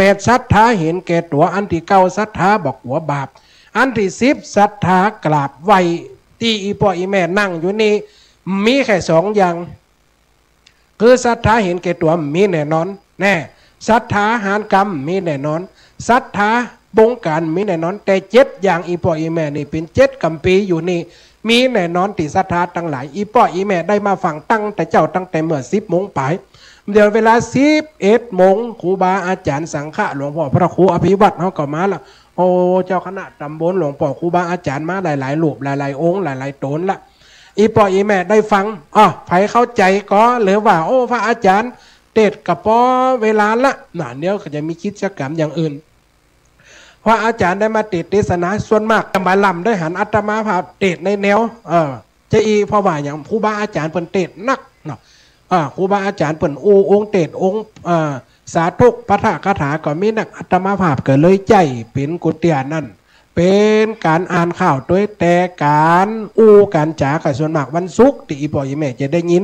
8ศรัทธาเห็นแก่ตัวอันที่9ศรัทธาบอกหัวบาปอันที่10ศรัทธากราบไหวที่อีพ่ออีแม่นั่งอยู่นี่มีแค่2อย่างคือศรัทธาเห็นแก่ตัวมีแน่นอนแน่ศรัทธาหารกรรมมีแน่นอนศรัทธาบงการมีแน่นอนแต่7อย่างอีพ่ออีแม่นี่เป็น7 กัมปีอยู่นี่มีแน่นอนที่ศรัทธาทั้งหลายอีพ่ออีแม่ได้มาฟังตั้งแต่เจ้าตั้งแต่เมื่อ10 โมงไปเดี๋ยวเวลา11 โมงครูบาอาจารย์สังฆะหลวงพ่อพระครูอภิวัตรเขาก็มาละโอ้เจ้าคณะตำบลหลวงพ่อครูบาอาจารย์มาหลายๆรูปหลายๆองค์หลายๆตนละอีพ่ออีแม่ได้ฟังไผเข้าใจก็หรือว่าโอ้พระอาจารย์เทศกับพอเวลาละเดี๋ยวก็จะมีกิจกรรมอย่างอื่นพระอาจารย์ได้มาเทศนาส่วนมากจะมาลำได้หันอัตมาภาพเทศในแนวจะอีเพราะว่าอย่างครูบาอาจารย์เปิ่นเทศนักเนาะครูบาอาจารย์เปิ่นองค์เทศองค์สาธุปะทะคาถาก็มีนักอัตมาภาพก็เลยใจเป็นกุฏินั่นเป็นการอ่านข่าวด้วยแต่การการจากส่วนมากวันศุกร์ที่อีพ่ออีแม่จะได้ยิน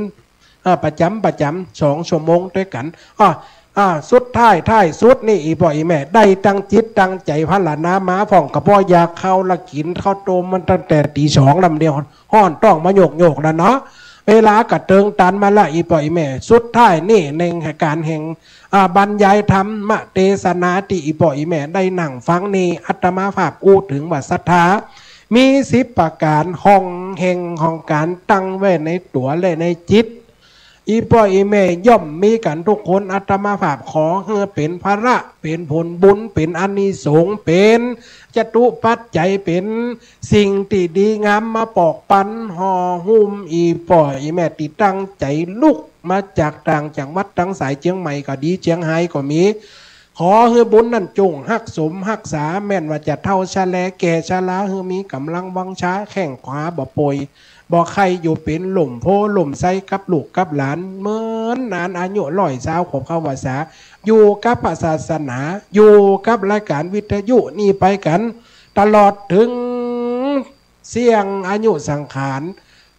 ประจำ2 ชั่วโมงด้วยกันสุดท้ายสุดนี่อีพ่ออีแม่ได้ตั้งจิตตั้งใจพันละน้ำม้าผ่องกับพ่อยาเข้าละกินข้าวต้มมันตั้งแต่ตี 2ลำเดียวห้อนต้องมาโยกแล้วเนาะเวลากระเติงตันมาละอีพ่ออีแม่สุดท้ายนี่ในการแห่งบรรยายธรรมเทศนาที่อีพ่ออีแม่ได้นั่งฟังนี่อัตมาภาพถึงว่าศรัทธามี10 ประการห้องแห่งของการตั้งไว้ในตัวและในจิตอีพ่ออีแม่ย่อมมีกันทุกคนอัตมาภาพขอเพื่อเป็นภาระเป็นผลบุญเป็นอานิสงส์เป็นจตุปัจจัยเป็นสิ่งที่ดีงามมาปอกปันห่อหุ้มอีพ่ออีแม่ติดตั้งใจลุกมาจากต่างจังหวัดทั้งสายเชียงใหม่ก็ดีเชียงรายก็มีขอให้บุญนั่นจงหักสมหักษาแม่นว่าจะเท่าชะแลแก่ชะลาให้มีกำลังวังช้าแข้งขวาบ่ป่วยบอกใครอยู่เป็นหล่มโพหล่มไส้กับลูกกับหลานเหมือนนานอายุ100 ของเข้าภาษาอยู่กับศาสนาอยู่กับรายการวิทยุนี่ไปกันตลอดถึงเสี่ยงอายุสังขาร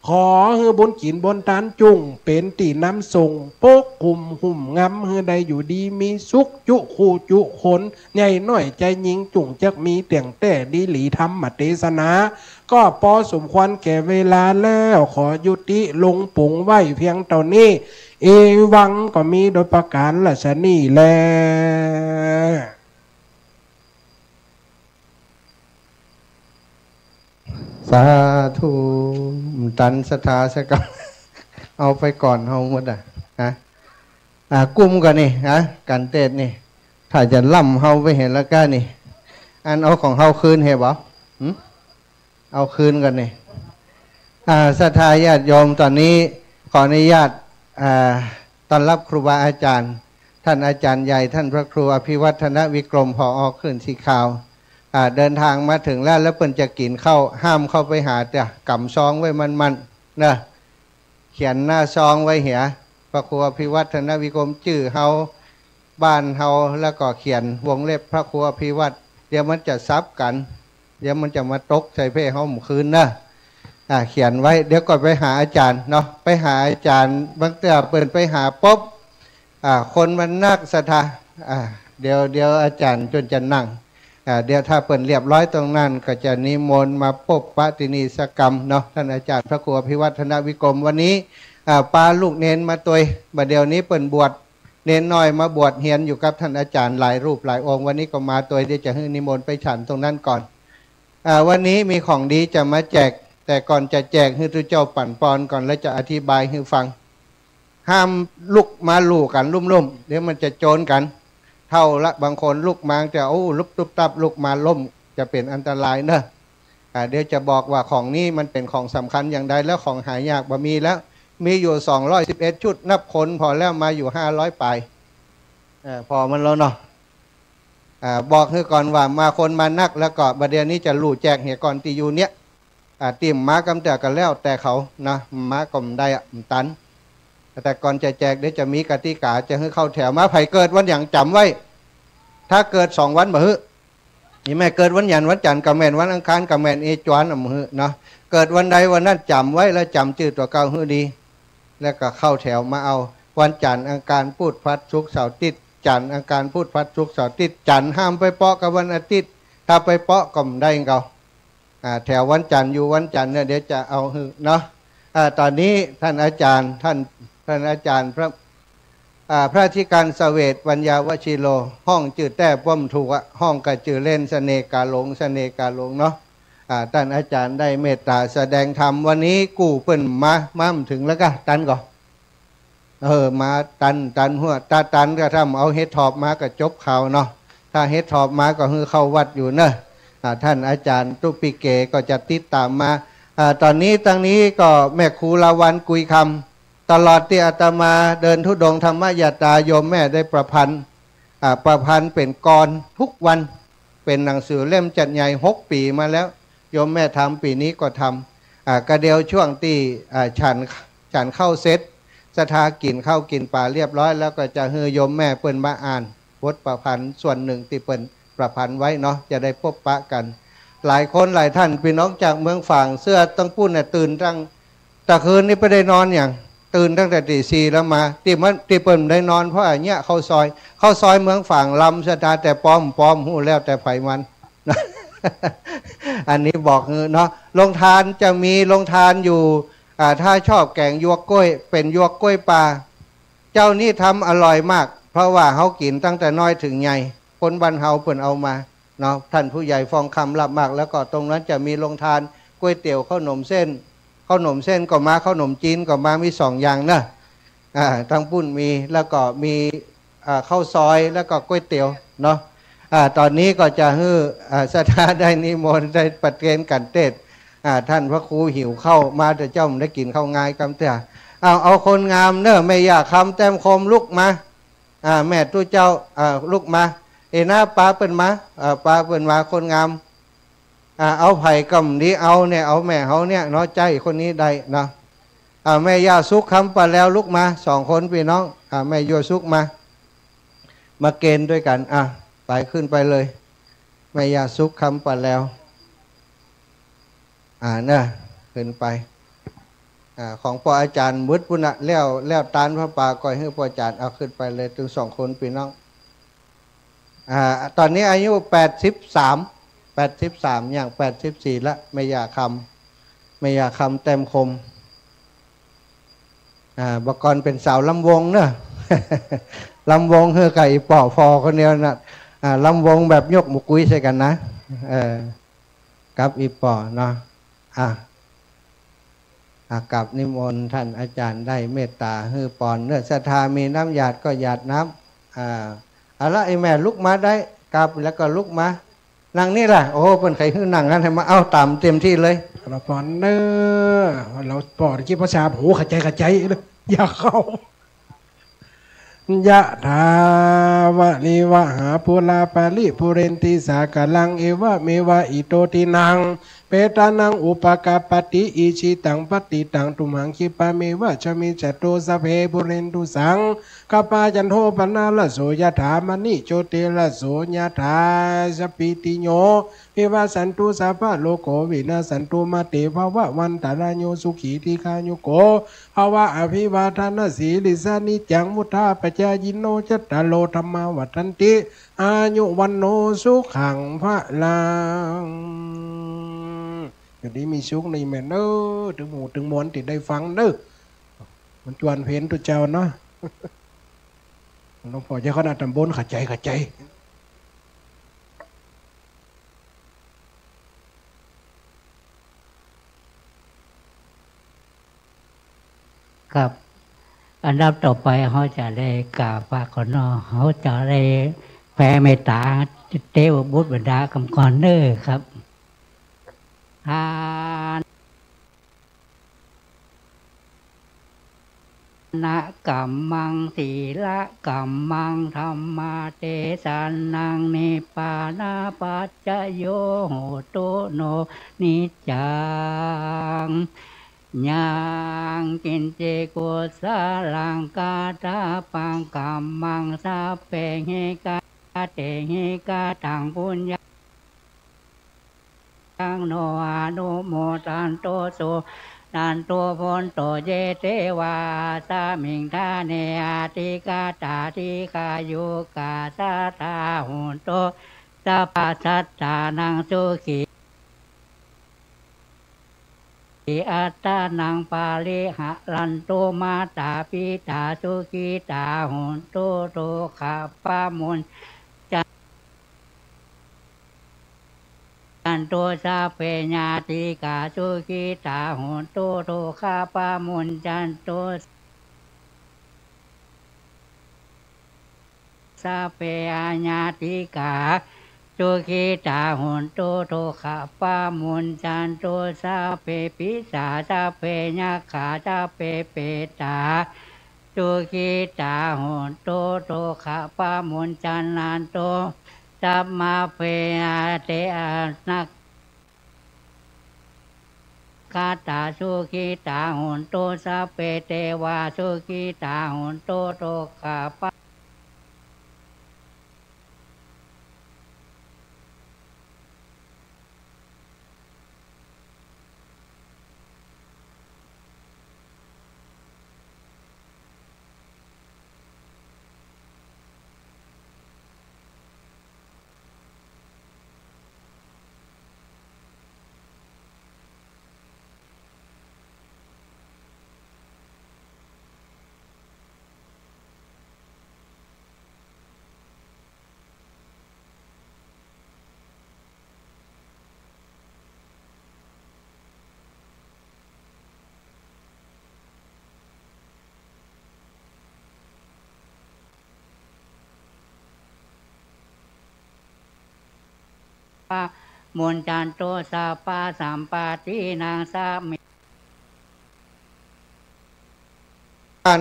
ขอให้บุญกินบนทานจุ่งเป็นตีน้ำทรงโป๊กหุ่มงำให้ได้อยู่ดีมีสุขจุคู่จุคนใหญ่น้อยใจยิงจุ่งจักมีเตียงแต่ดีหลีธรรมเทศนาก็พอสมควรแก่เวลาแล้วขอยุติลงปุ่งไว้เพียงเท่านี้เอวังก็มีโดยประการราชนีแลสาธุตันสถาสกรรมเอาไปก่อนเฮาหมดกุ้มกันนี่กันเตดนี่ถ้าจะล่ำเฮาไปเห็นแล้วก็นี่อันเอาของเฮาคืนเห็นบ่เอาคืนกันนี่ศรัทธาญาติโยมตอนนี้ขออนุญาตต้อนรับครูบาอาจารย์ท่านอาจารย์ใหญ่ท่านพระครูอภิวัฒนวิกรมผอ.ขึ้นสีขาวเดินทางมาถึงแล้วเปิ้นจะกินข้าวห้ามเข้าไปหาแต่กำซองไว้มันนะเขียนหน้าซองไว้เหียพระครูอภิวัฒนวิกรมชื่อเฮาบ้านเฮาแล้วก็เขียนวงเล็บพระครูอภิวัฒน์เดี๋ยวมันจะซับกันเดี๋ยวมันจะมาตกใส่เพ่เฮาหมู่คืนนะเขียนไว้เดี๋ยวก่อนไปหาอาจารย์เนาะไปหาอาจารย์บางทีเปิดไปหาปุ๊บคนมันนักศรัทธาเดี๋ยวอาจารย์จนจะนั่งเดี๋ยวถ้าเปิดเรียบร้อยตรงนั้นก็จะนิมนต์มาพบปฏินิสกรรมเนาะท่านอาจารย์พระครูอภิวัฒนวิกรมวันนี้ปาลูกเน้นมาตัวบัดเดี๋ยวนี้เปิดบวชเน้นน้อยมาบวชเฮียนอยู่กับท่านอาจารย์หลายรูปหลายองค์วันนี้ก็มาตัวเดี๋ยวจะให้นิมนต์ไปฉันตรงนั้นก่อนวันนี้มีของดีจะมาแจกแต่ก่อนจะแจกให้ทุกเจ้าปั่นปอนก่อนแล้วจะอธิบายให้ฟังห้ามลุกมาลู่กันลุ่มๆเดี๋ยวมันจะโจรกันเท่าละบางคนลุกมาจะลุกตุบตับลุกมาล้มจะเป็นอันตรายเนอะเดี๋ยวจะบอกว่าของนี้มันเป็นของสำคัญอย่างใดแล้วของหายากบ่มีแล้วมีอยู่211ชุดนับคนพอแล้วมาอยู่500 ปลายพอมันแล้วเนาะบอกให้ก่อนว่ามาคนมานักแล้วก็ประเดี๋ยวนี้จะลู่แจกเหตุก่อนตีอยู่เนี้ยติ่มม้ากำแต่กันแล้วแต่เขานะม้ากลมได้ตันแต่ก่อนจะแจกเดี๋ยวจะมีกติกาจะให้เข้าแถวมาไผ่เกิดวันอย่างจำไว้ถ้าเกิด2 วันบ่ฮึนี่แม่เกิดวันหยันวันจันทร์กับแม่นวันอังคารกับแม่นเอจวนบ่ฮึเนาะเกิดวันใดวันนั้นจำไว้แล้วจำชื่อตัวเก่าให้ดีแล้วก็เข้าแถวมาเอาวันจันทร์อังคารพุธพฤหัสศุกร์เสาร์อาทิตย์ จันทร์อังคารพุธพฤหัสศุกร์เสาร์อาทิตย์จันทร์ห้ามไปเปาะกับวันอาทิตย์ถ้าไปเปาะก็ไม่ได้เขาแถววันจันทร์อยู่วันจันทร์เนี่ยเดี๋ยวจะเอาเนาะตอนนี้ท่านอาจารย์ท่านอาจารย์พระธิการเสวตปัญญาวชิโลห้องจืดแต่ป้อมถูกห้องกระจือเล่นเสน่กาหลงเสน่กาหลงเนาะท่านอาจารย์ได้เมตตาแสดงธรรมวันนี้กู้เปิ่นมาถึงแล้วก็ตันก่อนมาตันหัวตันก็ทำเอาเฮ็ดทอบมาก็จบข่าวเนาะถ้าเฮ็ดทอบมาก็คือเข้าวัดอยู่เนอะท่านอาจารย์ตุปิเกก็จะติดตามมาตอนนี้ตั้งนี้ก็แม่ครูลาวันกุยคำตลอดที่อาตมาเดินธุดงค์ธรรมยตราโยมแม่ได้ประพันธ์เป็นกรทุกวันเป็นหนังสือเล่มจัดใหญ่6 ปีมาแล้วโยมแม่ทำปีนี้ก็ทำกระเดียวช่วงที่ฉันเข้าเซตสถากินข้าวกินป่าเรียบร้อยแล้วก็จะโยมแม่เปิ้นมาอ่านบทประพันธ์ส่วนหนึ่งที่เปิ้นประพันธ์ไว้เนาะจะได้พบปะกันหลายคนหลายท่านพี่น้องจากเมืองฝางเสื้อต้องพูดเนี่ยตื่นตั้งแต่คืนนี้ไปได้นอนอย่างตื่นตั้งแต่ตี 4แล้วมาที่เปิ้นได้นอนเพราะอย่างเงี้ยเข้าซอยเมืองฝางลำสตาแต่ป้อมหูแล้วแต่ไผมัน อันนี้บอกเนาะลงทานจะมีลงทานอยู่ถ้าชอบแกงยวกกล้วยเป็นยวกกล้วยปลาเจ้านี่ทำอร่อยมากเพราะว่าเขากินตั้งแต่น้อยถึงใหญ่คนบ้านเฮาเปิ่นเอามาเนาะท่านผู้ใหญ่ฟองคำรับมากแล้วก็ตรงนั้นจะมีลงทานก๋วยเตี๋ยวข้าวหนมเส้นก็มาข้าวหนมจีนก็มามี2 อย่างนะทั้งปุ้นมีแล้วก็มีข้าวซอยแล้วก็ก๋วยเตี๋ยวเนาะตอนนี้ก็จะสถาได้นิมนต์ได้ประเกณฑ์กันเทศท่านพระครูหิวเข้ามาแต่เจ้าไม่ได้กินข้าวง่ายกำเตะเอาคนงามเนอะไม่อยากคำแต้มคมลุกมาแม่ตู้เจ้าลุกมาหน้าป้าเปิ่นมาป้าเปิ่นมาคนงามเอาไผ่กำนี้เอาเนี่ยเอาแม่เขาเนี่ยเนาะใจคนนี้ได้เนาะแม่ย่าซุกคำปะแล้วลุกมา2 คนพี่น้องแม่โยซุกมาเกณฑ์ด้วยกันไปขึ้นไปเลยแม่ย่าซุกคำปะแล้วเนี่ยขึ้นไปของพ่ออาจารย์มุดปุณะแล้วตานพระป่าก่อยให้พ่ออาจารย์เอาขึ้นไปเลยถึง2 คนพี่น้องตอนนี้อายุ83อย่าง84ละไม่อยากคำเต็มคมบกรเป็นสาวลำวงเนอะ ลำวงไก่ป่อฟอคนเดียวนะลำวงแบบยกหมุกุ้ยใช่กันนะกับอีป่อเนาะกับนิมนต์ท่านอาจารย์ได้เมตตาปอนเนื้อศรัทธามีน้ำหยาดก็หยาดน้ำแล้วไอ้แม่ลุกมาได้กลับแล้วก็ลุกมานั่งนี่แหละโอ้เป็นใครนั่งงั้นให้มาเอาตามเต็มที่เลยเราปอนเนอเราปอดคิดภาษาโหขัดใจเลยอย่าเข้ายะถาวะลิวะหาปุราปาลิปุเรนติสากลังเอวะเมวะอิโตตินังเปตานังอุปกาปติอิชิตังปฏิตังตุมังคิปะเมวะชมิจโตสเพปุเรนตุสังกปาจันโทปนาละโสยถามณิโชติละโสยถาสปิติโยเอวะสันตุสัพพะโลกวินาสันตุมาเตภวะวันตารโยสุขีติคายุโกภวะอภิวาทนาสีลิสานิจังมุทาปจายิโนจัตตโลธรรมาวัฏันติอายุวันโนสุขังพระลังอย่างนี้มีสุขในแม่เนอถึงหมู่ถึงมวลที่ได้ฟังเนอมันจวนเพนตัวเจ้าเนาะหลวงพ่อเจ้าคณะตำบลขัดใจครับอันดับต่อไปเขาจะได้กราบพระขอนอเขาจะได้แผ่เมตตาเทวบุตรบรรดากำกรเนอครับทานนะกัมมังศีละกัมมังธรรมาเตสันนังนิปานาปัจจโยโหตุโนนิจังยังกินเจกุสาลังกาตาปังกัมมังสาเปหิกาเตหิกาตังปุญญาโนอานุโมตันโตโส นันตัวพนโตเยเตวาสามิงทาเนอาติกาตาติกายุกาสาตาหุนโตสัพพสัตตานังสุขีอัตตานังปาลิหะรันโตมาตาปิตาสุขีตาหุนโตโตขัปปะมุนจันโตสาเปญาติกาสุขีตาหุนโตโตขัปปะมุนจันโตสาเปญาติกาสุขีตาหุนโตโตขัปปะมุนจันโตสาเปปิสาสาเปญาขาสาเปเปตาสุขีตาหุนโตโตขัปปะมุนจันนันโตสัมมาเปอาเตอานักคาตาสุขีตาหุนโตสัพเพเทวาสุขีตาหุนโตโตขัปปะมุนจันโตสัพพะสัมปาตินางสามิ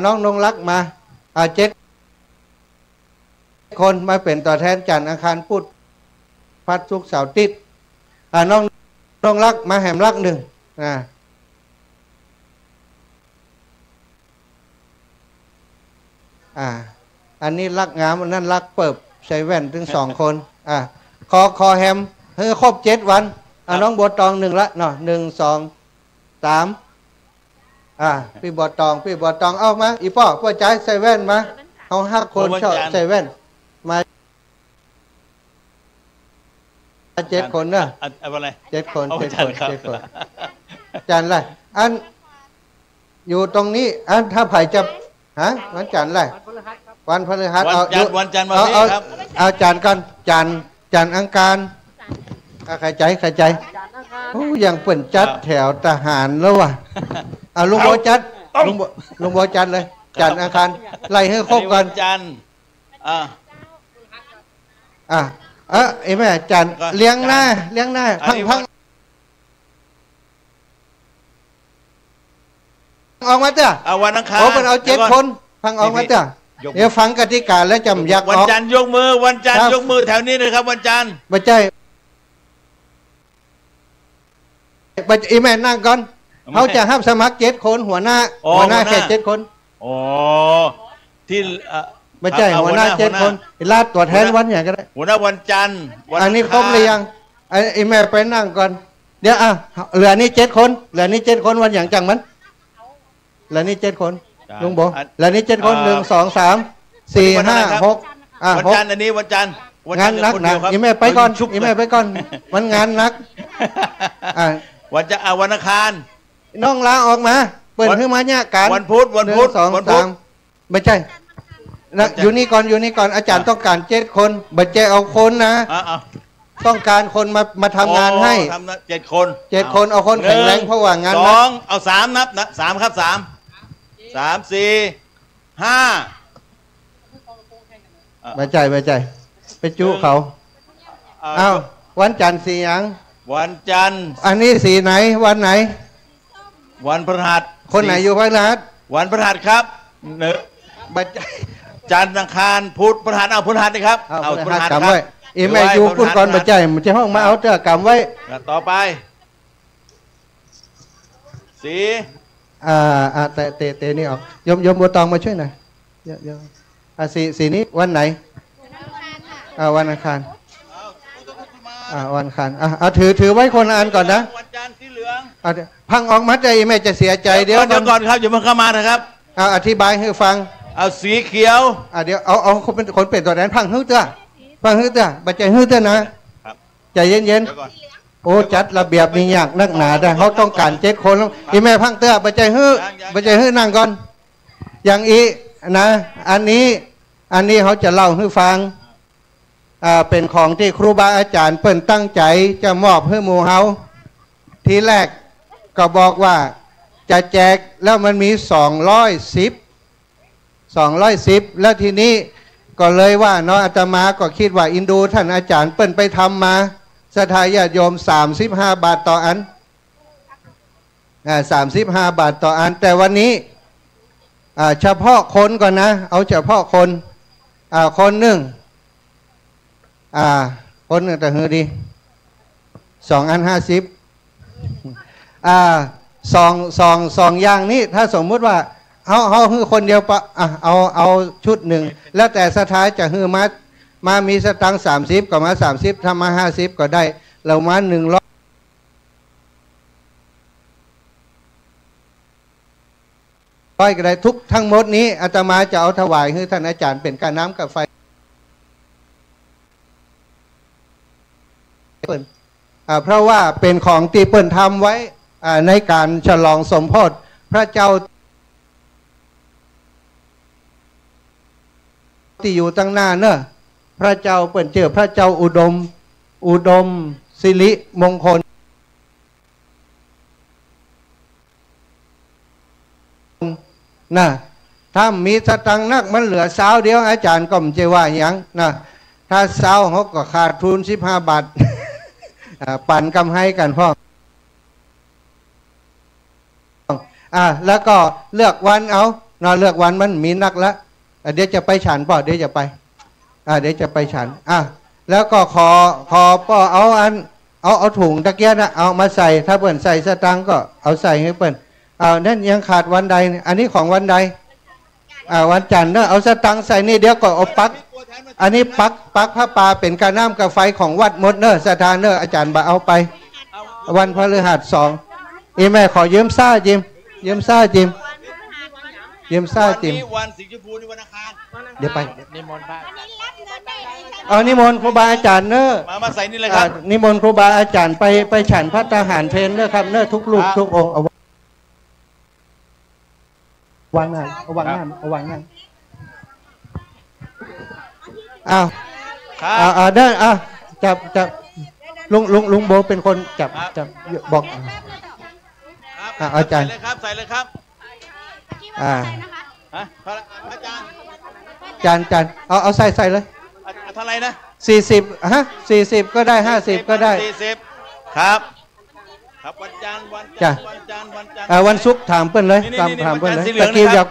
น้องนงรักมา7 คนมาเป็นตัวแทนจันทร์อังคารพุธพัดศุกร์เสาร์อาทิตย์น้องรักมาแหมรักหนึ่งอันนี้รักงามอันนั้นรักเปิบใส่แว่นถึง2 คนคอแฮมเฮ้ครบ7 วันน้องบัวตอง1ละเนาะ1 2 3พี่บัวตองเอามาอีพ่อใจใส่แว่นมาเอา5 คนชอบใส่แว่นมา7 คนนะอะไร7 คนจันไรอันอยู่ตรงนี้อันถ้าไผ่จะวันจันไรวันพฤหัสวันจันทร์มาพี่ครับเอาจันกันจันอังคารใครใจโอ้ยังเปิ่นจัดแถวทหารแล้วว่ะลุงโบจัดลุงโบจัดเลยจันอังคารไล่ให้ครบกันจันไอ้แม่จันเลี้ยงหน้าพังออกมาเถอะวันอังคารมันเอา7 คนพังออกมาเถอะเดี๋ยวฟังกติกาแล้วจำยักวันจันทร์ยกมือแถวนี้เลยครับวันจันทร์ไม่ใช่อีแม่นั่งก่อนเขาจะห้ามสมัคร7 คนหัวหน้าแค่7 คนที่ไม่ใช่หัวหน้า7 คนลาดตัวแทนวันอย่างก็ได้หัวหน้าวันจันทร์อันนี้ครบหรือยังอีแม่ไปนั่งก่อนเดี๋ยวเหลือนี่7 คนวันอย่างจังมันเหลือนี่7 คนลุงบอกเหลือนี่7 คน1 2 3 4 5 6วันจันทร์อันนี้วันจันทร์งานนักนะอีแม่ไปก่อนมันงานนักวันอังคารน้องลาออกมาเปิดขึ้นมาเนี่ยการวันพุธ2 3ไม่ใช่อยู่นี่ก่อนอาจารย์ต้องการ7 คนบัจเจเอาคนนะต้องการคนมาทำงานให้7 คน เอาคนแข็งแรงเพราะว่างาน2เอา3นับนะ3ครับ3 4 5ไม่ใช่ไปจุเขาวันจันทร์สียังวันจันทร์อันนี้สีไหนวันไหนวันพฤหัสคนไหนอยู่พฤหัสวันพฤหัสครับจันทร์อังคารพุธพฤหัสพฤหัสนี่ครับเอาพฤหัสครับแม่อยู่พูดก่อนบัจจัยมันจะห้องมาเอาเจ้ากำไว้ต่อไปสีเตนี่ออกยมบัวตองมาช่วยหน่อยสีนี้วันไหนวันอังคารวันอังคารถือไว้คนละอันก่อนนะวันจันทร์สีเหลือง พังออกมาใจแม่จะเสียใจเดี๋ยว ก่อนครับอย่าเพิ่งเข้ามานะครับ อธิบายให้ฟังเอาสีเขียวเดี๋ยวเอาคนเป็นตัวแทนพังฮึ่เตอพังฮึ่เตอบัจใจฮึ่เตอนะใจเย็นๆโอ้จัดระเบียบนี่ยากนักหนาได้เขาต้องการ7 คนอีแม่พังเตอบัจใจฮึ่นั่งก่อนอย่างอีนะอันนี้เขาจะเล่าให้ฟังเป็นของที่ครูบาอาจารย์เปิ่นตั้งใจจะมอบให้หมู่เฮาทีแรกก็บอกว่าจะแจกแล้วมันมี210แล้วทีนี้ก็เลยว่าเนาะอาตมาก็คิดว่าอินดูท่านอาจารย์เปิ่นไปทำมาศรัทธาญาติโยม35 บาทต่ออัน35 บาทต่ออันแต่วันนี้เฉพาะคนก่อนนะเอาเฉพาะคนคนหนึ่งคนหนึ่งแต่เฮือดี2 อัน 50สองอย่างนี้ถ้าสมมุติว่าเขาฮือคนเดียวปะเอาชุดหนึ่งแล้วแต่สถานจะฮือมามีสตังค์30ก็มา30ทำมา50ก็ได้เรามา100ก็ได้ทุกทั้งหมดนี้อาตมาจะเอาถวายให้ท่านอาจารย์เป็นการน้ำกับไฟเพราะว่าเป็นของตีเปิ่นทำไว้ในการฉลองสมโภชพระเจ้าที่อยู่ตั้งหน้าเนอะพระเจ้าเปิ่นเจอพระเจ้าอุดมสิริมงคลนะถ้ามีสตังค์นักมันเหลือสาวเดียวอาจารย์ก็ไม่ใช่ว่าอย่างนะถ้าสาวเขาก็ขาดทุน15 บาทปั่นกำให้กันพ่อแล้วก็เลือกวันเอาเลือกวันมันมีนักละเดี๋ยวจะไปฉันป่ะเดี๋ยวจะไปเดี๋ยวจะไปฉันแล้วก็ขอป่อเอาถุงตะเกียบนะเอามาใส่ถ้าเปิ่นใส่สตังค์ก็เอาใส่ให้เปิ่นนั่นยังขาดวันใดอันนี้ของวันใดวันจันทร์เนอะเอาสตังค์ใส่นี่เดี๋ยวก็เอาปักอันนี้ปักพระป่าเป็นการน้ำกับไฟของวัดหมดเนอะสถานเนอะอาจารย์บ่เอาไปวันพฤหัส2แม่ขอยืมซ่าจิมยืมซ่าจิมวันสีชมพูในวันอังคารเดี๋ยวไปนิมนต์พระนิมนต์ครูบาอาจารย์เนอะมาใส่นี่เลยครับนิมนต์ครูบาอาจารย์ไปฉันพระทหารเพลเนอะครับเนอะทุกลูกทุกองค์เอาวางนั่นได้จับลุงโบเป็นคนจับบอกอาจารย์ใส่เลยครับจานเอาใส่เลยเท่าไหร่นะ40ก็ได้50ก็ได้40ครับวันจันทร์วันศุกร์ถามเปิ้ลเลยถามเปิ้ลเลยตะกี้อยาก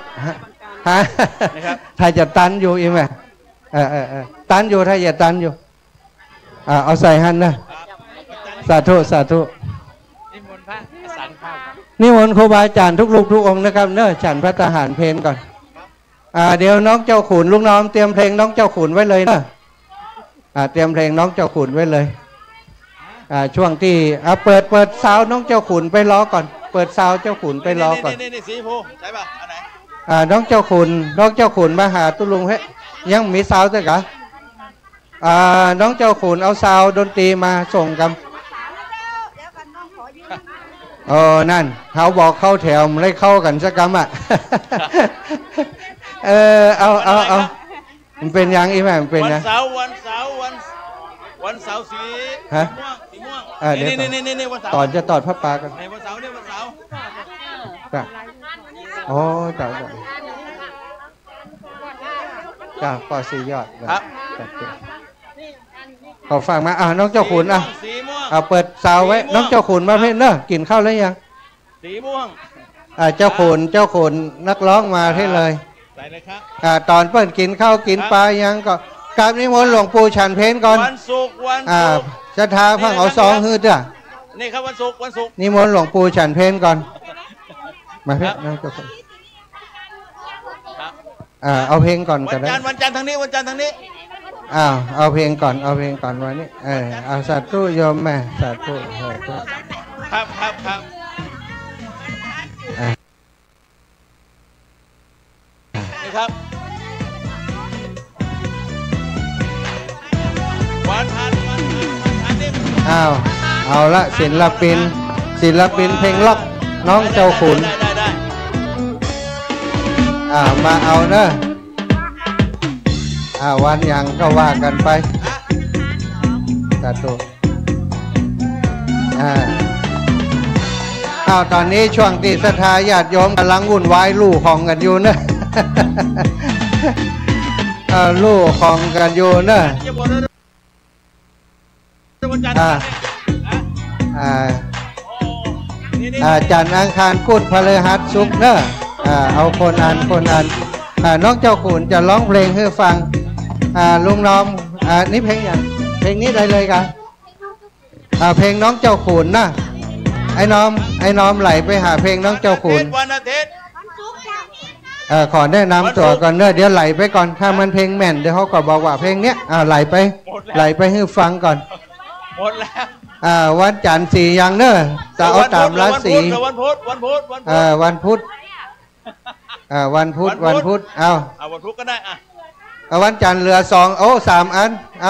ถ้าจะตันอยู่อีแม่ตันอยู่ถ้าจะตันอยู่เอาใส่หันนะสาธุนิมนต์พระสันข้าวนิมนต์ครูบาอาจารย์ทุกลูกทุกองค์นะครับเนอะฉันพระทหารเพลก่อนเดี๋ยวน้องเจ้าขุนลูกน้องเตรียมเพลงน้องเจ้าขุนไว้เลยนะเตรียมเพลงน้องเจ้าขุนไว้เลยช่วงที่เปิดซาวน้องเจ้าขุนไปล้อก่อนเปิดซาวเจ้าขุนไปล้อก่อนนี่สีพูใช่ป่ะอันไหนน้องเจ้าขุนมาหาตุลุงเฮ้ยังมีซาวด้วยกะน้องเจ้าขุนเอาซาวดนตรีมาส่งกันนั่นเขาบอกเข้าแถวไม่ได้เข้ากันสักกรรมเอามันเป็นยังอีแม่มันเป็นนะวันเสาร์สีม่วงนี่วันเสาร์ตอนจะตอดพระปากันวันเสาร์จ้ะโอ้จ้ะปอ4 ยอดครับขอฟังมาน้องเจ้าขุนเปิดซาวไว้น้องเจ้าขุนมาเพ่นเนอะกินข้าวแล้วยังสีม่วงเจ้าขุนนักร้องมาให้เลยใส่เลยครับตอนเปิ้ลกินข้าวกินปลายังก็กราบนิมนต์หลวงปู่ฉันเพลก่อนวันศุกร์จะทาพังเอา2 ฮืดอ่ะนี่ครับวันศุกร์นิมนต์หลวงปู่ฉันเพลก่อนมาเพ่นน้องเจ้าขุนเอาเพลงก่อนกันได้วันจันทร์ทางนี้เอาเพลงก่อนวันนี้เอาสาธุโยมแม่สาธุครับ ครับวันทันนี่ อ้าวเอาละศิลปินเพลงล็อกน้องเจ้าขุนมาเอาเนอะวันยังก็ว่ากันไปตาตุตอนนี้ช่วงที่ศรัทธาญาติโยมกำลังวุ่นวายลู่ของกันอยู่เนอะลู่ของกันอยู่เนอะจันทร์อังคารพุธพฤหัสศุกร์เนอะเอาคนอ่านน้องเจ้าขุนจะร้องเพลงให้ฟังลุงน้อมนี่เพลงอย่างเพลงนี้ได้เลยกันเพลงน้องเจ้าขุนนะไอ้น้อมไหลไปหาเพลงน้องเจ้าขุนวันอาทิตย์ขอแนะนำตัวก่อนเนอะเดี๋ยวไหลไปก่อนถ้ามันเพลงแม่นเดี๋ยวเขาก็บอกว่าเพลงเนี้ยไหลไปให้ฟังก่อนหมดแล้ววันจันทร์4อย่างเนอะจะเอาตามราศีวันพุธวันพุธเอาวันพุธเอาวันพุธก็ได้วันจันทร์เหลือ2 3อันเอ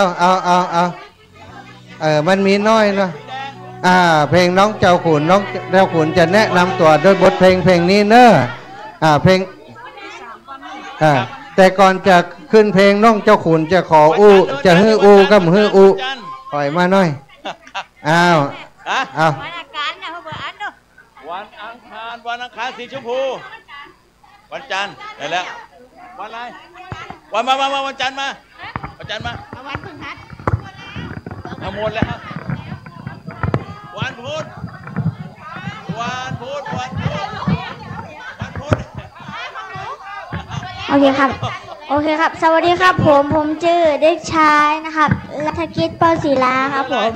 ามันมีน้อยเนาะเพลงน้องเจ้าขุนจะแนะนำตัวด้วยบทเพลงนี้เนอะเพลงแต่ก่อนจะขึ้นเพลงน้องเจ้าขุนจะขอจะฮื้อกับฮื้อปล่อยมาหน่อยวันอังคารสีชมพูวันจันทร์ได้แล้ววันอะไรวันจันทร์มาวันพฤหัสหมดแล้ววันพุธโอเคครับสวัสดีครับผมชื่อเด็กชายนะครับรัฐกิจเปาศิลาครับผม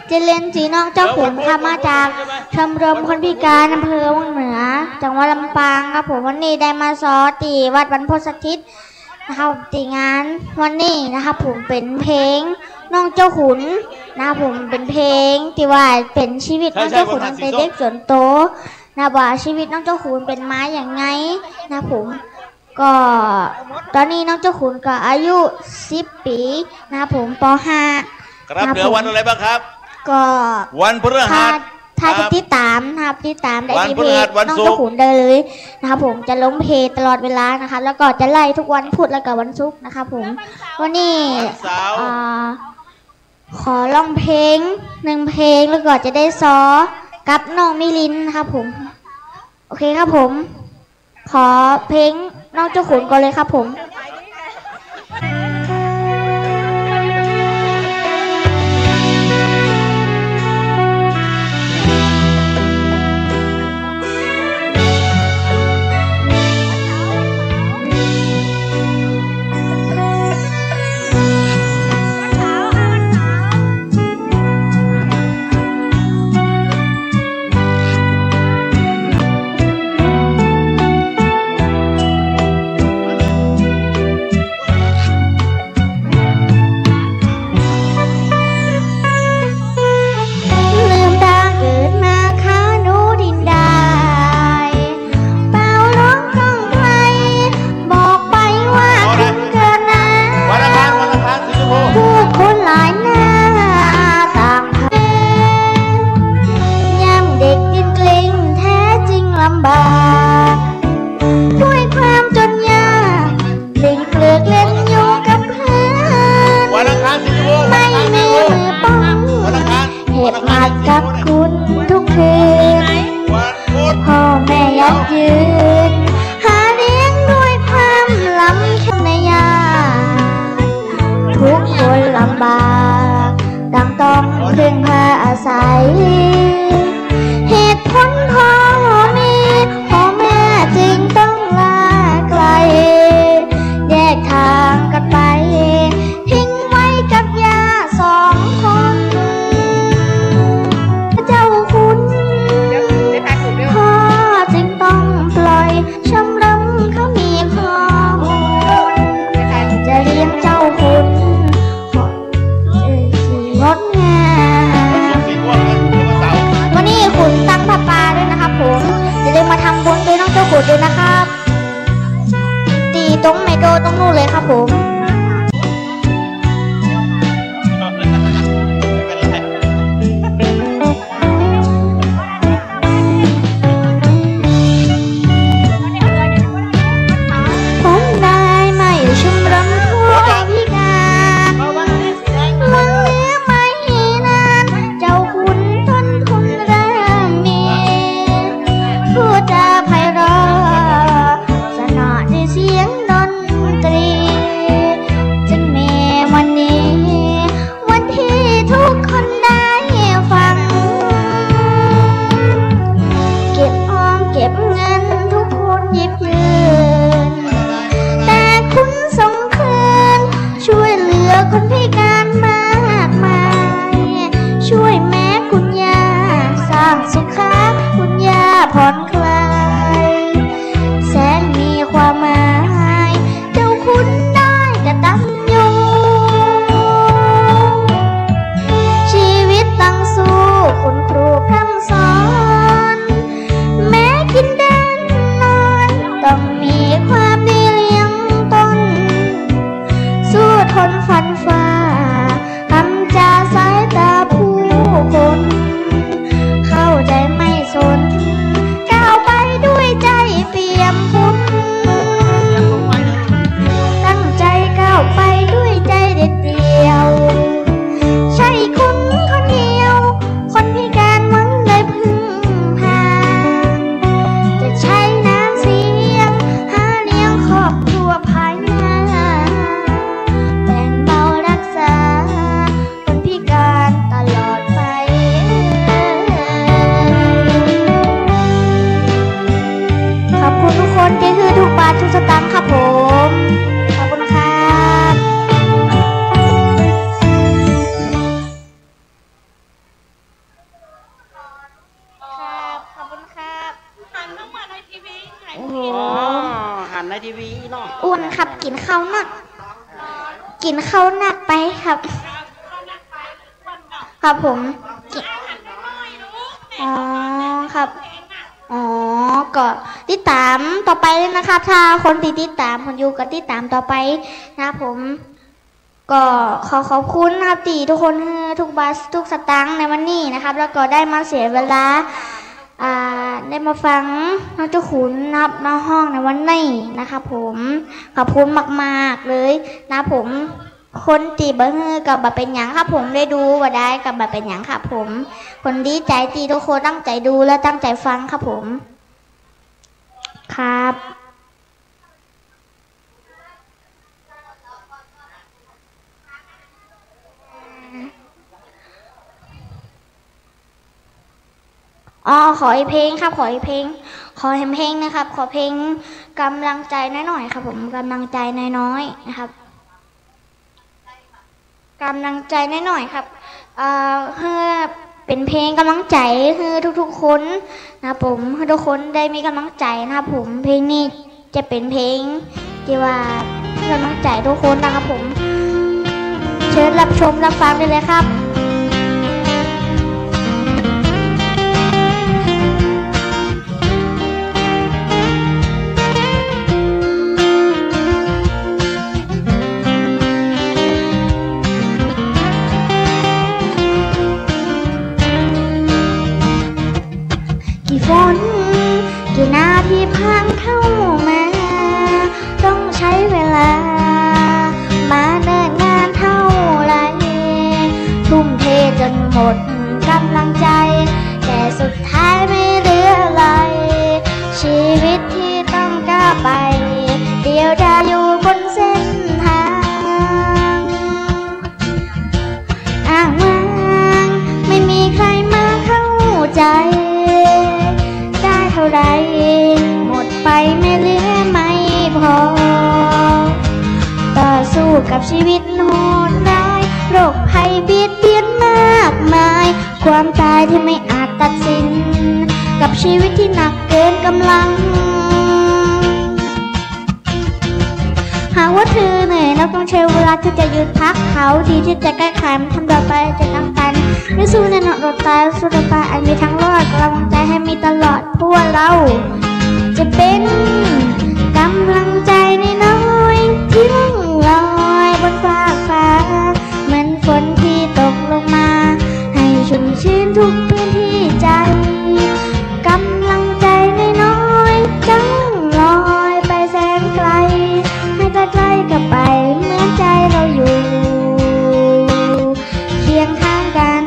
เจริญศรีน้องเจ้าขุนค่ะมาจากชมรมคนพิการอำเภอวังเหนือจังหวัดลำปางครับผมวันนี้ได้มาซ้อตีวัดบรรพตสถิตนะครับตีงานวันนี้นะครับผมเป็นเพลงน้องเจ้าขุนนะครับผมเป็นเพลงที่ว่าเป็นชีวิตน้องเจ้าขุนตั้งแต่เด็กจนโตนะว่าชีวิตน้องเจ้าขุนเป็นมาอย่างไงนะผมก็ตอนนี้น้องเจ้าขุนก็อายุ10 ปีนะครับผมป .5 ครับเหลือวันอะไรบ้างครับก็วันพฤหัสถ้าจะติดตามนะครับติดตามได้ที่เพจน้องเจ้าขุนได้เลยนะครับผมจะลงเพจตลอดเวลานะครับแล้วก็จะไล่ทุกวันพุธแล้วก็วันศุกร์นะครับผมวันนี้ขอร้องเพลง1 เพลงแล้วก็จะได้ซ้อกับน้องมิลินนะครับผมโอเคครับผมขอเพลงน้องเจ้าขุนก่อนเลยครับผม ผ โดตรงนู้นเลยครับผมผ่อนคลายแสนมีความหมายเจ้าคุณได้กตัญญูชีวิตตั้งสู้คุณครูพร่ำสอนแม้กินเดินนอนต้องมีความดีเลี้ยงต้นสู้ทนฟันฝ่าคำจาสายตาผู้คนเข้าใจไม่สนด้วยใจเปี่ยมพุนตั้งใจก้าวไปด้วยใจเด็ดเดี่ยวใช่คุณคนเดียวคนพิการหวังเลยพึ่งพาจะใช้น้ำเสียงหาเลี้ยงครอบครัวภายหน้าแบ่งเบารักษาคนพิการตลอดไปขอบคุณทุกคนที่คือทุกบาททุกสตางค์ครับผมขอบคุณครับครับขอบคุณครับหันเข้ามาในทีวีโอ้โหหันในทีวีเนาะอ้วนครับกินข้าวหนักกินข้าวหนักไปครับครับผมอ๋อครับอ๋อก็ติดตามต่อไปเลยนะครับถ้าคนติดตามคนอยู่ก็ติดตามต่อไปนะผมก็ขอบคุณนะครับตีทุกคนทุกบาสทุกสตางค์ในวันนี้นะครับแล้วก็ได้มาเสียเวลาได้มาฟังน้องเจ้าขุนนับน้องห้องในวันนี้นะครับผมขอบคุณมากๆเลยนะผมคนตีเบอร์กับแบบเป็นหยังครับผมได้ดูว่าได้กับแบบเป็นหยังครับผมคนดีใจตีทุกคนตั้งใจดูและตั้งใจฟังครับผมครับขออีกเพลงครับขออีกเพลงขอเพลงนะครับขอเพลงกำลังใจน้อยๆครับผมกำลังใจน้อยๆนะครับกำลังใจน้อยๆครับเพื่อเป็นเพลงกำลังใจให้ทุกๆคนนะผมให้ทุกคนได้มีกำลังใจนะครับผมเพลงนี้จะเป็นเพลงที่ว่ากำลังใจทุกคนนะครับผมเชิญรับชมรับฟังได้เลยครับฝนกี่นาทีผ่านเข้ามาต้องใช้เวลามาเดินงานเท่าไรทุ่มเทจนหมดกำลังใจแต่สุดท้ายไม่เหลืออะไรชีวิตที่ต้องก้าวไปเดียวดายอยู่บนเส้นทางอ้างว้างไม่มีใครมาเข้าใจเท่าไรหมดไปไม่เหลือไม่พอต่อสู้กับชีวิตโหดร้ายโรคภัยเบียดเบียนมากมายความตายที่ไม่อาจตัดสินกับชีวิตที่หนักเกินกำลังหากว่าเธอเหนื่อยแล้วต้องใช้เวลาที่จะหยุดพักเขาดีที่จะแก้ไขมันทำต่อไปจะตั้งกันไม่สู้ในหนักรถตายสู้ต่อไปอันมีทั้งรอดกำลังใจให้มีตลอดพวกเราจะเป็นกำลังใจน้อย ชื่นทุกพื้นที่ใจกำลังใจน้อยๆจังลอยไปแสนไกลให้ใกล้ๆกับไปเหมือนใจเราอยู่เคียงข้างกัน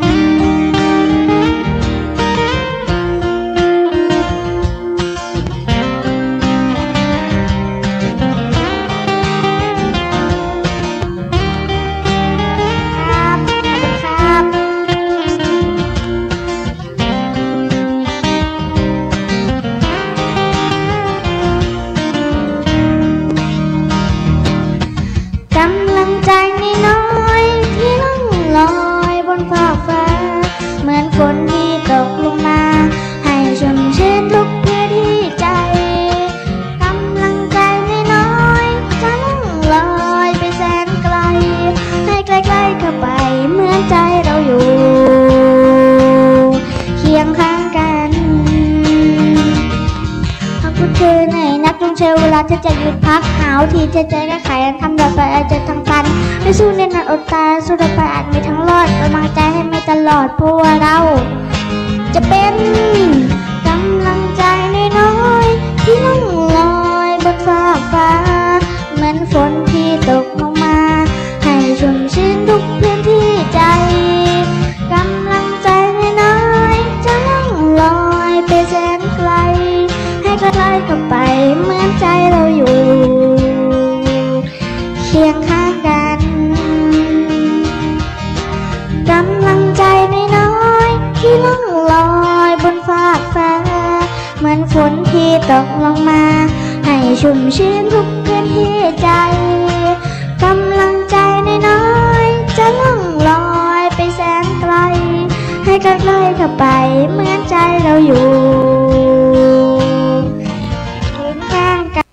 กำลังใจน้อยๆที่ล่องลอยบนฟากฟ้าเหมือนฝนที่ตกลงมาให้ชุ่มชื้นทุกพื้นที่ใจกำลังใจน้อยๆจะล่องลอยไปแสนไกลให้ใกล้ๆเข้าไปเหมือนใจเราอยู่เคียงข้างกันหากคุณเธอเหนื่อยนักจงเชื่อเวลาเธอจะหยุดพักหาวที่เธอใจก็ขายทำแบบไปอาจจะทางฟันไม่สู้ในนั้นอดตายสู้ต่อไปอาจมีทั้งรอดกำลังใจให้ไม่ตลอดเพราะว่าเราจะเป็นกำลังใจน้อยๆที่ล่องลอยบนฟากฟ้าเหมือนฝนที่ตกลงมาให้ชุ่มชื้นทุกพื้นที่ใจกำลังใจน้อยๆจะล่องลอยไปแสนไกลให้ใกล้ๆเข้าไปเหมือนใจเราอยู่เคียงข้างกันกำลังใจน้อยๆที่ล่องลอยบนฟากฟ้าเหมือนฝนที่ตกลงมาให้ชุ่มชื้นทุกพื้นที่ใจกำลังใจน้อยๆจะล่องลอยไปแสนไกลให้ใกล้ๆเข้าไปเหมือนใจเราอยู่เคียงข้างกัน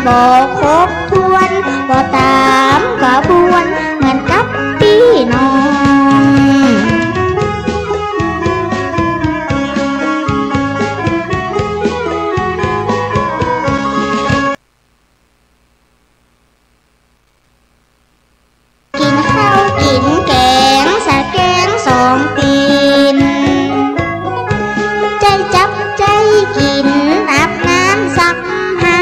บอกครบถ้วนก็ตามกระบวนเหมือนกับพี่น้องกินข้าวกินแกงสาแกงสองตีนใจจับใจกินอาบน้ำซักผ้า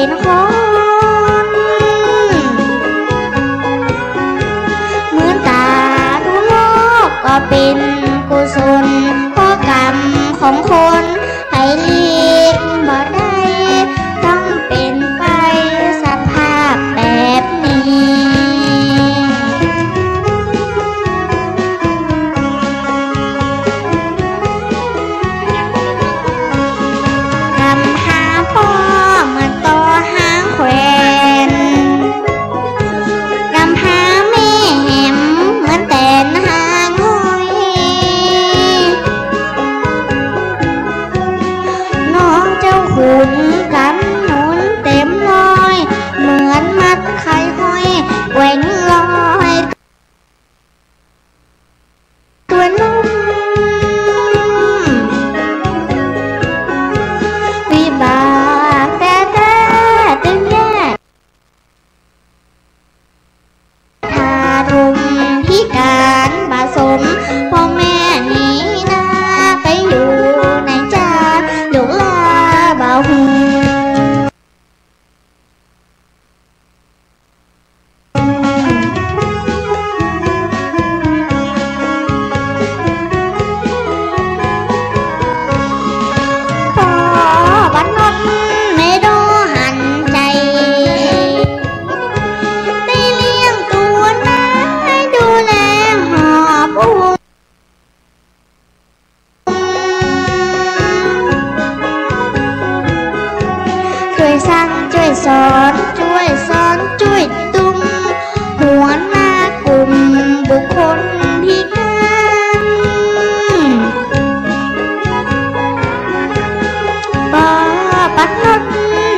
เป็นคนเหมือนตาดูโลกก็เป็นกุศลเพราะกรรมของคนให้หลีกบ่ได้ต้องเป็นไปสภาพแบบนี้ทำหาพ่อเหมือนต่อหางแขวนกำหาแม่แหมเหมือนแต่นหางห้อยน้องเจ้าขุนกำหนุนเต็มลอยเหมือนมัดไข่ห้อยแหว่งลอยตัวนุ่มวิบากแต่ตึงแย่ทารุณพิการบาสมพ่อแม่หนีนาไปอยู่ในจานลูกลาบ่าวหูพอบัดนดไม่ดูหันใจได้เลี้ยงตัวน้ให้ดูแลหอบอุ้มช่วยสั่งช่วยสอนช่วยตุ้มหัวหน้ากลุ่มบุคคลพิการปอปัดนด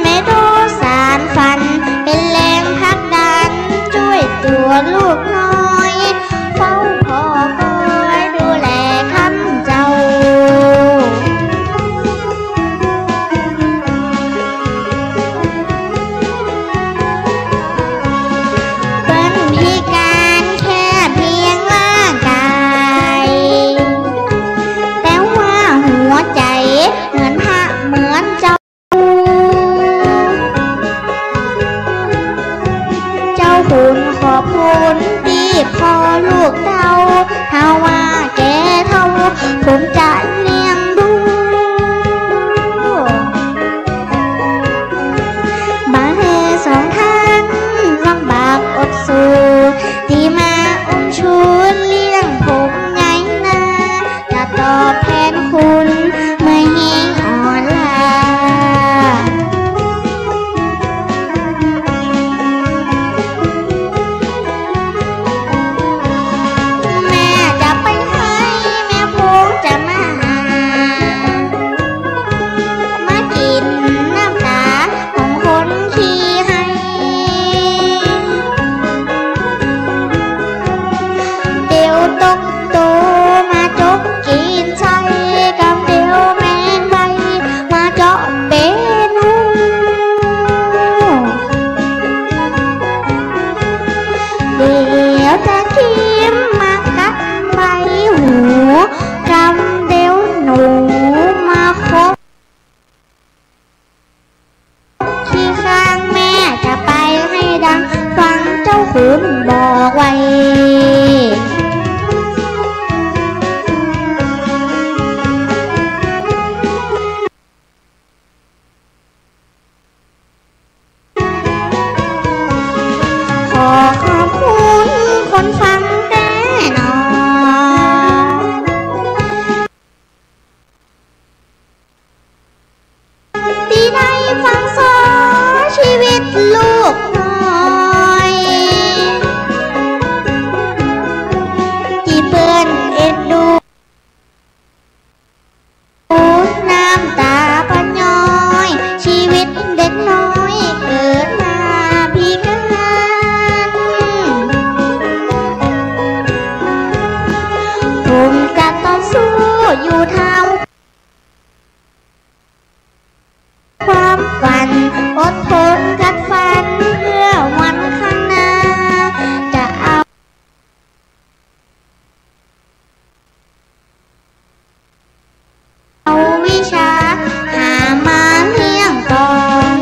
ไม่ดูสารฝันเป็นแรงผลักดันช่วยตัวลูกน้อยเฝ้าพ่อคอยดูแลคำเจ้าเป็นพิการแค่เพียงร่างกายแต่ว่าหัวใจเหมือนพระเหมือนเจ้า เจ้าคุณขอบคุณที่พอลูกเต้าถ้าว่าแกเท่าผมจะเลี้ยงดูบางเฮสองท่านลำบากอดสู้ที่มาอมชูเลี้ยงผมไงนะจะตอบแทนคุณไม่หิ้งอ่อนลาแม่จะไปให้แม่พงจะมาหามากินน้ำตาของคนขี้ให้เดี๋ยวตกโตมาจกกินใส่กับเดี๋ยวแมงใบมาเจาะเป็นหูเดี๋ยวจะทิมมากัดใบหูกำเดี๋ยวหนูมาคบที่ข้างแม่จะไปให้ดังฟังเจ้าขุนบอกไว้ขอขอบคุณคนฟังแต่หนอที่ได้ฟังสอนชีวิตลูกน้อยที่เพื่อนเอ็นดูน้ำตาปัญย้อยชีวิตเด็กน้อยเกิดมาพิการผมจะต่อสู้อยู่เท่าความฝันอดทนกัดฟันเพื่อวันข้างหน้าจะเอา เอาวิชาหามาเลี้ยงก่อน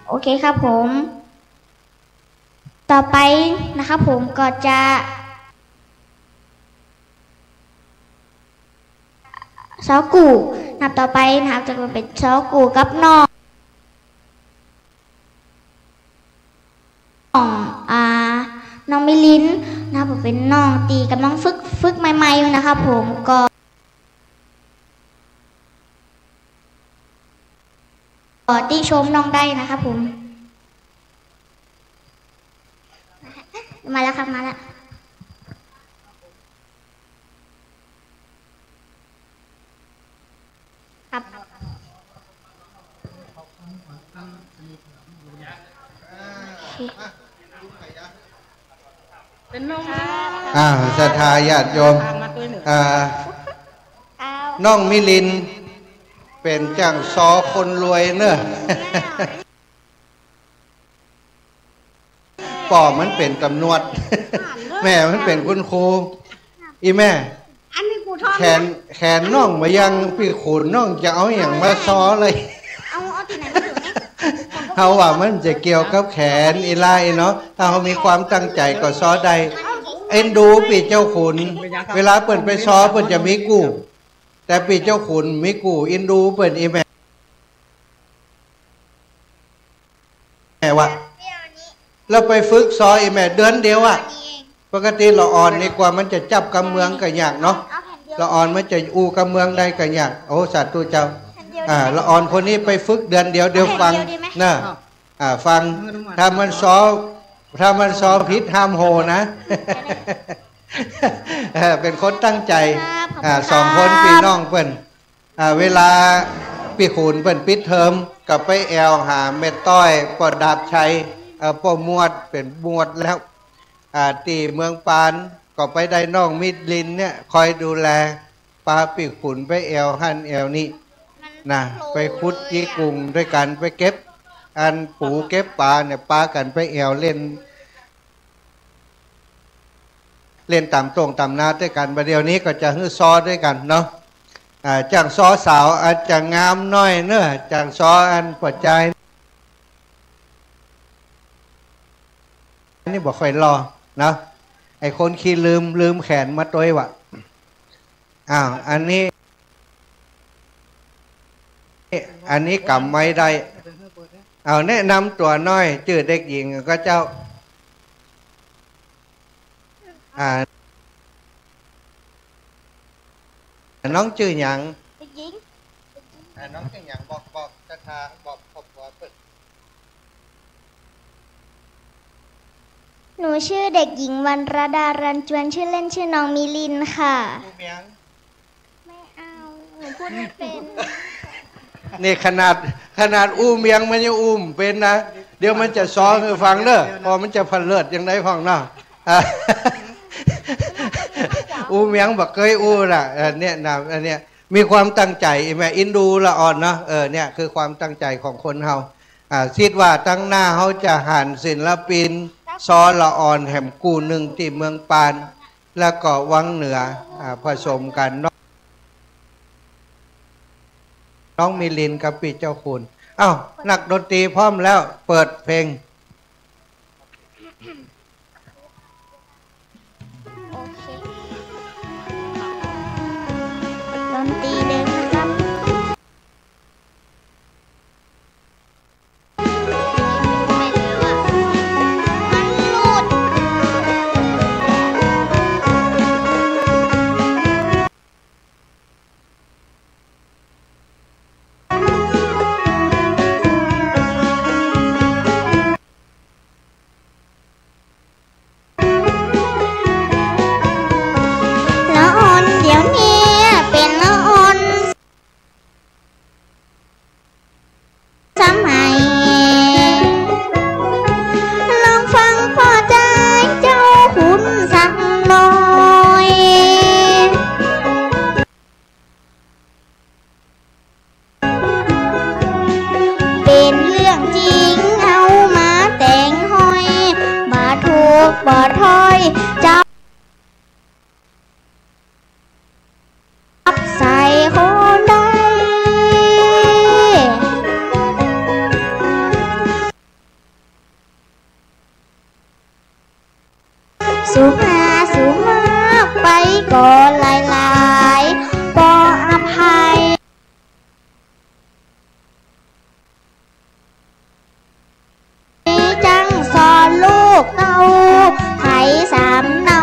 โอเคครับผม ต่อไปนะครับผมก็จะซอกูนับต่อไปนะครับจะเป็นซอกูกับน้องน้องมิลินนะครับผมเป็นน้องตีกับน้องฝึกใหม่ๆอยู่นะครับผมก็ติชมน้องได้นะครับผมมาแล้วครับมาแล้วครับเป็นน้อง ศรัทธาญาติโยมน้องมิลินเป็นจังซอคนรวยเนอะป่อมันเป็นตำรวจแม่มันเป็นคุณครูอีแม่แขนน้องมายังพี่ขุนน้องจะเอาอย่างมาซอเลยเขาว่ามันจะเกี่ยวกับแขนอีไลเนาะถ้าเขามีความตั้งใจก็ซอได้เอ็นดูปีเจ้าขุนเวลาเปิดไปซอเปิดจะมีกู้แต่ปีเจ้าขุนมีกู้เอ็นดูเปิดอีแม่วะเราไปฝึกซออีแม่เดือนเดียวอะปกติเราอ่อนนี่กว่ามันจะจับกำเมืองกันยากเนาะเราอ่อนมันจะอูกำเมืองได้กันยากโอ้สาธุเจ้าละอ่อนคนนี้ไปฝึกเดือนเดียวฟังนะฟังถ้ามันซ้อมพิษห้ามโหนะเป็นคนตั้งใจสองคนพี่น้องเปิ้นเวลาพี่ขุนเปิ้นปิดเทอมกับไปแอลหาเม็ดต้อยปอดาบชัยป้อมวดเป็นมวดแล้วตีเมืองปานก็ไปได้น้องมิดลินเนี่ยคอยดูแลปลาปีกขุนไปแอลหันแอลนี่นะไปคุดจีกุงด้วยกันไปเก็บอันปูเก็บปลาเนี่ยปลากันไปแอวเล่นตามตรงตามนาด้วยกันประเดี๋ยวนี้ก็จะฮื้อซอด้วยกันเนาะจังซอสาวอาจจะงามน้อยเนอะจังซออันปวดใจนี่บอกค่อยรอนะไอคนขี้ลืมแขนมาตัววะอันนี้กำไม่ได้เอาแนะนำตัวน้อยชื่อเด็กหญิงก็เจ้าน้องชื่อหยังเด็กหญิงน้องชื่อหยังบอกศรัทธาบอกครอบครัวเปิด หนูชื่อเด็กหญิงวรรณดารันจวนชื่อเล่นชื่อน้องมิลินค่ะไม่เอาหนูพูดไม่เป็นนี่ขนาดอู้เมียงมันยังอุ้มเป็นนะเดี๋ยวมันจะซ้อให้ฟังเด้อพอมันจะพันเลิศยังไงฟังเนาะอู้เมียงบอกเคยอู้ล่ะเนี่ยนะอันเนี้ยมีความตั้งใจแม่อินดูละอ่อนเนาะเนี่ยคือความตั้งใจของคนเฮาคิดว่าตั้งหน้าเขาจะหันศิลปินซอละอ่อนแห่มกูหนึ่งที่เมืองปานแล้วก็วังเหนือผสมกันน้องมิลินกับปีเจ้าคุณนักดนตรีพร้อมแล้วเปิดเพลงดนตรีเดิมนะครับบ่ถอยจับใส่คนใด ก็หลายๆบ่อภัยจังสอนลูกเต้าไทยสามเนา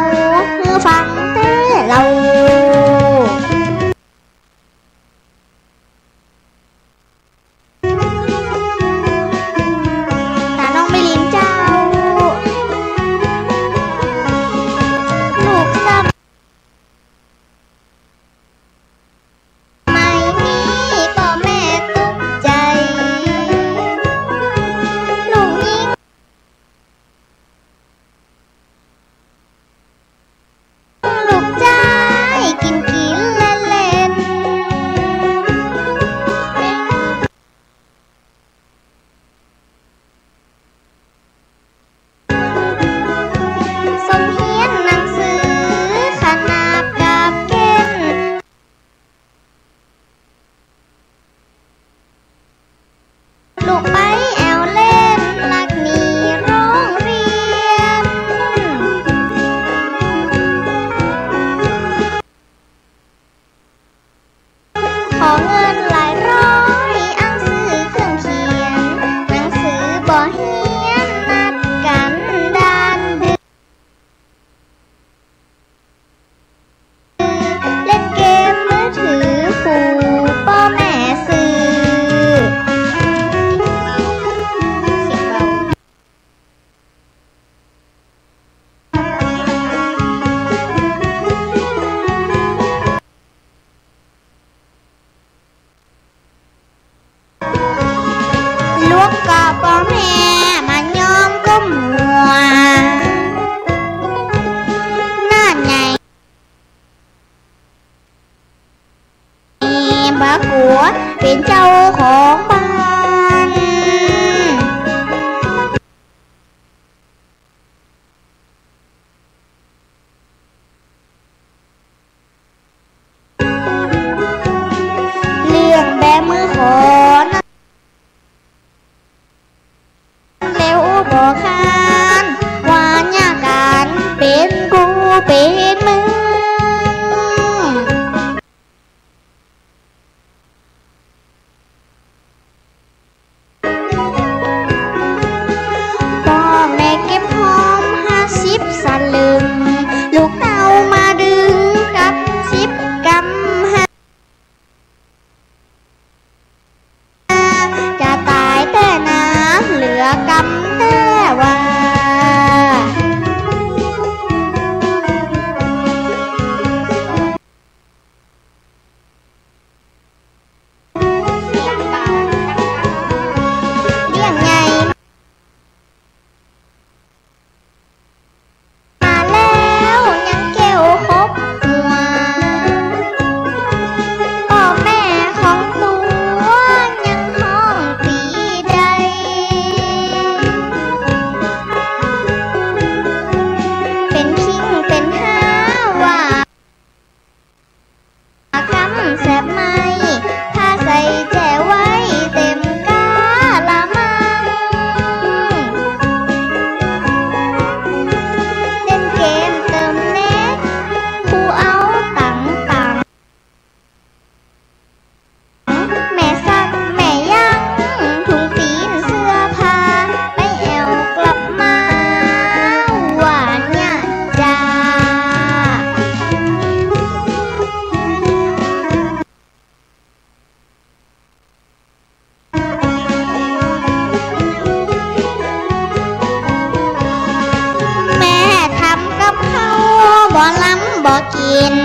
คือฟังแต่เราเป็นเจ้าของบ้านเรื่องแบมือขอเร็วบอกคานวานยาการเป็นกูเป็นมึงลูกเต้ามาดึงกับ10 กำจะตายแต่น้ำเหลือกำแต่ว่าเลี้ยงไงแซ่บไหมถ้าใส่แจไว้เต็มกาละมังเล่นเกมเติมเน็ตผู้เอาตังแม่ซักแม่ยังถุงตีนเสื้อผ้าไปแอวกลับมาหวานเนี่ยจ้าบ่ล้ำบ่กิน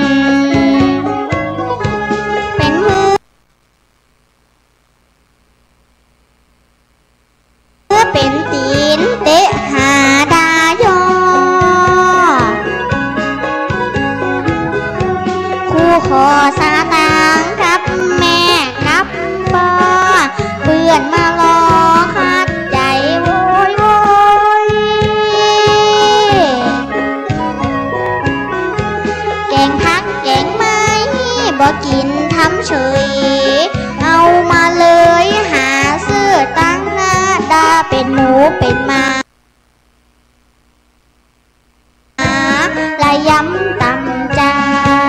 เป็นมือเป็นตีนเตะหาดายอคู่ขอสาตางกับแม่กับป้าเพื่อนมารอคัดใจโวยโวยแกงพักแกงไม้บ่กินทำเฉยเอามาเลยหาซื้อตั้งหน้าดาเป็นหมูเป็นหมาละย้ำตำจาน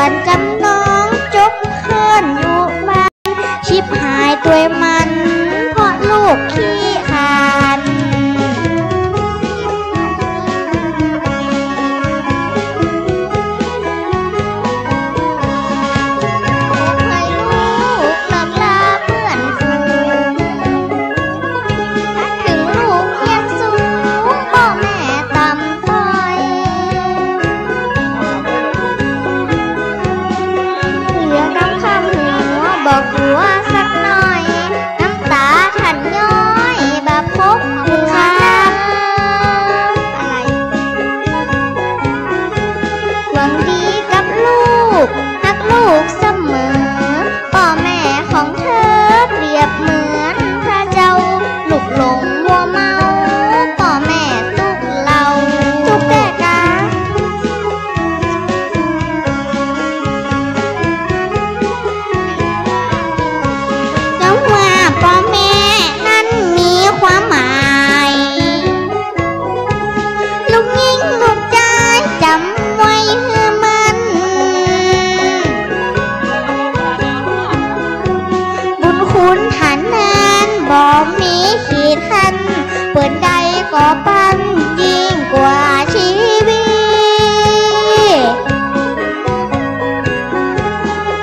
นจำน้องจกเขินอยู่บ้านชิบหายตัวมันเพราะลูกขี้ขานให้ลูกเลิกลาเพื่อนฝูงถึงลูกเรียนสูงพ่อแม่ต่ำต้อยเหลือกำคำหัวบอกหัวสักหน่อยน้ำตาฉันย้อยแบบพกหัวอะไรหวังดีกับลูกรักลูกเสมอพ่อแม่ของเธอเปรียบเหมือนพระเจ้าลูกหลงมัวเมาพ่อแม่ทุกเราทุกแก่กาแล้วว่าพ่อแม่นั้นมีความหมายลูกยิ่งลูกใจจำไว้ให้มันบุญคุณฐานนั้นบ่มีขีดคันเปิดใดก็ปันยิ่งกว่าชีวิต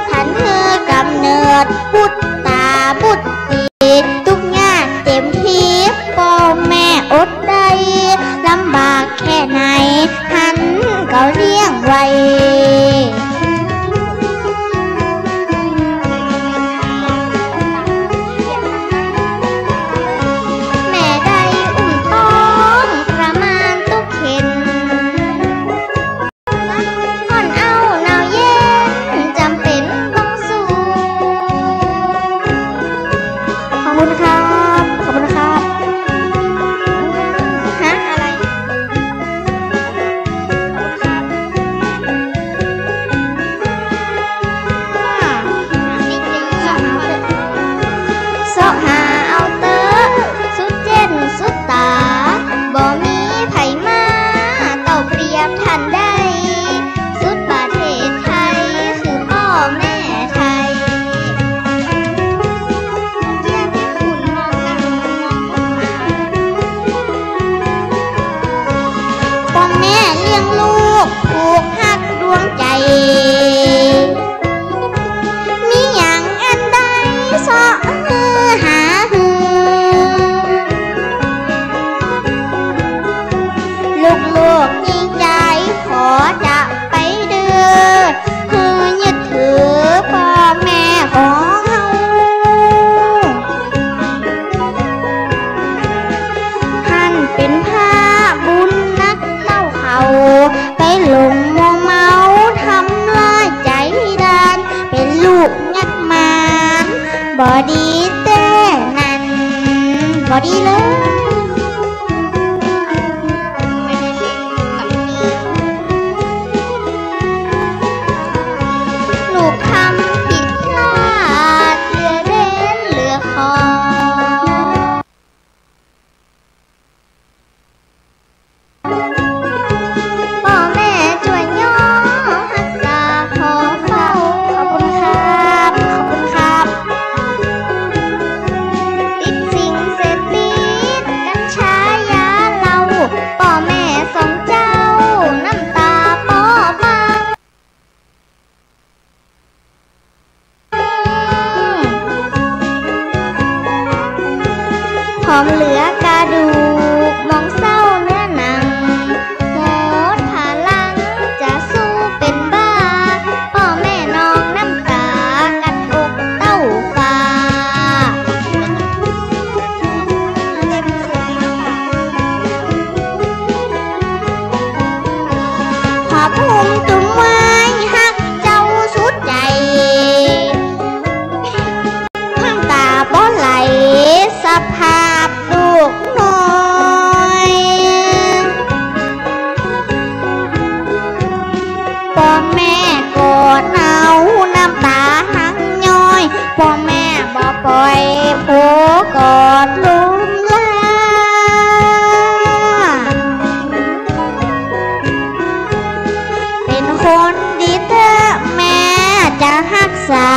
ท่านเธอกำเนิดพุทธาบุตรีทุกอย่างเต็มที่พ่อแม่อดได้ลำบากแค่ไหนท่านก็เลี้ยงไว้แม่ได้อุ้มต้องประมาณตุกเข็นอ่อนเอาหนาวเย็นจำเป็นต้องสู้ขอบคุณครับขอบคุณครับฮะอะไรเสาะหาเอาเตอสุดเจนสุดตาบ่มีไผมาเต่าเปรียบท่านได้สุดประเทศไทยคือพ่อแม่ไทยเยี่ยมที่คุณมองกันพ่อแม่เลี้ยงลูกผูกหักดวงใจมีอย่างอันใดเสาะหาลูกๆยิ่งใจขอจะไปเดือคือยึดถือพ่อแม่ของเฮาท่านเป็นพระบุญนักเล่าเขาไปหลงมัวเมาทำลายใจดานเป็นลูกยักษ์มารบ่ดีแต่นั้นบ่ดีเลยลูกทำผิดพลาดเหลือเล่นเหลือคอพ่อแม่ช่วยย่อรักษาขอเฝ้าขอบคุณครับขอบคุณครับติดสิ่งเสพติด ษา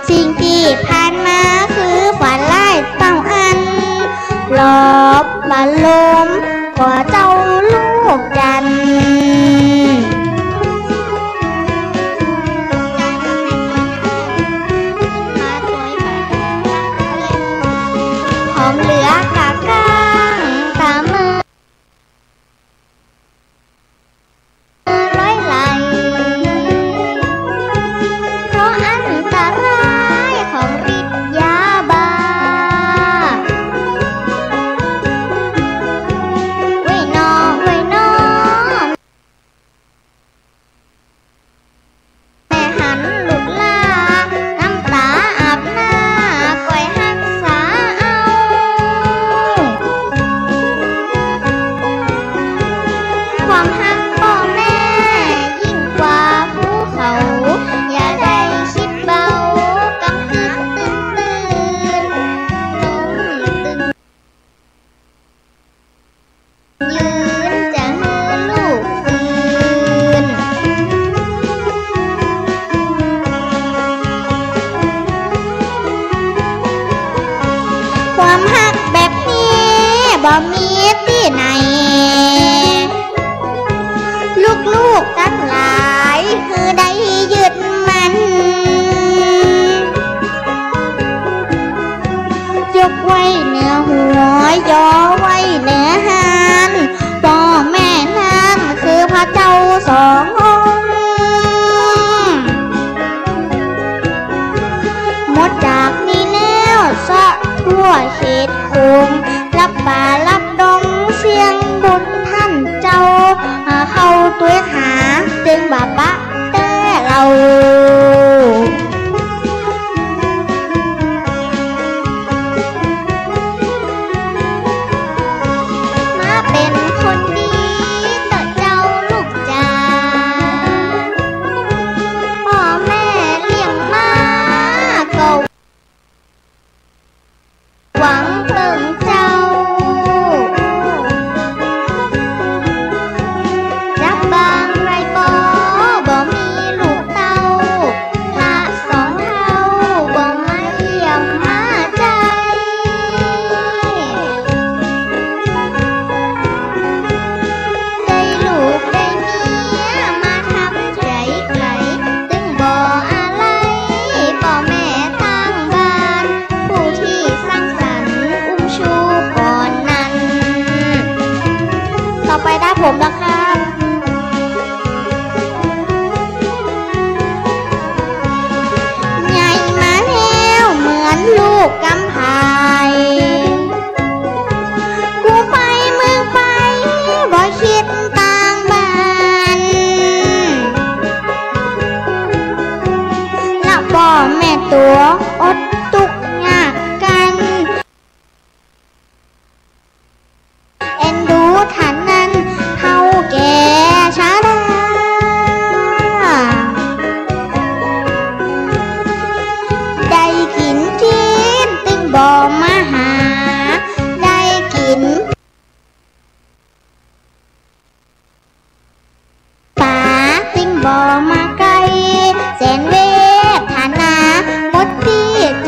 สิ่งที่ผ่านมาคือฝันร้ายเต้าอันหลอบมาลมกว่าเจ้าลูกจันหอมเหลือกะก้างตามือร้อยไหลเพราะอันตรายของฤทธิ์ยาบ้าไว้นอแม่หันลูกลาน้ำตาอาบหน้าคอยหักษาเอาความหักพ่อแม่ยิ่งกว่าภูเขาอย่าได้คิดเบากำคืนตื่นยืนจะให้ลูกฟื้นความหักแบบนี้บ่มีที่ไหนลูกๆทั้งหลายคือได้ยึดมันยกไว้เหนือหัวยอไว้เหนือหานพ่อแม่นั้นคือพระเจ้าสององค์หมดจากนี้แล้วสะทั่วเขตคงรับป่ารับดงเสียงบุญท่านเจ้าเข้าตัวหาจึงบาปะแต่เรามาเป็นคนดีต่อเจ้าลูกจ๋าพ่อแม่เลี้ยงมาก็หวังเพิ่งเจ้ารับบางไรบ่มีลูกเต้าพระสองเฮาบ่มาเยี่ยมมาใจได้ลูกได้เมียมาทำใจไกลตึงบ่อะไรพ่อแม่ทางบ้านผู้ที่สร้างสรรค์อุ้มชูก่อนนั้นต่อไปได้ผมนะครับ ใหญ่มาแล้วเหมือนลูกกำพร้ากูไปมึงไปบ่คิดต่างบ้านละพ่อแม่ตัวอดทุกข์ยากกันเอ็นดูท่านนั้นเฮาแก่ชราได้กินจีนตึงบ่มาหาได้กินป่าตึงบ่มาไกลแสนเวทนาหมดที่ใจ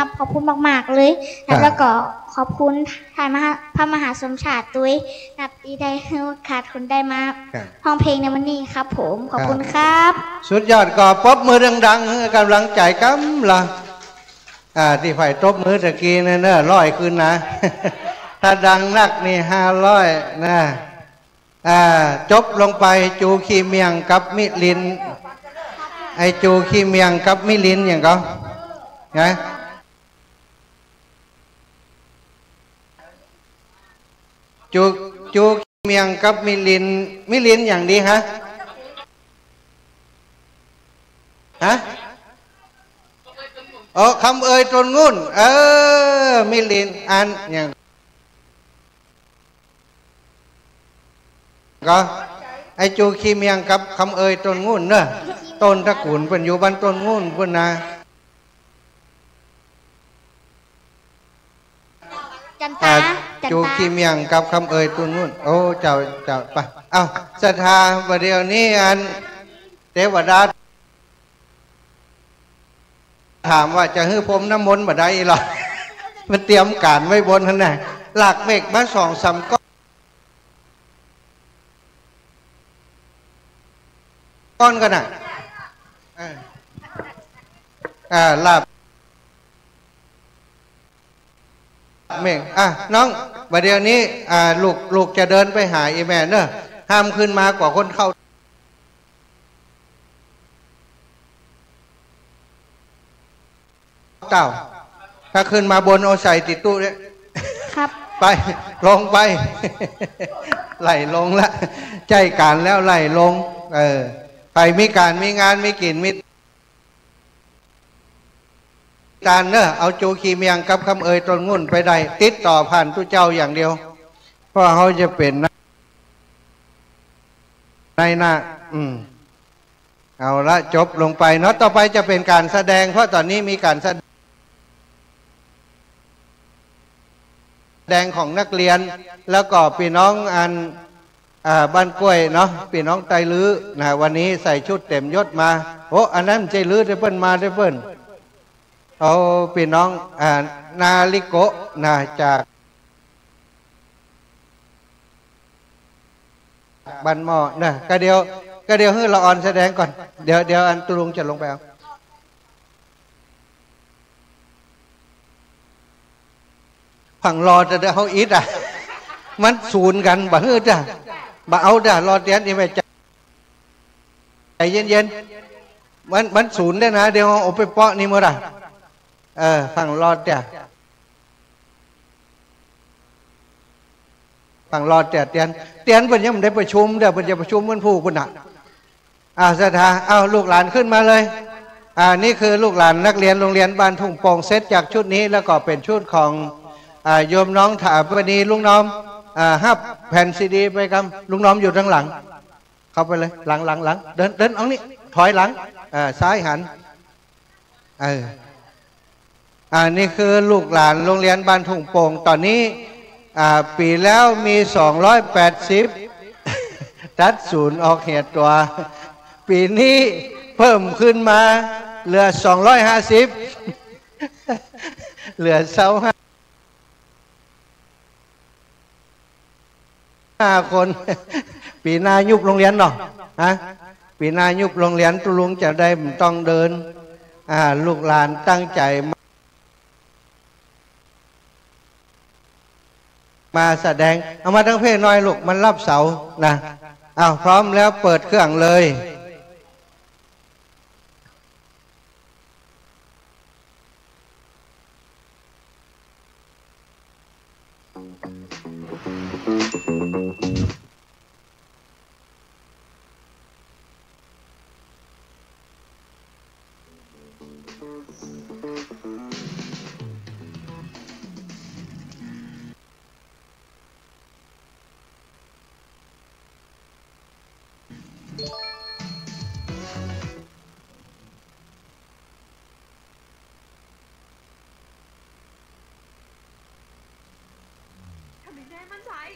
ครับขอบคุณมากๆเลยครับแล้วก็ขอบคุณท่านพระมหาสมชาติด้วยครับที่ได้ให้โอกาสคุณได้มาห้องเพลงในวันนี้ครับผมขอบคุณครับสุดยอดก็ปรบมือดังๆกำลังใจกำลังที่ไผ่ตบมือตะกี้เนี่ย100ขึ้นนะ ถ้าดังนักนี่500นะจบลงไปจูขี้เมียงกับมิลินไอจูขี้เมียงกับมิลินอย่างก็นะจูขี้เมียงกับมิลินอย่างดีฮะคำเอ่ยตนงุ่นมิลินอันอย่างก็ไอจูขี้เมียงกับคำเอ่ยตนงุ่นเนอะต้นตระกูลเป็นอยู่บ้านต้นงุ่นเพื่อนนะจูขี้เมียงกับคำเอ่ยตนงุ่นโอ้เจ้าไปเอาศรัทธาประเดี๋ยวนี้อันเทวดาถามว่าจะให้ผมน้ำมนต์มาได้หรอมันเตรียมการไว้บนท่านน่ะหลักเมฆมา2-3 ก้อนกันน่ะลาบเมฆน้องประเดี๋ยวนี้ลูกจะเดินไปหาอีแม่เนอะห้ามขึ้นมากว่าคนเข้าเต่าถ้าขึ้นมาบนเอาใส่ติดตู้เนี่ยครับไปลงไปไหลลงละใจการแล้วไหลลงไปมีการมีงานมีกินมีการเนอะเอาจูขี้เมียงกับคำเอ่ยตนงุ่นไปได้ติดต่อผ่านตู้เจ้าอย่างเดียวเพราะเขาจะเป็นในหน้าเอาละจบลงไปเนาะต่อไปจะเป็นการแสดงเพราะตอนนี้มีการแสดงของนักเรียนแล้วก็พี่น้องบ้านกล้วยเนาะพี่น้องไตลื้อนะวันนี้ใส่ชุดเต็มยศมาโอ้อันนั้นใจลื้อได้เปิ้นมาได้เปิ้นเอาพี่น้องนาลิโกนะจากบ้านหม้อนะก็เดียวให้เราออนแสดงก่อนเดี๋ยวอันตุลุงจะลงไปเอาฝั่งรอจะได้เขาอิดมันศูนย์กันบ่ฮืดบ่เอารอเตียนนี่ไม่ใจเย็นมันศูนย์ได้นะเดี๋ยวเอาไปเปาะนี่มั้งฝั่งรอดฝั่งรอดเตียนเพิ่นยังไม่ได้ประชุมเดี๋ยวเพิ่นจะประชุมวันผู้คุณศรัทธาเอาลูกหลานขึ้นมาเลยนี่คือลูกหลานนักเรียนโรงเรียนบ้านทุ่งโป่งเซตจากชุดนี้แล้วก็เป็นชุดของโยมน้องถาปณีลุงน้อม5 แผ่นซีดีไปครับลุงน้อมอยู่ทางหลังเข้าไปเลยหลังเดินเอานี่ถอยหลังซ้ายหันนี่คือลูกหลานโรงเรียนบ้านทุ่งโป่งตอนนี้ปีแล้วมี280ตัดศูนย์ออกเหตุตัวปีนี้เพิ่มขึ้นมาเหลือ250เหลือ5 คนปีหน้ายุบโรงเรียนเนาะปีหน้ายุบโรงเรียนตุลุงจะได้ต้องเดินลูกหลานตั้งใจมาแสดงเอามาทั้งเพศน้อยลูกมันรับเสานะพร้อมแล้วเปิดเครื่องเลย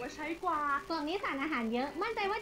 ว่าใช้กว่าส่วนนี้สารอาหารเยอะมั่นใจว่า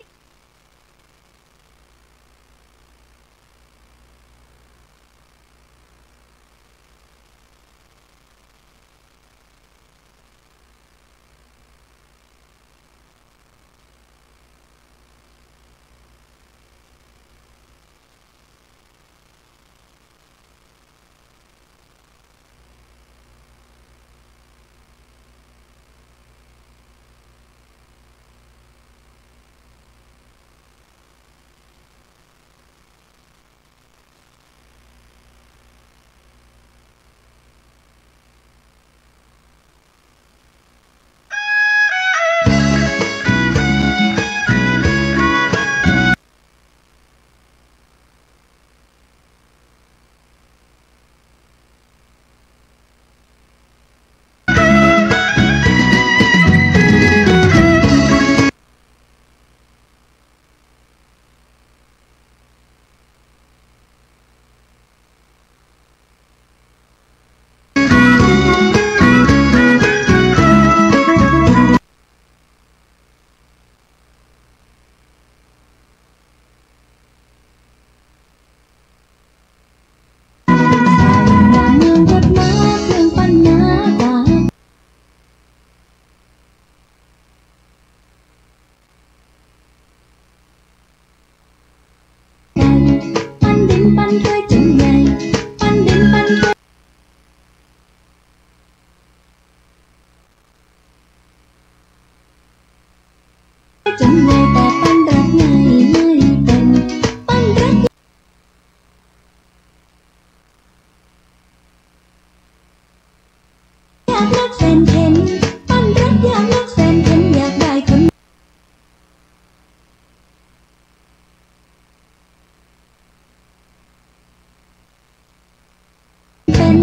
เป็น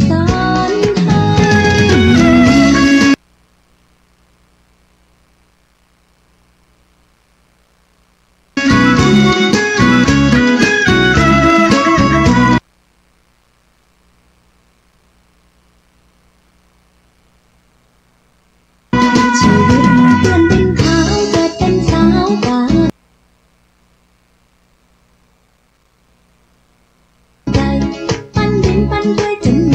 สอนให้ ชีวิตเปลี่ยนเป็นขาวเกิดเป็นสาวกาใจปั้นดินปั้นด้วยจน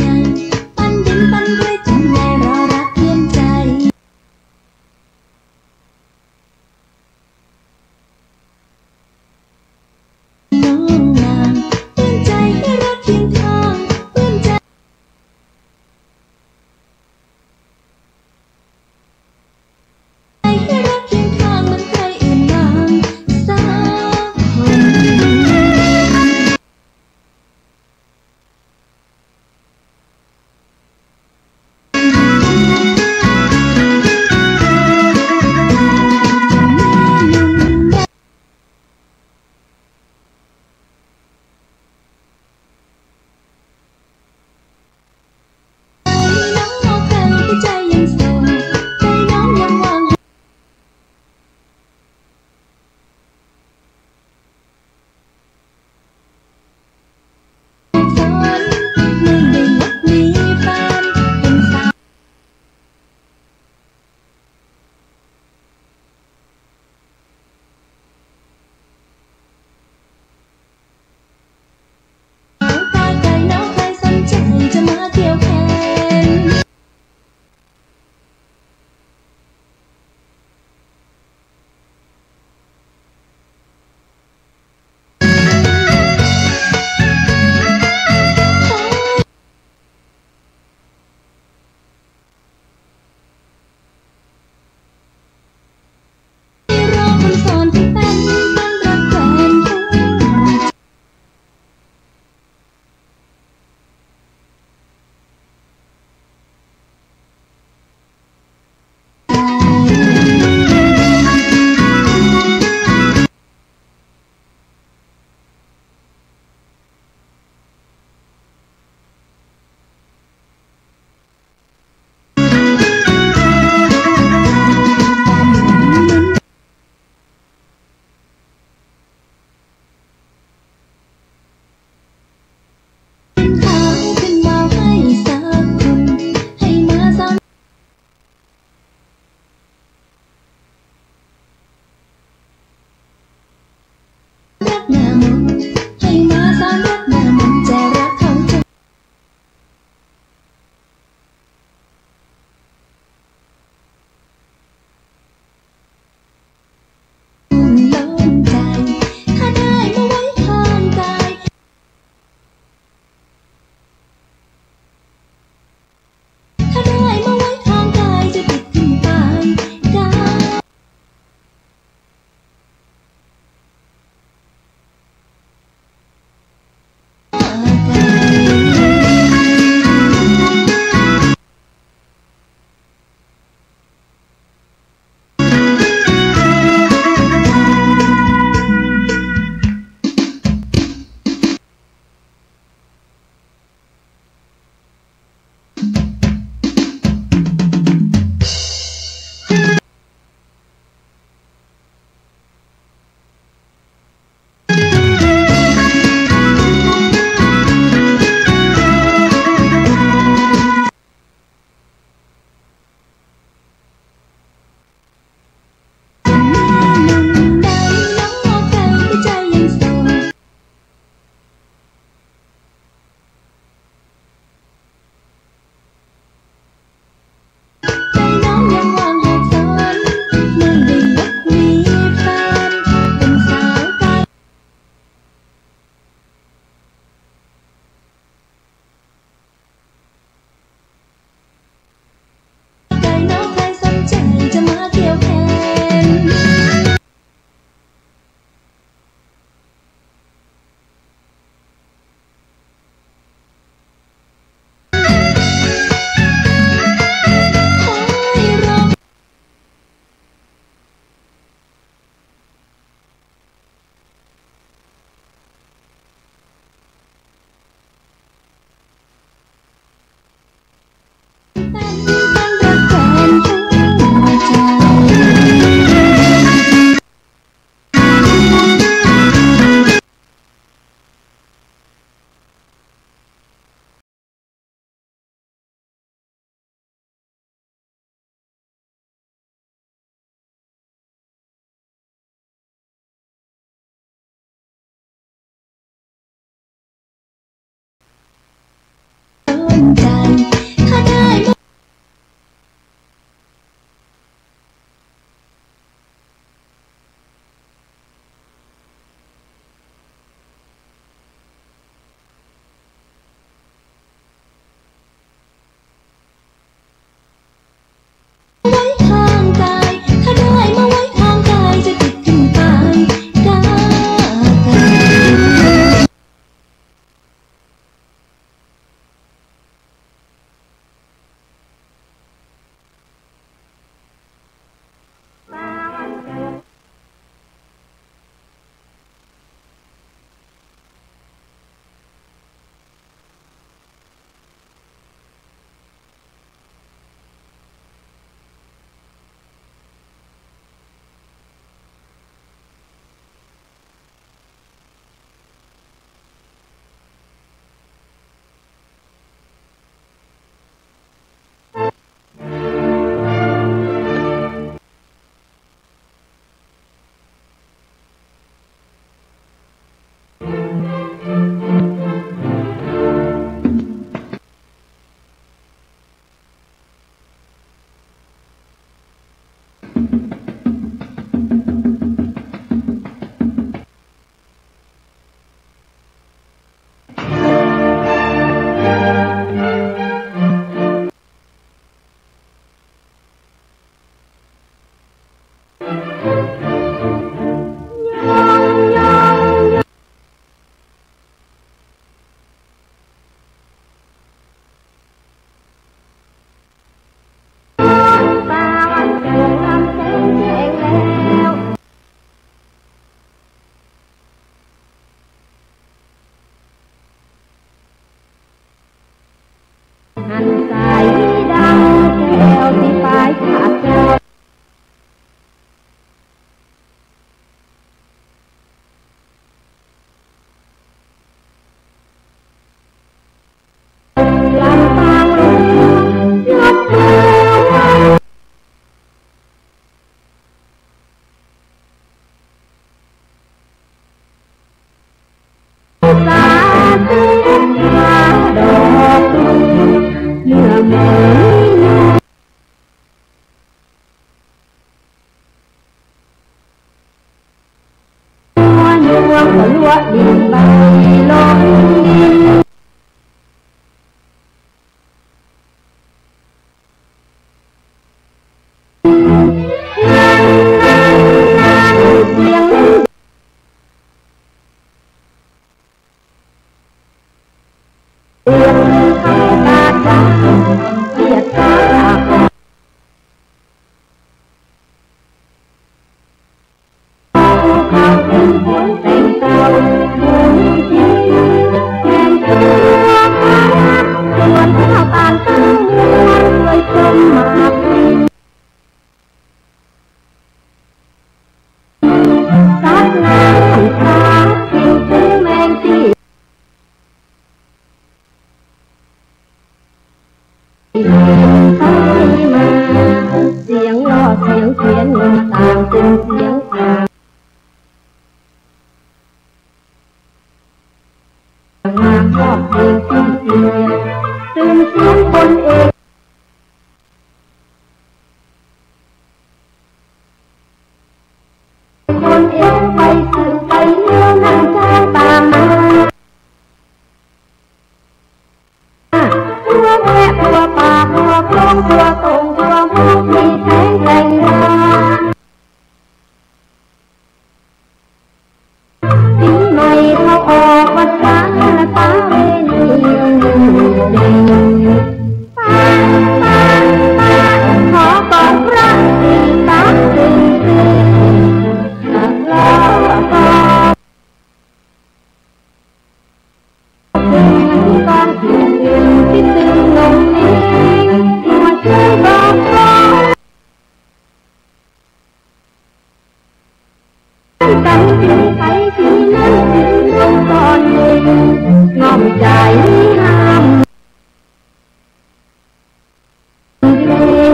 เสียงล้อเสียงเขียนเงินต่างเป็นเสียงต่างงานชอบเพลงที่เสียงตื่นเสียงคนเองคนเองไปสื่อไปเลี้ยวนั่งช้างตามมาตัวแม่ตัวป่าตัวโคลงตัวตรงตัวมุกมีแสงแต่งมาปีใหม่เขาออกวัดช้างตาเวนีขอกองพระสีตักตึงตักล้อกองกองที่ตึงลงนี้มาช่วยบอกกันที่ไปที่นั่นที่ลงก่อนหนึ่งน้อมใจห้าม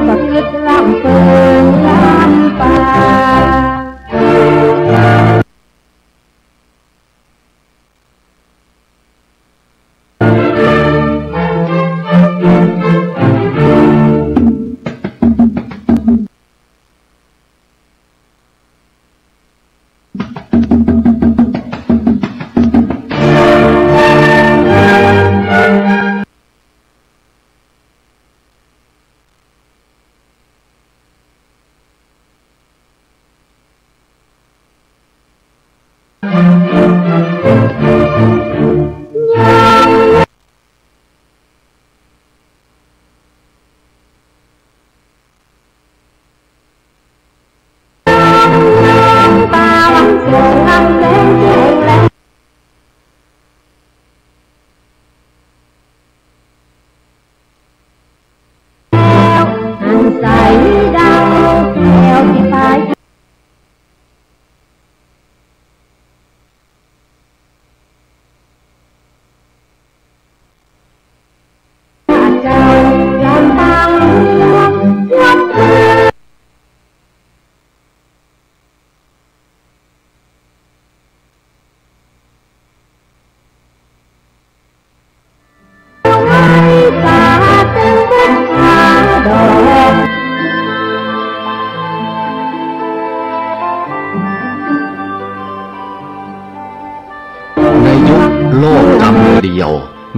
บักกึดลำเปิงลำป่า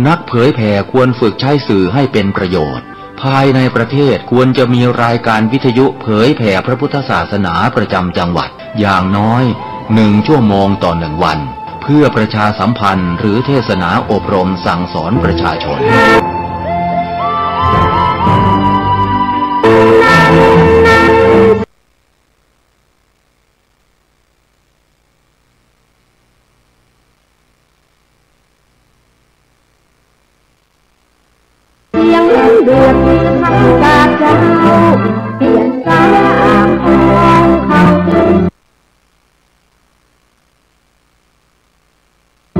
นักเผยแผ่ควรฝึกใช้สื่อให้เป็นประโยชน์ภายในประเทศควรจะมีรายการวิทยุเผยแผ่พระพุทธศาสนาประจำจังหวัดอย่างน้อย1 ชั่วโมงต่อ1 วันเพื่อประชาสัมพันธ์หรือเทศนาอบรมสั่งสอนประชาชนเดือดทำกาเจ้าเปลี่ยนสายอ่างทองเขาส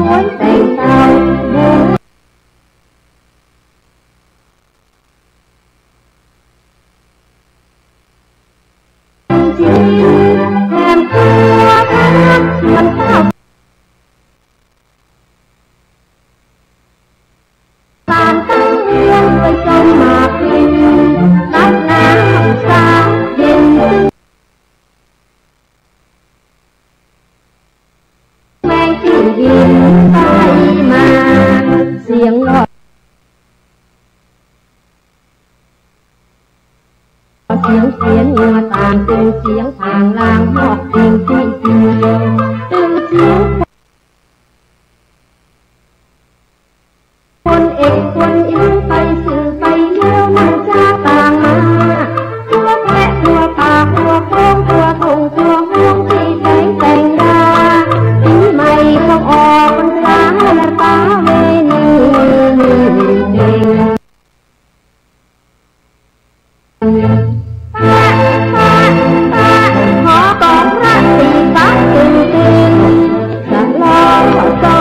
วยแต่งเตาบุญจริงแถมตัวมันเข้าไปจมหมากลินรับน้ำตาเย็นแมงที่ยินไปมาเสียงรอเสียงเขียนงัวต่างเป็นเสียงทางลางหอกเพลงที่เสียงเป็นเสียงคนเอกคนอิงไปสื่อไปเลี้ยวมันจะต่างมาตัวแพะตัวป่าตัวโคลงตัวตรงตัวห้องที่แสงแต่งดาปีใหม่ต้องออกพรรษาและตาเวนีเด่นขอกองพระสีตักตึงจะลองจอ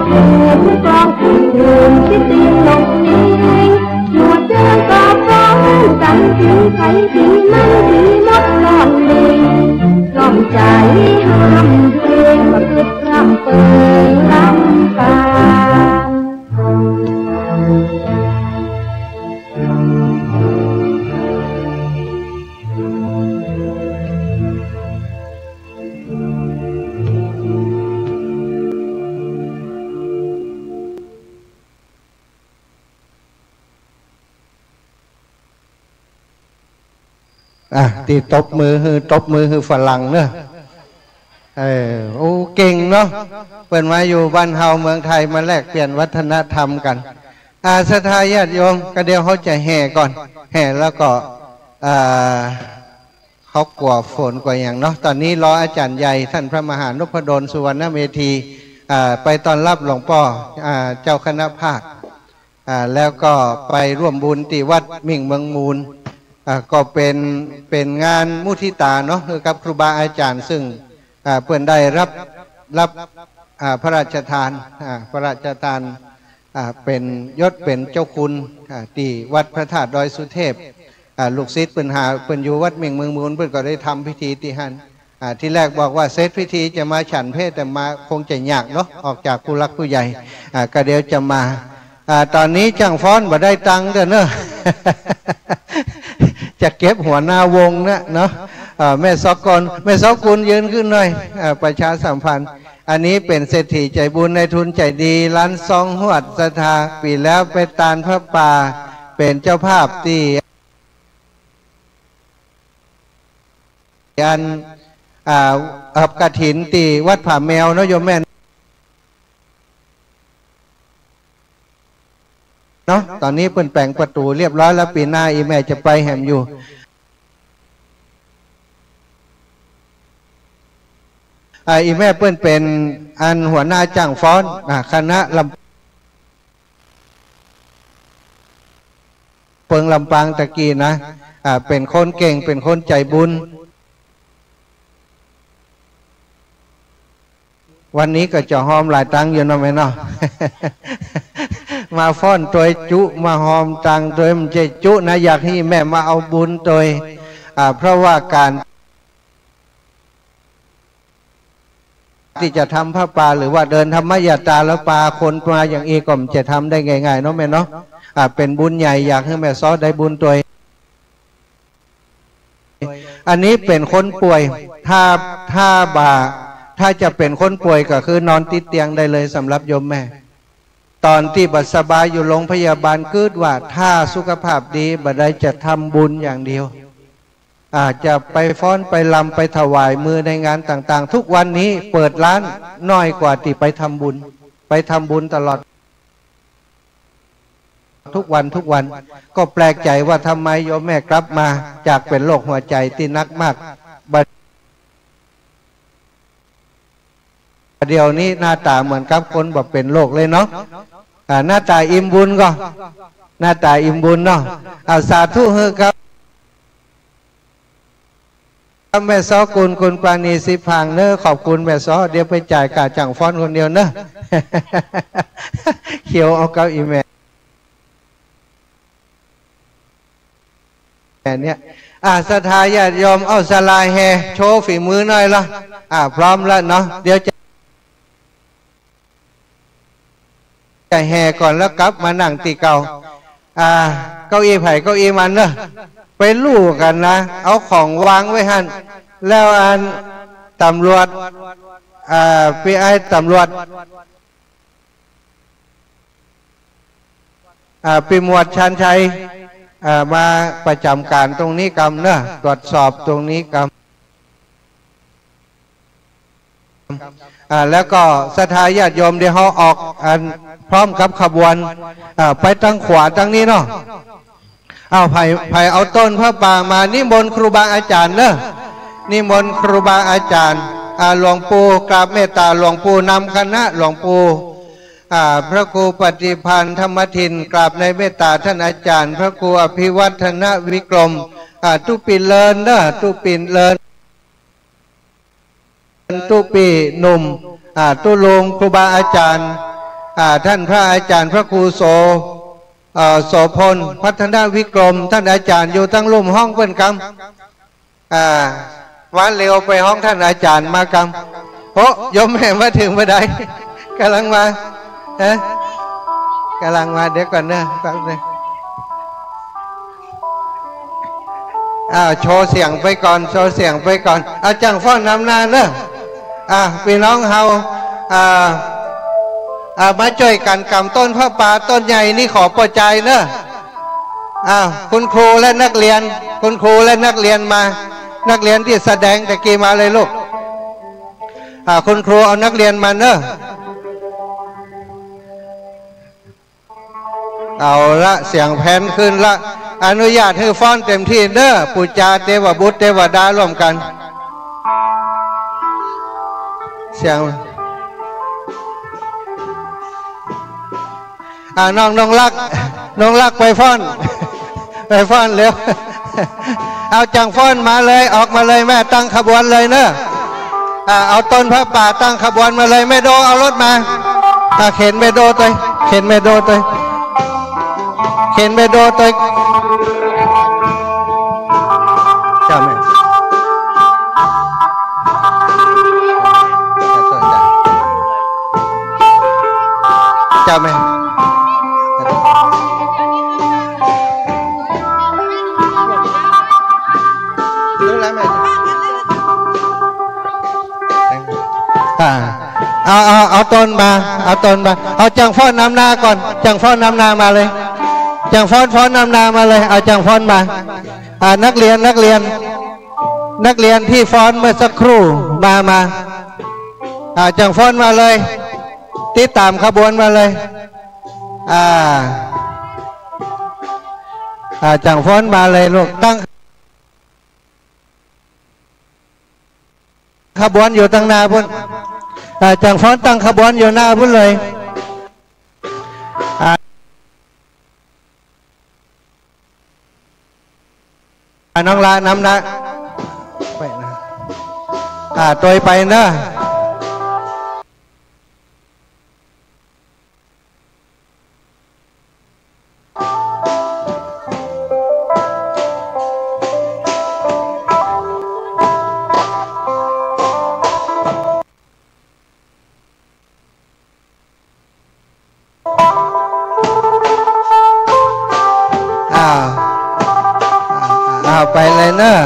ถูกกองถูกที่ตีลงนี้ ตีตบมือคือฝรั่งเนอะโอ้เก่งเนาะเปิดมาอยู่บ้านเฮาเมืองไทยมาแลกเปลี่ยนวัฒนธรรมกันศรัทธาญาติโยมก็เดี๋ยวเขาจะแห่ก่อนแห่แล้วก็เขากลัวฝนกว่าอย่างเนาะตอนนี้รออาจารย์ใหญ่ท่านพระมหานพดลสุวรรณเมธีไปต้อนรับหลวงพ่อเจ้าคณะภาคแล้วก็ไปร่วมบุญที่วัดมิ่งเมืองมูลก็เป็นงานมุทิตาเนาะคือกับครูบาอาจารย์ซึ่งเพื่อนได้รับพระราชทานเป็นยศเป็นเจ้าคุณที่วัดพระธาตุดอยสุเทพลูกศิษย์เปิ้นอยู่วัดเมียงเมืองมูลเปิ้นก็ได้ทำพิธีที่หันที่แรกบอกว่าเซตพิธีจะมาฉันเพศแต่มาคงจะยากเนาะออกจากผู้รักผู้ใหญ่ก็เดี๋ยวจะมาตอนนี้จังฟ้อนบ่ได้ตังค์เด้อเนอะ จะเก็บหัวหน้าวงนะเนาะแม่ซอกกุลยืนขึ้นหน่อยประชาสัมพันธ์อันนี้เป็นเศรษฐีใจบุญในทุนใจดีร้านซองหวดศรัทธาปีแล้วไปตานพระป่าเป็นเจ้าภาพที่อันกฐินตีวัดผาแมวเนาะโยมแม่เนาะตอนนี้เปิ้นแปลงประตูเรียบร้อยแล้วปีหน้าอีแม่จะไปแหมอยู่อีแม่เปิ้นเป็นอันหัวหน้าจ้างฟ้อนคณะเปิงลำปางตะกี้นะเป็นคนเก่งเป็นคนใจบุญวันนี้ก็จะหอมหลายตังอยู่นะแม่เนาะ มาฟ้อนตัวจุมาหอมตังตัวมันจะจุนะอยากให้แม่มาเอาบุญตัวเพราะว่าการที่จะทำผ้าป่าหรือว่าเดินธรรมยาตราแล้วปลาคนมาอย่างอีก็จะทำได้ง่ายๆเนาะแม่เนาะเป็นบุญใหญ่อยากให้แม่ซ้อได้บุญตัวอันนี้เป็นคนป่วยถ้าจะเป็นคนป่วยก็คือนอนติดเตียงได้เลยสำหรับโยมแม่ตอนที่บัดสบายอยู่โรงพยาบาลคืดว่าถ้าสุขภาพดีบัดได้จะทำบุญอย่างเดียวอาจจะไปฟ้อนไปลำไปถวายมือในงานต่างๆทุกวันนี้เปิดร้านน้อยกว่าที่ไปทำบุญตลอดทุกวันก็แปลกใจว่าทำไมโยมแม่กลับมาจากเป็นโรคหัวใจที่นักมากเดี๋ยวนี้หน้าตาเหมือนกับคนแบบเป็นโรคเลยเนาะหน้าตาอิ่มบุญก็หน้าตาอิ่มบุญเนาะสาธุเฮ้ครับแม่ซ้อคุณปราณีสิพังเนอะขอบคุณแม่ซ้อเดี๋ยวไปจ่ายกาจังฟ้อนคนเดียวเนอะ เขียวเอาเก้าอีแม่เนี่ยศรัทธาญาติโยมเอาสลายแห่โชว์ฝีมือหน่อยละพร้อมแล้วเนาะเดี๋ยวจะแห่ก่อนแล้วกลับมานั่งตีเก่าเก้าอี้ไผ่เก้าอี้มันเนอะไปลู่กันนะเอาของวางไว้หันแล้วอันตำรวจพี่ไอ้ตำรวจปีหมวดชันชัยมาประจำการตรงนี้กรรมเนอะตรวจสอบตรงนี้กรรมแล้วก็ศรัทธาญาติโยมเดี๋ยวเขาออกพร้อมกับขบวนไปตั้งขวาตั้งนี้เนาะเอาไผ่เอาต้นพระป่ามานิมนต์ครูบาอาจารย์เนอะนิมนต์ครูบาอาจารย์หลวงปู่กราบเมตตาหลวงปู่นำคณะหลวงปู่พระครูปฏิพันธ์ธรรมทินกราบในเมตตาท่านอาจารย์พระครูอภิวัฒนวิกรมตุปิเลินเนอะตุปิเลินตุปีหนุ่มตุลุงครูบาอาจารย์ท่านพระอาจารย์พระครูโสพลพัฒนวิกรมท่านอาจารย์อยู่ทั้งลุ่มห้องเปิ้นกำวันเร็วไปห้องท่านอาจารย์มากำโอ้ยมแม่มาถึงเมื่อใดกำลังมากำลังมาเดี๋ยวก่อนเนอะแป๊บนึงโชว์เสียงไปก่อนโชว์เสียงไปก่อนจังฟ้อนนำหน้าเนอะพี่น้องเฮามาช่วยกันกำต้นพระป่าต้นใหญ่นี่ขอประจายเนอะ คุณครูและนักเรียนคุณครูและนักเรียนมานักเรียนที่แสดงตะกี้มาเลยลูกคุณครูเอานักเรียนมาเนอะเอาละเสียงแผ่นขึ้นละอนุญาตให้ฟ้อนเต็มที่เนอะปุจจาเทวบุตรเทวดาร่วมกันเสียงน้องรักไปฟ้อนไปฟ้อนเร็วเอาจังฟ้อนมาเลยออกมาเลยแม่ตั้งขบวนเลยเนอะเอาต้นพระป่าตั้งขบวนมาเลยแม่โดเอารถมาเข็นแม่โดตัวเข็นแม่โดตัวเข็นแม่โดตัวเจ้าแม่เจ้าแม่เอาต้นมาเอาจังฟ้อนนำนาก่อนจังฟ้อนนำนามาเลยจังฟ้อนนำนามาเลยเอาจังฟ้อนมานักเรียนที่ฟ้อนเมื่อสักครู่มาจังฟ้อนมาเลยติดตามขบวนมาเลยจังฟ้อนมาเลยลูกตั้งขบวนอยู่ตั้งนาพุ่นจังฟ้อนตั้งขบวนอยู่หน้าพุ่นเลยน้องลานำนะไปนะตัวไปเนอะไปเลยเนอะ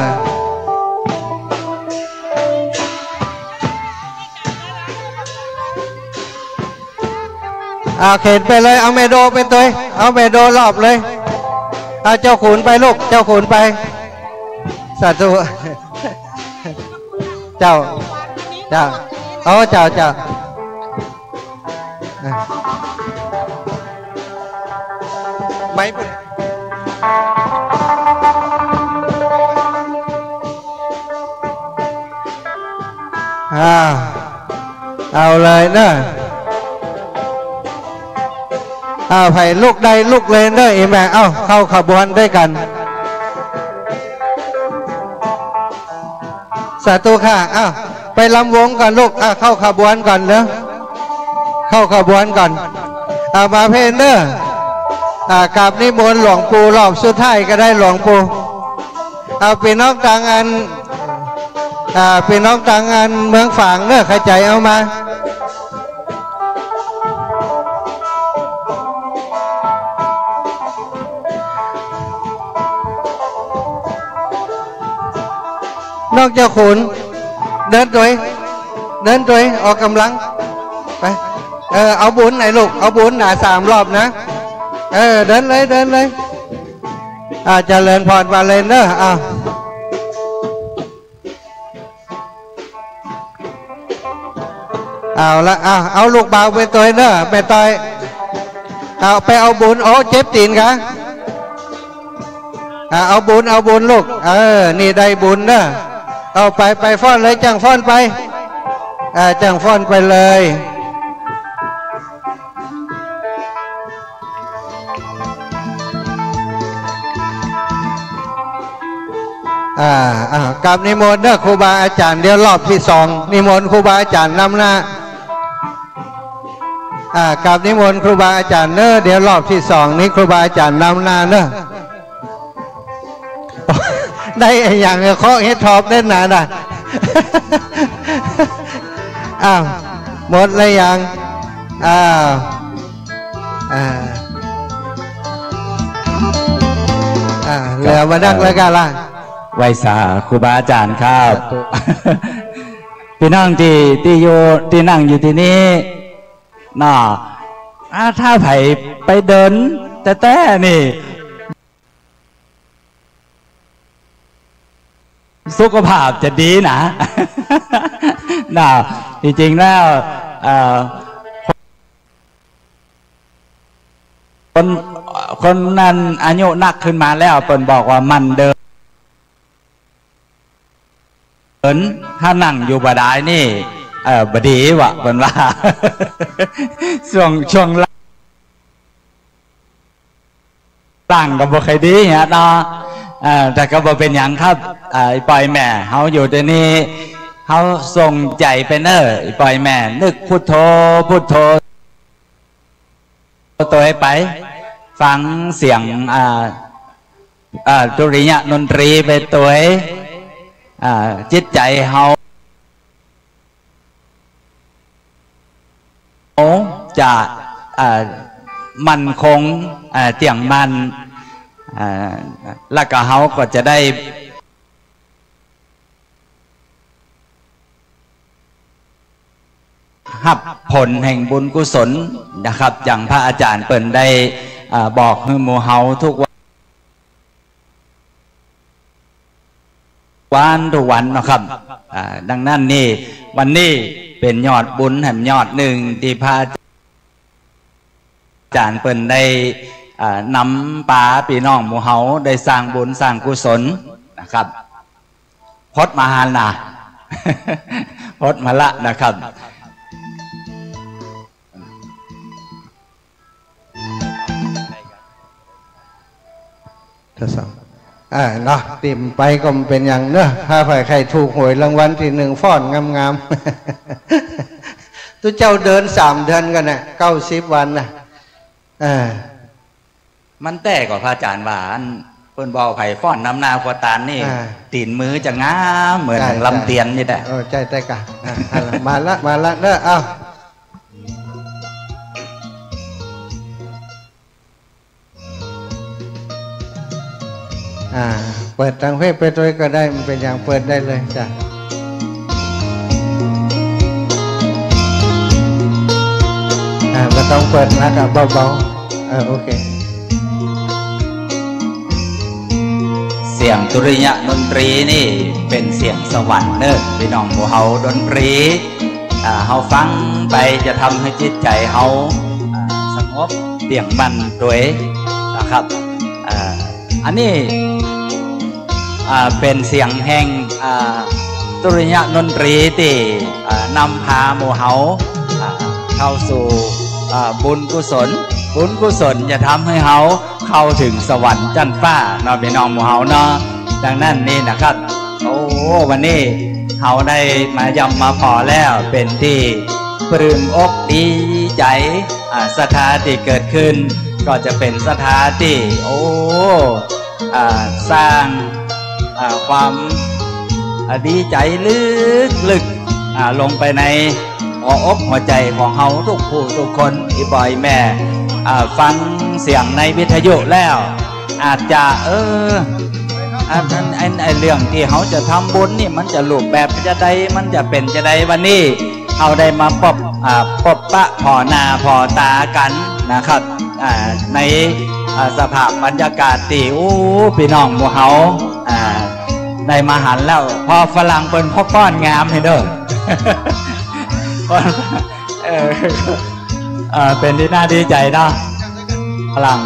เข็นไปเลยเอาเมโดเป็นตัวเอาเมโดรอบเลยเจ้าขุนไปลูกเจ้าขุนไปสาธุเจ้าเอาเจ้าไม่เอาเลยเนอะไผ่ลูกใดลูกเลยเนอะแม่เข้าขบวนด้วยกันสาธุค่ะไปลำวงก่อนลูกเข้าขบวนก่อนเนอะเข้าขบวนก่อนมาเพนเนอะกราบนิมนต์หลวงปู่รอบสุดท้ายก็ได้หลวงปู่พี่น้องต่างอันพี่น้องต่างงานเมืองฝางเนอะใครใจเอามานอกจากขุนเดินตัวออกกำลังไปเอาบุญไหนลูกเอาบุญหนา3 รอบนะเดินเลยเจริญพรมาเลยเนอะเอาละเอาลูกเบาไปตัวเนอะไปต่อยไปเอาบุญโอ้เจ็บตีนกะเอาบุญลูกนี่ได้บุญเนอะเอาไปฟ้อนเลยจังฟ้อนไปจังฟ้อนไปเลยกับนิมนต์เนอะครูบาอาจารย์เดี๋ยวรอบที่2นิมนต์ครูบาอาจารย์นำหน้ากับนิมนต์ครูบาอาจารย์เนอะเดี๋ยวรอบที่2นี้ครูบาอาจารย์นำหน้าเนอะได้อย่างเคาะเฮ็ดทอบเล่นหนาด่ะหมดเลยยังเหลือมาดังแล้วกันล่ะไวสาครูบาอาจารย์ครับพี่น้องที่อยู่ที่นั่งอยู่ที่นี้น่ะถ้าไผ่ไปเดินแต่นี่ สุขภาพจะดีนะนะจริงๆแล้วคนนั้นอายุนักขึ้นมาแล้วเปิ่นบอกว่ามันเดินถ้านั่งอยู่บ่ได้นี่บดีวะเปิ่นว่าช่วงล่างก็บ่ค่อยดีเนาะแต่ก็บ่เป็นอย่างครับปล่อยแม่เขาอยู่ที่นี่เขาส่งใจไปเนอปล่อยแม่นึกพุทโธพุทโธตัวไปฟังเสียงดุริยะดนตรีไปตัวจิตใจเขาจะมันคงเตี่ยงมันแล้วก็เขาก็จะได้รับผลแห่งบุญกุศลนะครับอย่างพระอาจารย์เปิ่นได้บอกให้หมู่เฮาทุกวันนะครับดังนั้นนี่วันนี้เป็นยอดบุญแห่งยอดหนึ่งที่พระอาจารย์เปิ่นได้นำป่าพี่น้องหมู่เฮาได้สร้างบุญสร้างกุศลนะครับพดมาหานะพดมาละนะครับทดสอบเนาะติ่มไปก็เป็นอย่างเนอะถ้าใครถูกหวยรางวัลที่1ฟ้อนงามๆตัวเจ้าเดิน3 เดือนกันน่ะ90 วันน่ะมันแต่ก่อนพระอาจารย์ว่าเพิ่นบอกไผ่ฟ้อนน้ำนาควตาลนี่ตีนมือจะงามเหมือนลำเตียนนี่แหละใจแต่กะมาละเนอะเอาเปิดทางเพศไปด้วยก็ได้มันเป็นอย่างเปิดได้เลยจ้ะก็ต้องเปิดนะครับเบาๆโอเคเสียงดุริยะดนตรีนี่เป็นเสียงสวรรค์เนอะพี่น้องหมู่เฮาดนตรีเฮาฟังไปจะทำให้จิตใจเฮาสงบเบี่ยงบันด้วยนะครับอันนี้เป็นเสียงแห่งดุริยะดนตรีที่นำพาหมู่เฮาเข้าสู่บุญกุศลจะทำให้เฮาเข้าถึงสวรรค์จันทร์ฟ้าเนาะพี่น้องหมู่เฮาเนาะดังนั้นนี่นะครับโอ้วันนี้เฮาได้มายำมาพอแล้วเป็นที่ปลื้มอกดีใจศรัทธาที่เกิดขึ้นก็จะเป็นศรัทธาที่สร้างความดีใจลึกลงไปในหัวอกหัวใจของเฮาทุกผู้ทุกคนที่บ่อยแม่ฟังเสียงในวิทยุแล้วอาจจะเรื่องที่เขาจะทำบุญนี่มันจะรูปแบบจะใดมันจะเป็นจะใดวันนี้เขาได้มาพบปะพอหน้าพอตากันนะครับในสภาพบรรยากาศที่พี่น้องหมู่เฮาได้มาหันแล้วพอฝรั่งเป็นพ่อป้อนงามให้เด้อเป็นที่น่าดีใจเนาะฝรั่ง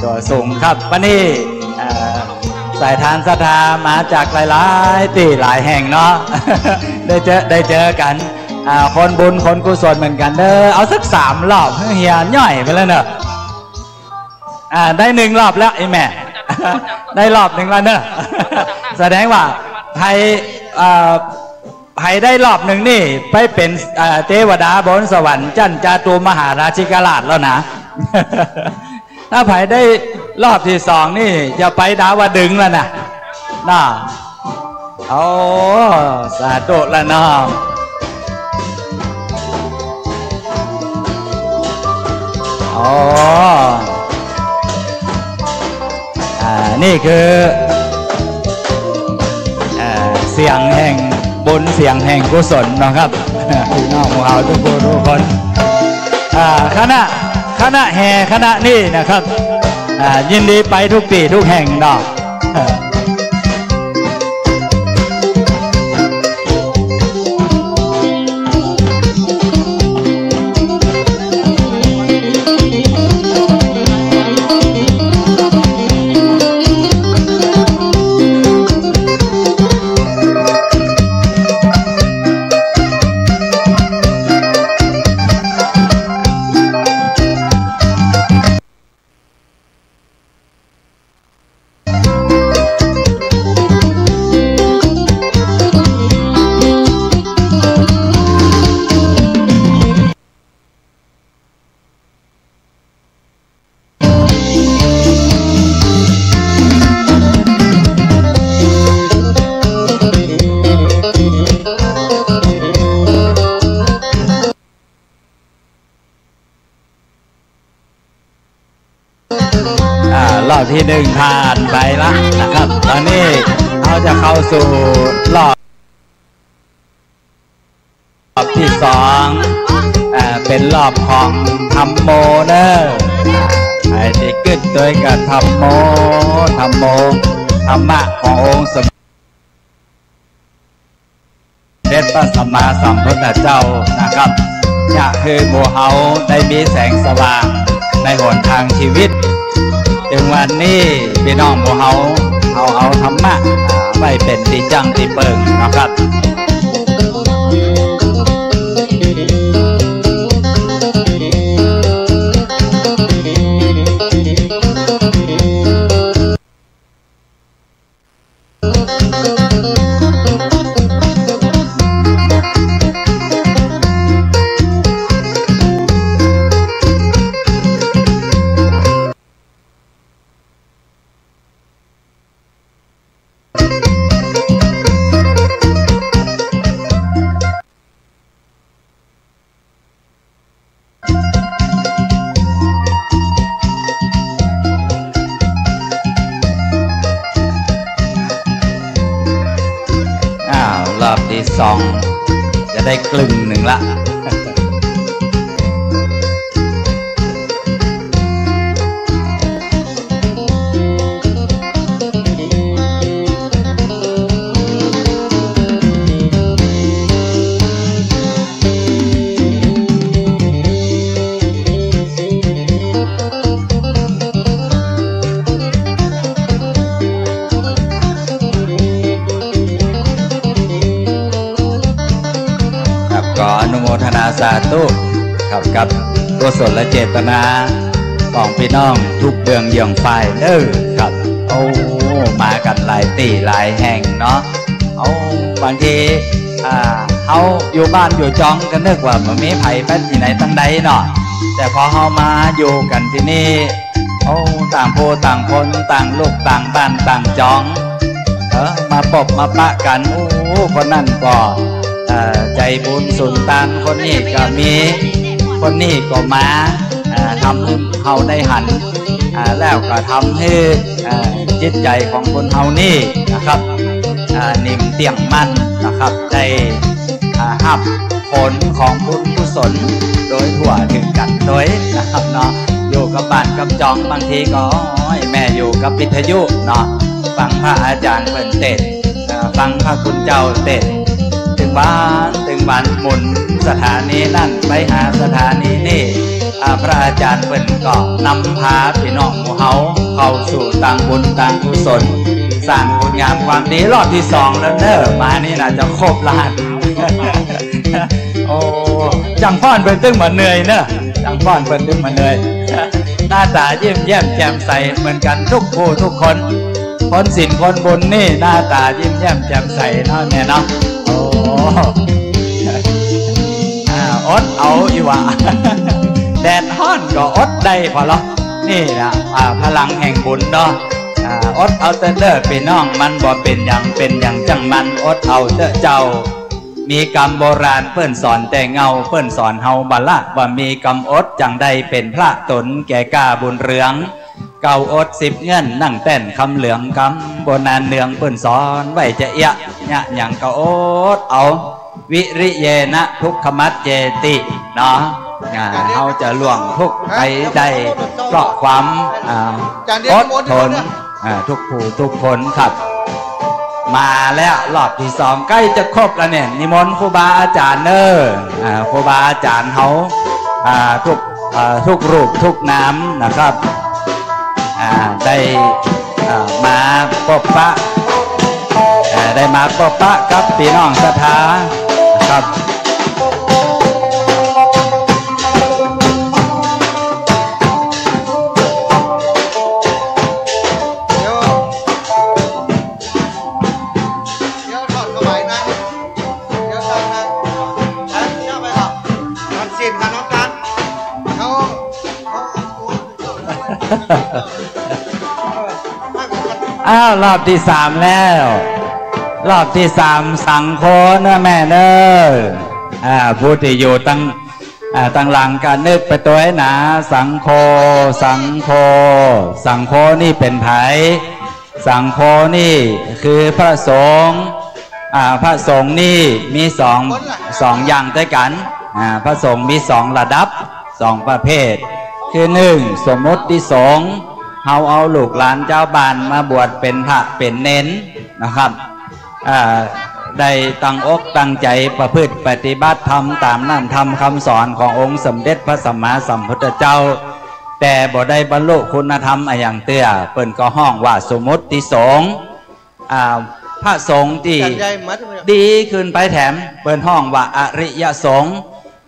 ตัวสูงครับวันนี้สายทานศรัทธามาจากหลายๆที่หลายแห่งเนาะได้เจอกันคนบุญคนกุศลเหมือนกันเด้อเอาสัก3 รอบเฮียย่อยไปแล้วเนอะได้1 รอบแล้วไอ้แม่ได้รอบ 1แล้วเนอะแสดงว่าไทยได้รอบ 1นี่ไปเป็นเทวดาบนสวรรค์จันจาตุมหาราชิกราชแล้วนะถ้าไผได้รอบที่2นี่จะไปดาวดึงแล้วนะน่าสาธุละน้องนี่คือเสียงแห่งบุญเสียงแห่งกุศลนะครับพี่น้องของเราทุกคนคณะแห่คณะนี่นะครับยินดีไปทุกที่ทุกแห่งเนาะ รอบที่หนึ่งผ่านไปแล้วนะครับตอนนี้เราจะเข้าสู่รอบที่สองเป็นรอบของธรรมโมเนอร์ไอ้ที่ขึ้นด้วยกับธรรมโมธรรมะขององค์สมเด็จพระสัมมาสัมพุทธเจ้านะครับอยากคือหมู่เฮาได้มีแสงสว่างในหนทางชีวิตถึงวันนี้พี่น้องหมู่เฮาเอาธรรมะไว้เป็นที่จังที่เปิงนะครับรอบที่สองจะได้ครึ่งหนึ่งละอนุโมทนาสาธุกับกุศลและเจตนาของพี่น้องทุกเบืองเยี่ยงฝ่ายเด้อครับเอามากันหลายตีหลายแห่งเนาะเอาบางทีเขาอยู่บ้านอยู่จองกันนึกว่ามันมีไผ่ไปที่ไหนตั้งใดเนาะแต่พอเขามาอยู่กันที่นี่เอาต่างโพต่างคนต่างลูกต่างบ้านต่างจองมาปบมาปะกันคนนั่นก็ใจบุญสุนทานคนนี้ก็มีคนนี้ก็มาทำให้เขาได้หันแล้วก็ทำให้จิตใจของคนเฮานี่นะครับนิ่มเตี่ยงมั่นนะครับได้หับผลของบุญกุศลโดยทั่วถึงกันโดยนะครับเนาะอยู่กับบ้านกับจองบางทีก็แม่อยู่กับวิทยุเนาะฟังพระอาจารย์เปิดเทศฟังพระคุณเจ้าเทศถึงวันหมุนสถานีนั่นไปหาสถานีนี่พระอาจารย์เปิ่นก็นำพาพี่น้องหมู่เฮาเข้าสู่ต่างบุญต่างกุศลสร้างคุณงามความดีรอบที่สองแล้วเนอะมานี่น่าจะครบล้านโอ้จังป้อนเปิ่นตึ้งมาเหนื่อยเนอะจังป้อนเปิ่นตึ้งมาเหนื่อยหน้าตายิ้มแย้มแจ่มใสเหมือนกันทุกผู้ทุกคนคนศีลคนบุญนี่หน้าตายิ้มแย้มแจ่มใสเนาะเนี่ยเนาะโอ้อดเอาอีว่าแดดฮ้อนก็อดได้พอหรอนี่นะพลังแห่งบุญเนาะอดเอาเด้อพี่น้องมันบ่เป็นอย่างจังมันอดเอาเด้อเจ้ามีกรรมโบราณเปิ้นสอนแต่เงาเปิ้นสอนเฮาบัลละว่ามีกรรมอดจังใดเป็นพระตนแก่กล้าบุญเรืองเก่าอด10เงื่อนนั่งเต้นคำเหลืองกำโบนานเนืองเปิ้นสอนไว้จะเอะเนี่ยอย่างก็อดเอาวิริเยนะทุกขมัจเจติเนาะเขาจะล่วงทุกไปได้เพราะความอดทนทุกผู้ทุกคนครับมาแล้วรอบที่สองใกล้จะครบแล้วเนี่ยนิมนต์ครูบาอาจารย์เนอครูบาอาจารย์เขาทุกรูปทุกน้ำนะครับได้มาพบปะกับพี่น้องศรัทธาครับรอบที่สามแล้วรอบที่สามสังโฆนะแม่เนอผู้ที่อยู่ตั้ง ตั้งหลังการนึกไปตัวให้หนาสังโฆสังโฆสังโฆนี่เป็นไผสังโฆนี่คือพระสงฆ์พระสงฆ์นี่มีสองอย่างด้วยกันพระสงฆ์มีสองระดับสองประเภทคือหนึ่งสมมติสงฆ์เอาลูกหลานเจ้าบ้านมาบวชเป็นพระเป็นเน้นนะครับได้ตั้งอกตั้งใจประพฤติปฏิบัติธรรมตามนั่นทำคำสอนขององค์สมเด็จพระสัมมาสัมพุทธเจ้าแต่บ่ได้บรรลุคุณธรรมอย่างเตื้อเปิ้นก็ห้องว่าสมมติสงฆ์พระสงฆ์ที่ดีขึ้นไปแถมเปิ้นห้องว่าอริยสงฆ์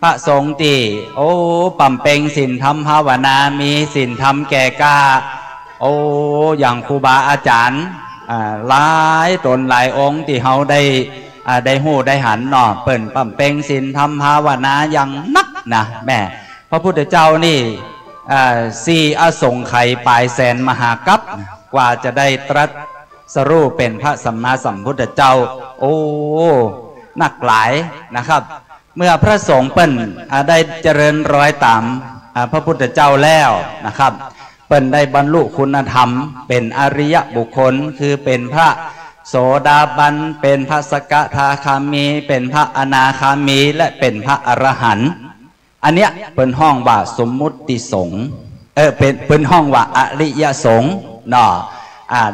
พระสงฆ์ที่ปำเพ็งศีลธรรมภาวนามีศีลธรรมแก่กล้าอย่างครูบาอาจารย์หลายตนหลายองค์ที่เขาได้หู้ได้หันเนาะเปิ่นปั๊มเป่งศีลธรรมภาวนาอย่างนักนะแม่พระพุทธเจ้านี่สี่อสงไขยปลายแสนมหากัปกว่าจะได้ตรัสรู้เป็นพระสัมมาสัมพุทธเจ้านักหลายนะครับเมื่อพระสงฆ์เปิ่นได้เจริญรอยตามพระพุทธเจ้าแล้วนะครับเปิ้นได้บรรลุคุณธรรมเป็นอริยบุคคลคือเป็นพระโสดาบันเป็นพระสกทาคามีเป็นพระอนาคามีและเป็นพระอรหันต์อันเนี้ยเป็นห้องว่าสมมุติสงฆ์เป็นห้องว่าอริยสงฆ์เนาะ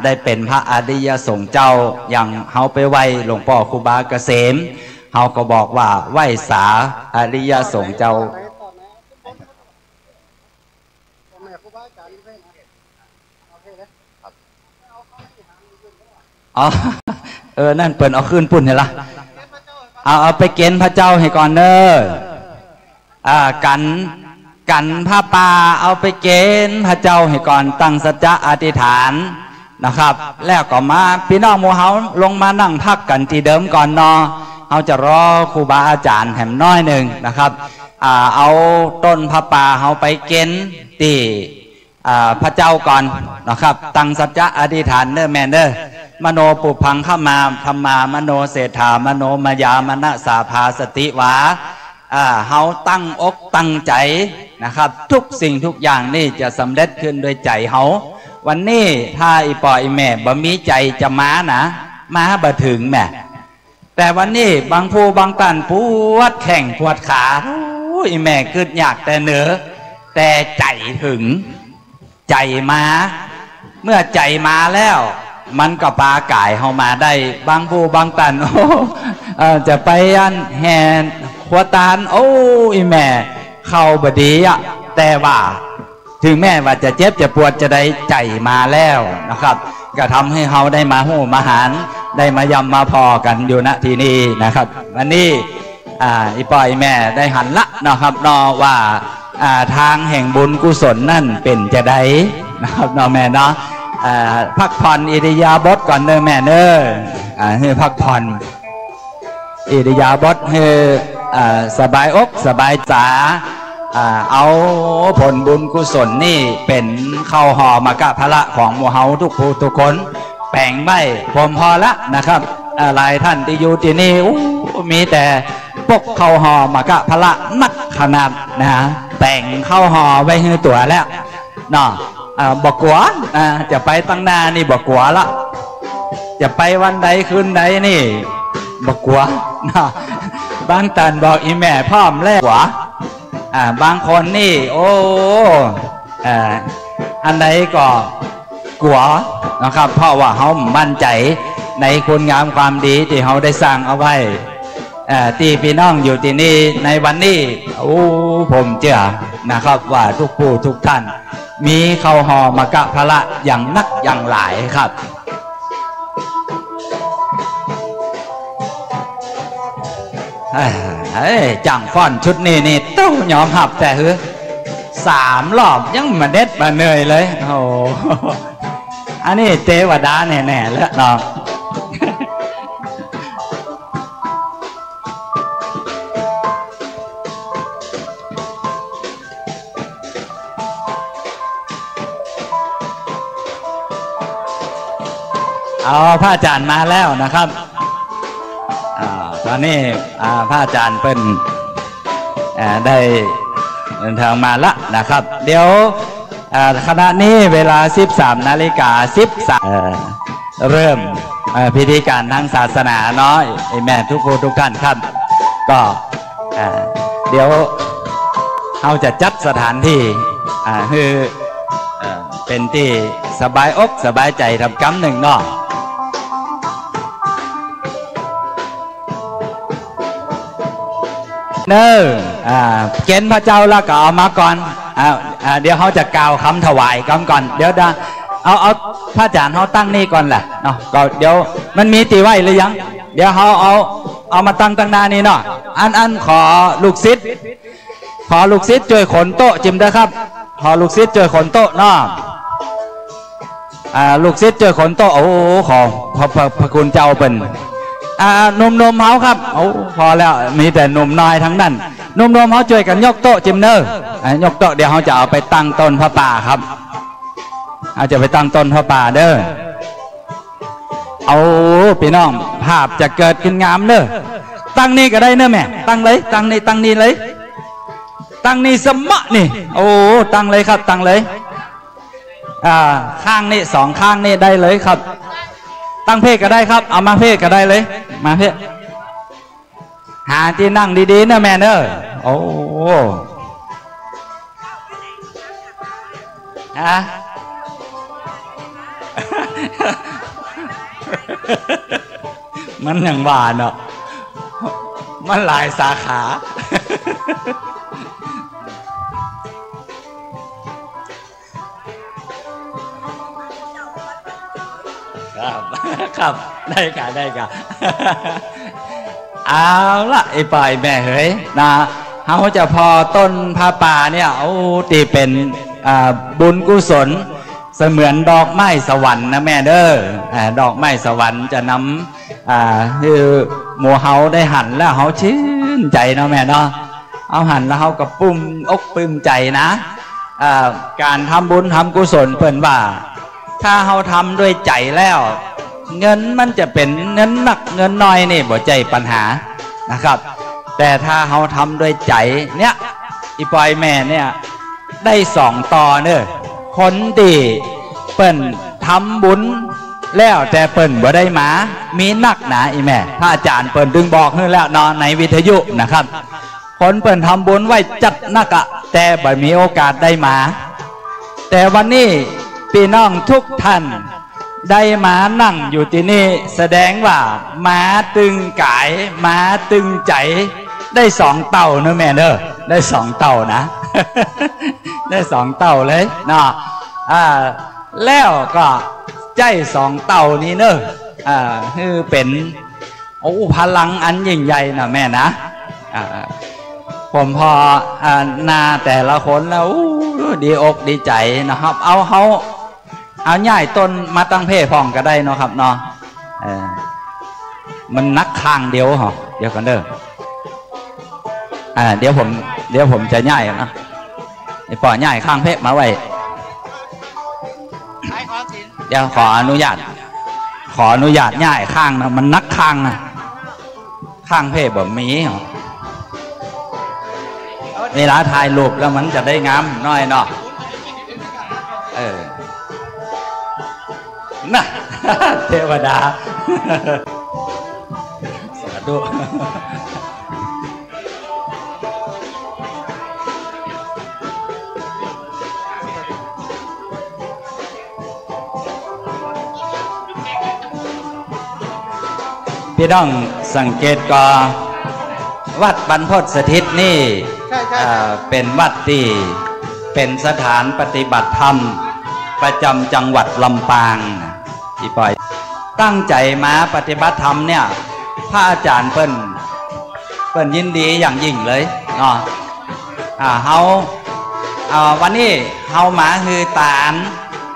ได้เป็นพระอริยสงฆ์เจ้าอย่างเฮาไปไหว้หลวงพ่อครูบาเกษมเฮาก็บอกว่าไหว้สาอริยสงฆ์เจ้านั่นเปิดเอาขึ้นปุ่นเห็นละเอาไปเกณฑ์พระเจ้าให้ก่อนเนอะกันพระป่าเอาไปเกณฑ์พระเจ้าให้ก่อนตั้งสัจจะอธิษฐานนะครับแล้วก็มาพี่น้องหมู่เฮาลงมานั่งพักกันที่เดิมก่อนเนาะเฮาจะรอครูบาอาจารย์แหมน้อยหนึ่งนะครับเอาต้นพระป่าเฮาไปเกณฑ์ที่พระเจ้าก่อนนะครับตั้งสัจจะอธิษฐานเด้อแม่เด้อมโนปุพังขมาธรรมามโนเศรษฐามโนมยามณสาภาสติวาเฮาตั้งอกตั้งใจนะครับทุกสิ่งทุกอย่างนี่จะสำเร็จขึ้นโดยใจเฮาวันนี้ถ้าอีปออีแม่บ่มีใจจะมานะมาบ่ถึงแม่แต่วันนี้บางผู้บางตันปวดแข้งปวดขาอีแม่ขึ้นอยากแต่เหนือแต่ใจถึงใจมาเมื่อใจมาแล้วมันก็ปาไก่เข้ามาได้บางผู้บางตันจะไปแห่ขวตาลอีแม่เข้าบดีอะแต่ว่าถึงแม่ว่าจะเจ็บจะปวดจะได้ใจมาแล้วนะครับก็ทำให้เขาได้มาหูมาหารได้มายำมาพอกันอยู่ณที่นี้นะครับวันนี้อีปอยแม่ได้หันละนะครับนอว่าทางแห่งบุญกุศลนั่นเป็นจะได้นะครับนอแม่เนาะพักผ่อนอิริยาบถก่อนเนอแม่เนอให้พักผ่อนอิริยาบถให้สบายอกสบายใจเอาผลบุญกุศลนี่เป็นเข้าห่อมากะพระของหมู่เฮาทุกผู้ทุกคนแป่งใบผมพอละนะครับหลายท่านที่อยู่ที่นี่มีแต่ปกเข้าห่อมากะพระนักขนาดนะแต่งเข้าห่อไว้ให้ตัวแล้วเนาะบอกกัวจะไปตั้งหน้านี่บอกกัวละจะไปวันใดคืนใดนี่บอกกัวบางตันบอกอีแม่พร้อมแล้วกัวบางคนนี่อันใดก็กัวนะครับเพราะว่าเขามั่นใจในคุณงามความดีที่เขาได้สร้างเอาไว้ที่พี่น้องอยู่ที่นี่ในวันนี้ผมเชื่อนะครับว่าทุกผู้ทุกท่านมีเข้าห่อมากะพระอย่างนักอย่างหลายครับจังฟ้อนชุดนี้นี่ต้องยอมหับแต่3 รอบยังมาเด็ดมาเหนื่อยเลยโอ้อันนี้เทวดาแน่ๆแล้วเนาะเอาพระอาจารย์มาแล้วนะครับตอนนี้พระอาจารย์เป็นได้ เดินทางมาละนะครับเดี๋ยวขณะนี้เวลา 13:13 เริ่มพิธีการทางศาสนาเนาะไอ้แม่ทุกคนทุกท่านครับก็เดี๋ยวเราจะจัดสถานที่คือเป็นที่สบายอกสบายใจทำกำหนึ่งเนาะเกณฑ์พระเจ้าแล้วก็เอามาก่อนเดี๋ยวเขาจะกล่าวคำถวายก่อนเดี๋ยวเอาพระอาจารย์เขาตั้งนี่ก่อนแหละเนาะก็เดี๋ยวมันมีตีไว้หรือยังเดี๋ยวเขาเอามาตั้งหน้านี่เนาะอันขอลูกศิษย์ช่วยขนโต๊ะจิมได้ครับขอลูกศิษย์ช่วยขนโต๊ะเนาะลูกศิษย์ช่วยขนโต๊ะโอ้ขอพระคุณเจ้าเป็นนมเฮาครับโอ้พอแล้วมีแต่นมน้อยทั้งนั้นนมเฮาช่วยกันยกโต๊ะจิมเนอร์ยกโต๊ะเดี๋ยวเขาจะเอาไปตั้งต้นพระป่าครับเอาจะไปตั้งต้นพระป่าเด้อเอาพี่น้องภาพจะเกิดขึ้นงามเด้อตั้งนี่ก็ได้เนอะแม่ตั้งเลยตั้งนี่เลยตั้งนี่สมะนี่โอ้ตั้งเลยครับตั้งเลยข้างนี่สองข้างนี่ได้เลยครับตั้งเพศก็ได้ครับเอามาเพศก็ได้เลยมาเพศหาที่นั่งดีๆนะแม่เนอะโอ้มันอย่างว่าเนาะมันหลายสาขาครับได้กะเอาละไอ้ปล่อยแม่เฮ้ยนะเขาจะพอต้นผ้าป่าเนี่ยโอ้ตีเป็นบุญกุศลเสมือนดอกไม้สวรรค์นะแม่เด้อดอกไม้สวรรค์จะนำคือหมู่เฮาได้หันแล้วเฮาชื่นใจเนาะแม่เนาะเอาหันแล้วเฮากับปุ้มอกปลื้มใจนะการทำบุญทำกุศลเปิ่นว่าถ้าเฮาทำด้วยใจแล้วเงินมันจะเป็นเงินหนักเงินน้อยนี่บ่ใจปัญหานะครับแต่ถ้าเฮาทำด้วยใจเนี่ยอีปอยแม่เนี่ยได้2 ต่อเนอะคนดีเปิ่นทำบุญแล้วแต่เปิ่นบ่ได้มามีนักหนาอีแม่พระอาจารย์เปิ่นดึงบอกให้แล้วนอนในวิทยุนะครับคนเปิ่นทำบุญไว้จัดนักแต่บ่มีโอกาสได้มาแต่วันนี้พี่น้องทุกท่านได้มานั่งอยู่ที่นี่แสดงว่ามาตึงกายมาตึงใจได้2 เต่าเนอะแม่เนอะได้2 เต่านะ ได้2 เต่าเลยเนาะแล้วก็ใจ2 เต่านี้เนอะคือเป็นโอ้พลังอันยิ่งใหญ่นะแม่นะผมพอนาแต่ละคนแล้วดีอกดีใจนะครับเอาใหญ่ต้นมาตั้งเพศพองก็ได้เนาะครับเนาะมันนักข้างเดียวเหรอเดี๋ยวกันเด้อเดี๋ยวผมจะใหญ่นะไอ้ปล่อยใหญ่ข้างเพศมาไว้เดี๋ยวขออนุญาตใหญ่ข้างนะมันนักข้างนะข้างเพศแบบมีเหรอเวลาถ่ายรูปแล้วมันจะได้งามน้อยเนาะน่ะเทวดาสาธุพี่น้องสังเกตก็วัดบรรพตสถิตนี่เป็นวัดที่เป็นสถานปฏิบัติธรรมประจำจังหวัดลำปางอีปอยตั้งใจมาปฏิบัติธรรมเนี่ยพระอาจารย์เปิ้นยินดีอย่างยิ่งเลยเนาะวันนี้เฮามาฮือตาน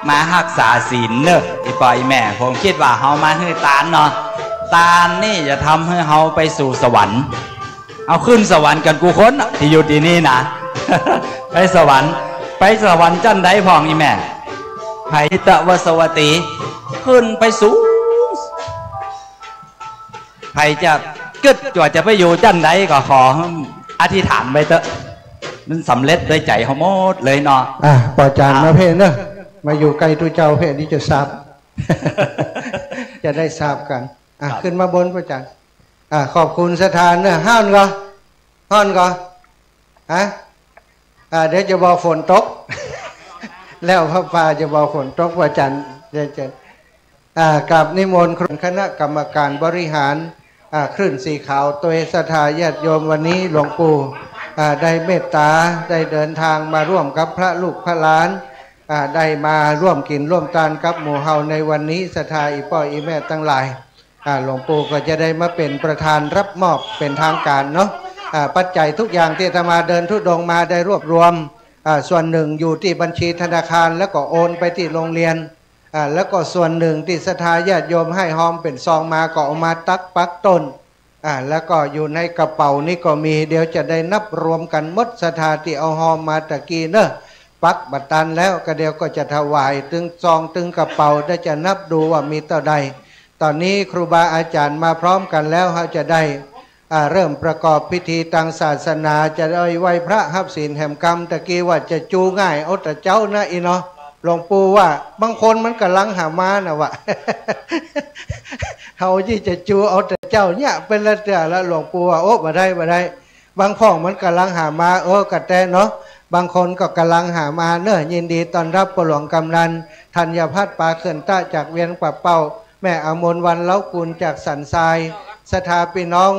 มารักษาศีลเนอะอีปอยแม่ผมคิดว่าเฮามาฮือตานเนาะตานนี่จะทำให้เฮาไปสู่สวรรค์เอาขึ้นสวรรค์กันกูคนที่อยู่ที่นี่นะ ไปสวรรค์จันไดพองอีแม่ไผตะวสวติขึ้นไปสูงไผจะกึดจวดจะไปอยู่จันไดก็ขออธิษฐานไปเถอะ มันสำเร็จด้วยใจเขาหมดเลยเนาะปอจานมาเพเนอะมาอยู่ใกล้ตัวเจ้าเพนี้จะทราบ จะได้ทราบกันขึ้นมาบนประจันขอบคุณสถานเนอะห้อนก็เดี๋ยวจะบอกฝนตก แล้วพระพาจะบอกฝนตกประจันจะกับนิมนต์คณะกรรมการบริหารคลื่นสีขาวตัวศรัทธาญาติโยมวันนี้หลวงปู่ได้เมตตาได้เดินทางมาร่วมกับพระลูกพระหลานได้มาร่วมกินร่วมทานกับหมู่เฮาในวันนี้ศรัทธาอีพ่ออีแม่ทั้งหลายหลวงปู่ก็จะได้มาเป็นประธานรับมอบเป็นทางการเนาะปัจจัยทุกอย่างที่อาตมาเดินทุดงมาได้รวบรวมส่วนหนึ่งอยู่ที่บัญชีธนาคารแล้วก็โอนไปที่โรงเรียนแล้วก็ส่วนหนึ่งที่ศรัทธาญาติโยมให้หอมเป็นซองมาก็เอามาตักปักต้นแล้วก็อยู่ในกระเป๋านี่ก็มีเดี๋ยวจะได้นับรวมกันหมดศรัทธาที่เอาหอมมาตะกี้เนอะปักบัตรตันแล้วก็เดี๋ยวก็จะถวายตึงซองตึงกระเป๋าได้จะนับดูว่ามีเท่าใดตอนนี้ครูบาอาจารย์มาพร้อมกันแล้วเขาจะได้เริ่มประกอบพิธีทางศาสนาจะได้ไหว้พระหับศีลแห่มกรรมตะกี้ว่าจะจูง่ายเอาแต่เจ้านะอีเนาะหลวงปู่ว่าบางคนมันกำลังหามานะวะ เขาที่จะจูเอาแต่เจ้าเนี่ยเป็นละเจ้าแล้วหลวงปู่ว่าโอ้มาได้บางพ่องมันกำลังหามากระแตเนาะบางคนก็กำลังหามาเนอะยินดีตอนรับประหลวงกำนันธัญพัฒน์ปาเขื่อนต้าจากเวียนป่าเป้าแม่อมรวันเล้ากุลจากสันทรายสถาพี่น้อง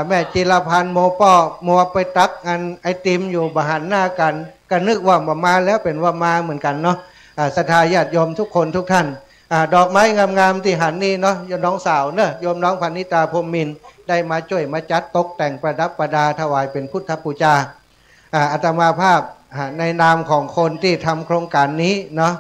แม่จิรพันธ์โมป้อมัวไปตักอันไอติมอยู่บหันหน้ากันก็นึกว่ามาแล้วเป็นว่ามาเหมือนกันเนาะศรัทธาญาติโยมทุกคนทุกท่านดอกไม้งามๆที่หันนี่เนาะโยมน้องสาวเนอะโยมน้องพันนิตาพรหมมินได้มาช่วยมาจัดตกแต่งประดับประดาถวายเป็นพุทธบูชาอาตมาภาพในนามของคนที่ทำโครงการนี้เนาะ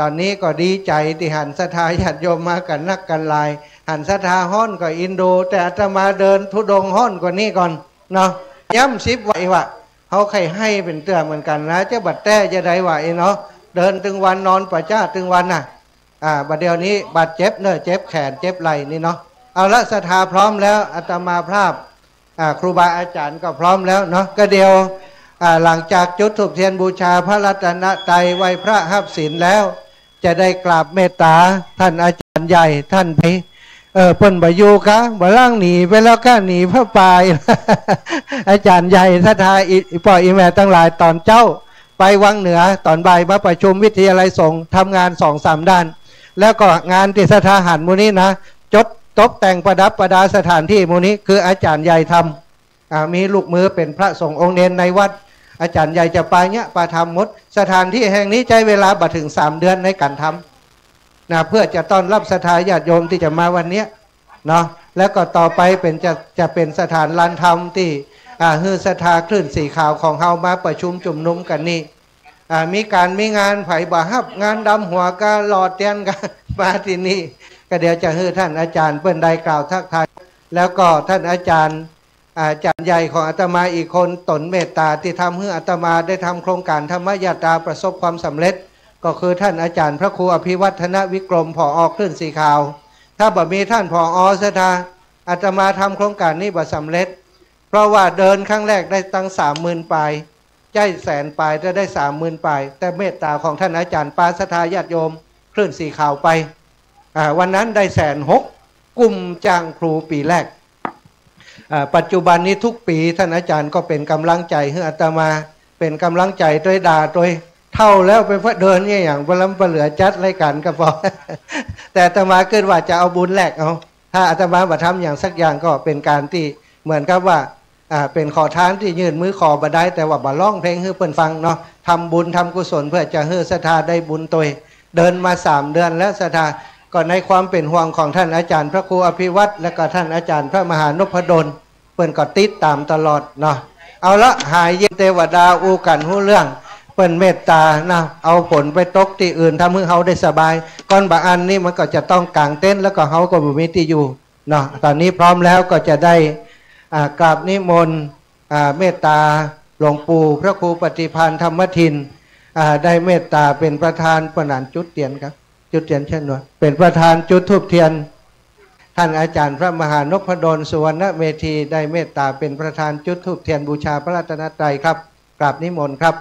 ตอนนี้ก็ดีใจที่หันศรัทธาญาติโยมมากันนักกันลายหันศรัทธาฮ้อนก็อินโดแต่อาตมาเดินทุดงฮ้อนกว่านี้ก่อนเนาะย้ำซิบไว้ว่าเขาใครให้เป็นเตือนเหมือนกันนะเจ้าบัดแต้จะได้ไหวเนาะเดินถึงวันนอนประจ้าถึงวันน่ะบัดเดียวนี้บาดเจ็บเนอะเจ็บแขนเจ็บไหล่นี่เนาะเอาละศรัทธาพร้อมแล้วอาตมาภาพครูบาอาจารย์ก็พร้อมแล้วเนาะก็เดียวหลังจากจุดธูปเทียนบูชาพระรัตนตรัยไหว้พระหับศีลแล้วจะได้กราบเมตตาท่านอาจารย์ใหญ่ท่านไปเปิ้นบายูกะบ่ล่างหนีไปแล้วก็หนีพระปาย อาจารย์ใหญ่ศรัทธาอีพ่ออีแม่ตั้งหลายตอนเจ้าไปวังเหนือตอนบ่ายมาประชุมวิทยาลัยสงฆ์ทำงาน 2-3 ด้านแล้วก็งานที่ศรัทธาหันมูนี้นะจดตกแต่งประดับประดาสถานที่มูนี้คืออาจารย์ใหญ่ทำมีลูกมือเป็นพระสงฆ์องค์เนรในวัดอาจารย์ใหญ่จะไปเนี่ยปาทำหมดสถานที่แห่งนี้ใช้เวลาบัดถึง3 เดือนในการทำนะเพื่อจะต้อนรับศรัทธาญาติโยมที่จะมาวันนี้เนาะแล้วก็ต่อไปเป็นจะเป็นสถานลานธรรมที่ฮือศรัทธาคลื่นสีขาวของเฮามาประชุมจุ่มนุมกันนี่มีงานไผ่บ่าฮับงานดำหัวกาหลอดเตียนกันมาที่นี่ก็เดี๋ยวจะฮือท่านอาจารย์เปิ้นได้กล่าวทักทายแล้วก็ท่านอาจารย์ใหญ่ของอาตมาอีกคนตนเมตตาที่ทำให้อาตมาได้ทำโครงการธรรมยาตราประสบความสำเร็จก็คือท่านอาจารย์พระครูอภิวัฒนวิกรมผอ.คลื่นสีขาวถ้าบ่มีท่านผอ.ศรัทธาอาตมาทำโครงการนี้บ่สำเร็จเพราะว่าเดินครั้งแรกได้ตั้ง 30,000 ปลายใจ100,000 ปลายจะได้ 30,000 ปลายแต่เมตตาของท่านอาจารย์ปาศรัทธาญาติโยมคลื่นสีขาวไปวันนั้นได้160,000กลุ่มจ้างครูปีแรกปัจจุบันนี้ทุกปีท่านอาจารย์ก็เป็นกำลังใจให้อาตมาเป็นกำลังใจด้วยด่าด้วยเท่าแล้วไปเดินเนี่ยอย่างพลัมเหลือจัดรายการก็พอ แต่อาตมาเกิดว่าจะเอาบุญแลกเอาถ้าอาตมาบัทำอย่างสักอย่างก็เป็นการที่เหมือนกับว่าเป็นขอทานที่ยื่นมือขอบ่ได้แต่ว่าบ่ร้องเพลงให้เพิ่นฟังเนาะทำบุญทำกุศลเพื่อจะให้ศรัทธาได้บุญตัวเดินมา3 เดือนแล้วศรัทธาก็ในความเป็นห่วงของท่านอาจารย์พระครูอภิวัตรและก็ท่านอาจารย์พระมหานพดลเปิ้นก็ติดตามตลอดเนาะเอาละหายเย็นเทวดาอูกันหู้เรื่องเปิ้นเมตตานะเอาผลไปตกที่อื่นทำให้เขาได้สบายก่อนบางอันนี่มันก็จะต้องกางเต็นท์แล้วก็เขาก็บ่มีที่อยู่เนาะตอนนี้พร้อมแล้วก็จะได้กราบนิมนต์เมตตาหลวงปู่พระครูปฏิภาณธรรมทินได้เมตตาเป็นประธานประนานจุดเทียนครับจุดเทียนเช่นนั้นเป็นประธานจุดธูปเทียนท่านอาจารย์พระมหานพดลสุวรรณเมธีได้เมตตาเป็นประธานจุดธูปเทียนบูชาพระรัตนตรัยครับ กราบนิมนต์ครับ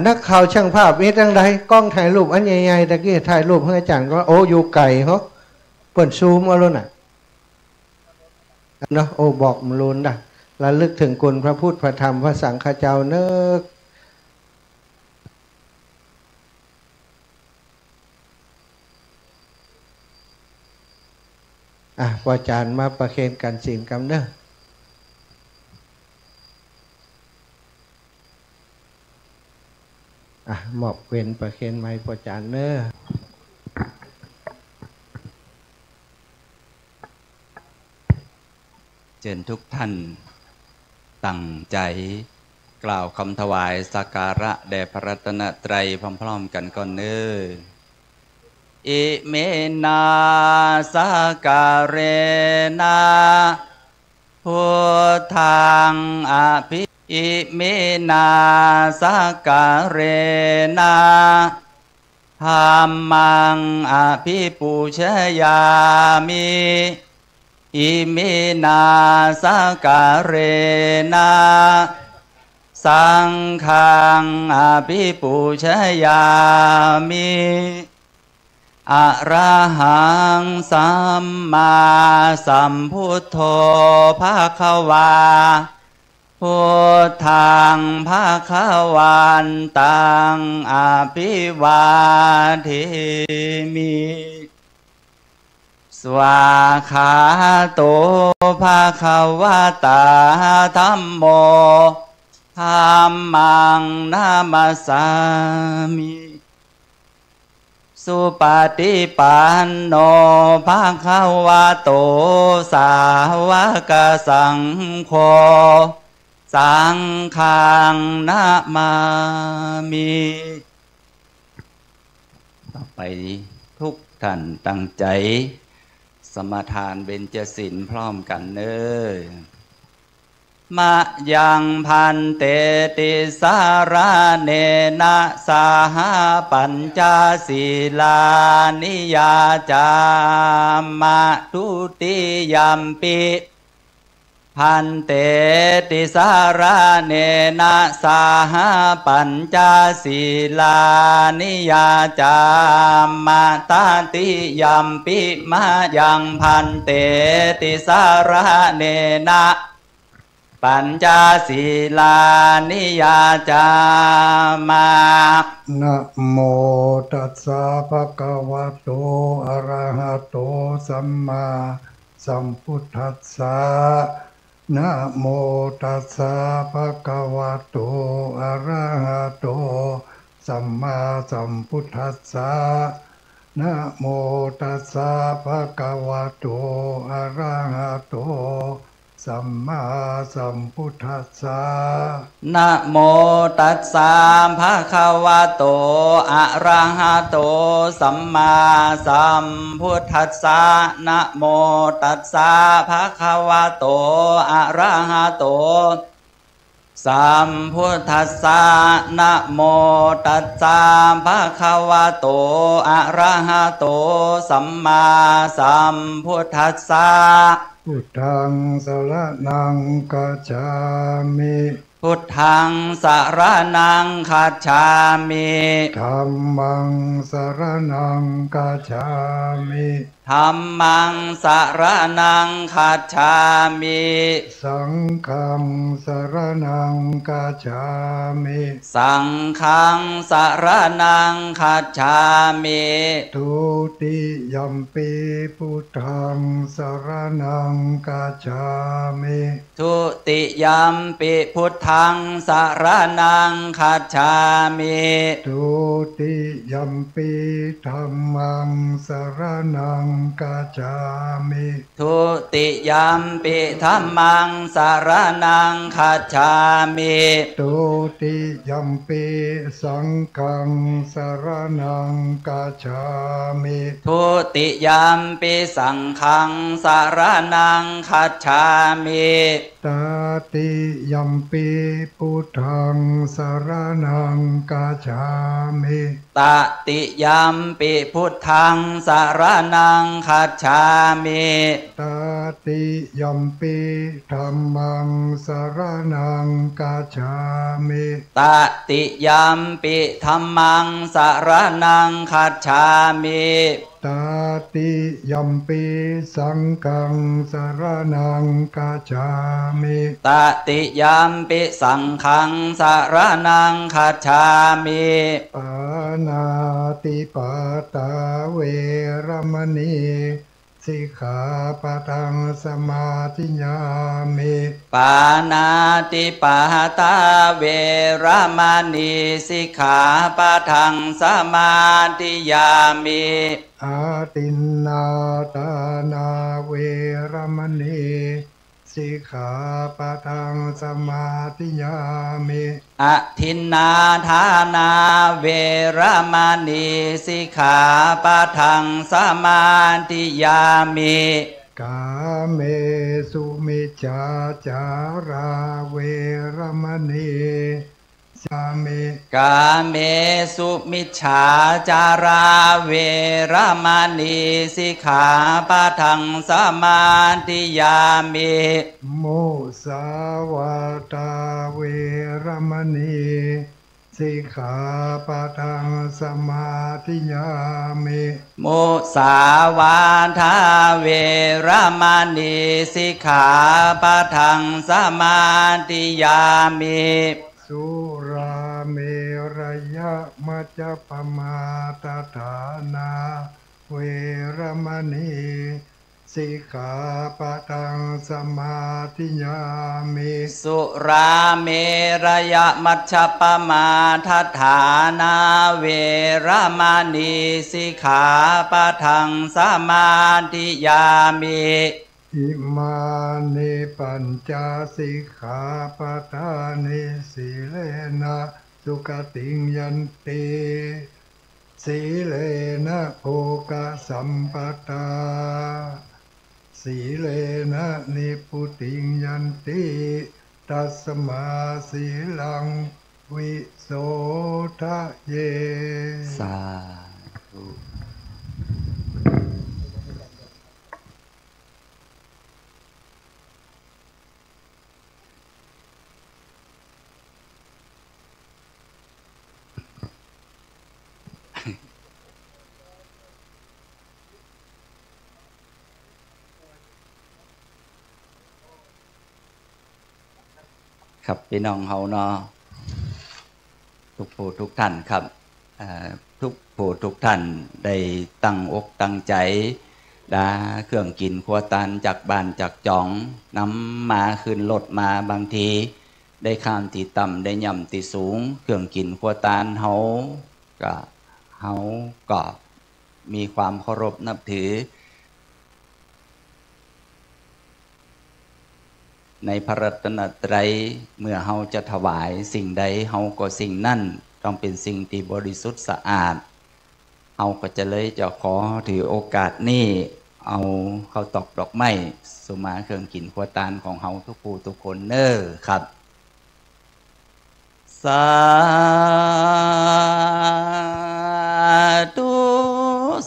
นักข่าวช่างภาพมีตั้งใดกล้องถ่ายรูปอันใหญ่ๆตะกี้ถ่ายรูปให้อาจารย์ก็โอ้อยู่ไก่เขาเปิดซูมเอาแล้วน่ะเนาะโอ้บอกมลุนนะระลึกถึงคุณพระพุทธพระธรรมพระสังฆเจ้าเนิกพออาจารย์มาประเคนกันศีลกำเนิดหมอบเว้นประเคนไม้พออาจารย์เน้อเชิญทุกท่านตั้งใจกล่าวคำถวายสักการะแด่พระรัตนตรัยพร้อมๆกันก่อนเน้ออิเมนาสักการะพุทธังอภิอิเมนาสักการะธัมมังอภิปูชยามิอิเมนาสักการะสังฆังอภิปูชยามิอะระหังสัมมาสัมพุทโธภควาพุทธังภวันตังอภิวาเทมิสวาขาโตภควตาธัมโมธัมมังนามัสสามิสุปฏิปันโนภควโตสาวกสังโฆสังฆังนะมามิต่อไปทุกท่านตั้งใจสมาทานเบญจศีลพร้อมกันเน้อมะยังพันเตติสาราเนนะสาหาปัญจศีลานิยาจามะทุติยัมปิพันเตติสาราเนนะสาหาปัญจศีลานิยาจามะตติยัมปิมายังพันเตติสาราเนนะปัญจศีลานิยาจามะนะโมตัสสะภะคะวะโตอะระหะโตสัมมาสัมพุทธัสสะนะโมตัสสะภะคะวะโตอะระหะโตสัมมาสัมพุทธัสสะนะโมตัสสะภะคะวะโตอะระหะโตสัมมาสัมพุทธัสสะนะโมตัสสะภะคะวะโตอะระหะโตสัมมาสัมพุทธัสสะนะโมตัสสะภะคะวะโตอะระหะโตสัมพุทธัสสะนะโมตัสสะภะคะวะโตอะระหะโตสัมมาสัมพุทธัสสะพุทธังสรณังคัจฉามิพุทธังสรณังคัจฉามิธัมมังสรณังคัจฉามิธัมมังสรณังคัจฉามิสังฆังสรณังคัจฉามิสังฆังสรณังคัจฉามิทุติยัมปิพุทธังสรณังคัจฉามิทุติยัมปิพุทธังสรณังคัจฉามิทุติยัมปิธัมมังสรณังคัจฉามิทุติยัมปิธัมมังสรณังคัจฉามิทุติยัมปิสังฆังสรณังคัจฉามิทุติยัมปิสังฆังสรณังคัจฉามิ ตาติยัมปิพุทธังสรณังกัจฉามิตติยัมปิพุทธังสรณังคัจฉามิตาติยัมปิธัมมังสรณังกัจฉามิตติยัมปิธัมมังสรณังคัจฉามิตาติยัมปิสังฆังสรณังกัจฉามิตติยัมปิสังฆังสรณังคัจฉามิปานาติปาตาเวรมณีสิกขาปะทังสมาธิยามิปานาติปาตาเวรมณีสิกขาปะทังสมาธิยามิอาตินนาตานาเวรมณีสิกขาปะทังสมาธิยามิอทินนาทานาเวรมณีสิกขาปะทังสมาธิยามิกาเมสุมิจฉาจาราเวรมณีสามิกาเมสุมิจฉาจาราเวรมณีสิกขาปะทังสมาธิยามิมุสาวาตาเวรมณีสิกขาปะทังสมาธิยามิมุสาวาทาเวรมณีสิกขาปะทังสมาธิยามิสุราเมรยะมัจจปมาตฐานาเวรมณีสิกขาปะทังสมาธิยามิสุราเมรยะมัจจปมาทฐานาเวรมณีสิกขาปะทังสมาธิยามิอิมานิปัญจสิกขาปะทานิสีเลนะสุขติงยันติสีเลนะโภคสัมปตาสีเลนะนิพุติงยันติตัสมาสีลังวิโสทะเยสาธุครับพี่น้องเฮาเนาะทุกผู้ทุกท่านครับทุกผู้ทุกท่านได้ตั้งอกตั้งใจได้เครื่องกินครัวตันจากบ้านจากจ่องนำมาขึ้นรถมาบางทีได้ข้ามที่ต่ำได้ย่ำที่สูงเครื่องกินครัวตันเฮาก็มีความเคารพนับถือในพระรัตนตรัยเมื่อเฮาจะถวายสิ่งใดเฮาก็สิ่งนั้นต้องเป็นสิ่งที่บริสุทธิ์สะอาดเฮาก็จะเลยจะขอถือโอกาสนี้เอาข้าวตอกดอกไม้สุมาเครื่องกินครัวตานของเฮาทุกผู้ทุกคนเน้อครับสาธุ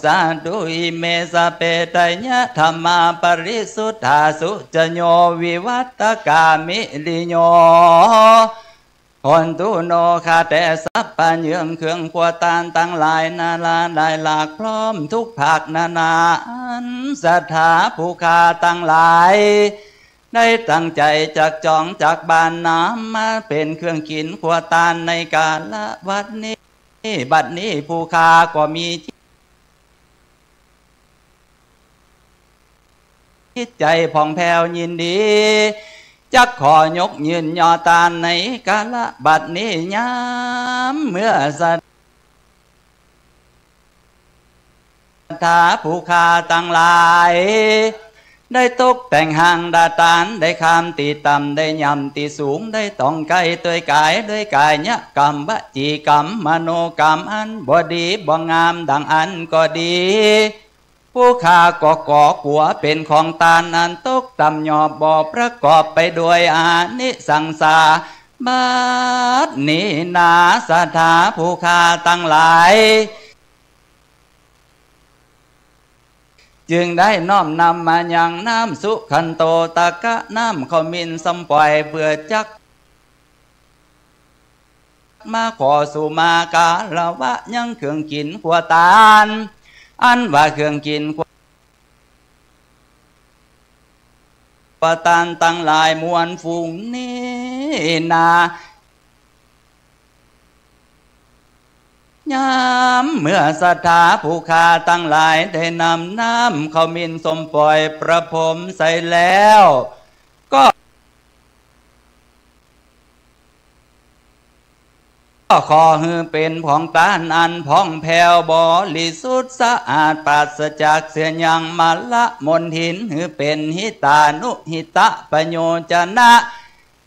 สาธุอิเมสะเปตยะธรรมาปริสุทธาสุจโญวิวัตกามิลิโญคนตุโนคาแต่สัพพัญเยื่อมเครื่องครัวตานตั้งหลายนาลาได้หลากพร้อมทุกภาคนานาอันศรัทธาผู้คาตั้งหลายได้ตั้งใจจากจองจากบ้านน้ำมาเป็นเครื่องกินครัวตานในกาลวัดนี้บัดนี้ผู้คาก็มีจิตใจผ่องแผ้วยินดีจักขอยกยืนยอตานในกาลบัดนี้ยามเมื่อสัทธาผู้คาตั้งหลายได้ตกแต่งห่างดาตานได้ข้ามตีต่ำได้ย่ำตีสูงได้ต้องไกลตัวกายด้วยกายเนี่ยกรรมวจีกรรมมโนกรรมอันบ่ดีบ่งามดังอันก็ดี ผู้ขาก่อกัวเป็นของตานันตกตำหยอบบ่ประกอบไปด้วยอานิสังสาบัดนี้นาสถาผู้ขาตั้งหลายจึงได้น้อมนำมาอย่างน้ำสุขันโตตะกะน้ำขมินสมปล่อยเพื่อจักมาขอสู่มากาละวะยังเครื่องกินขวตานอันว่าเครื่องกินขวตานตั้งหลายมวลฝูงนี้นายามเมื่อศรัทธาผู้ขาตั้งหลายได้นำน้ำเขามินสมปล่อยประพรมใส่แล้วก็ขอฮือเป็นผ่องตานอันผ่องแผ้วบริสุทธิ์สะอาดปราศจากเสียยังมาละมนทินฮือเป็นหิตานุหิตะปโยจนะ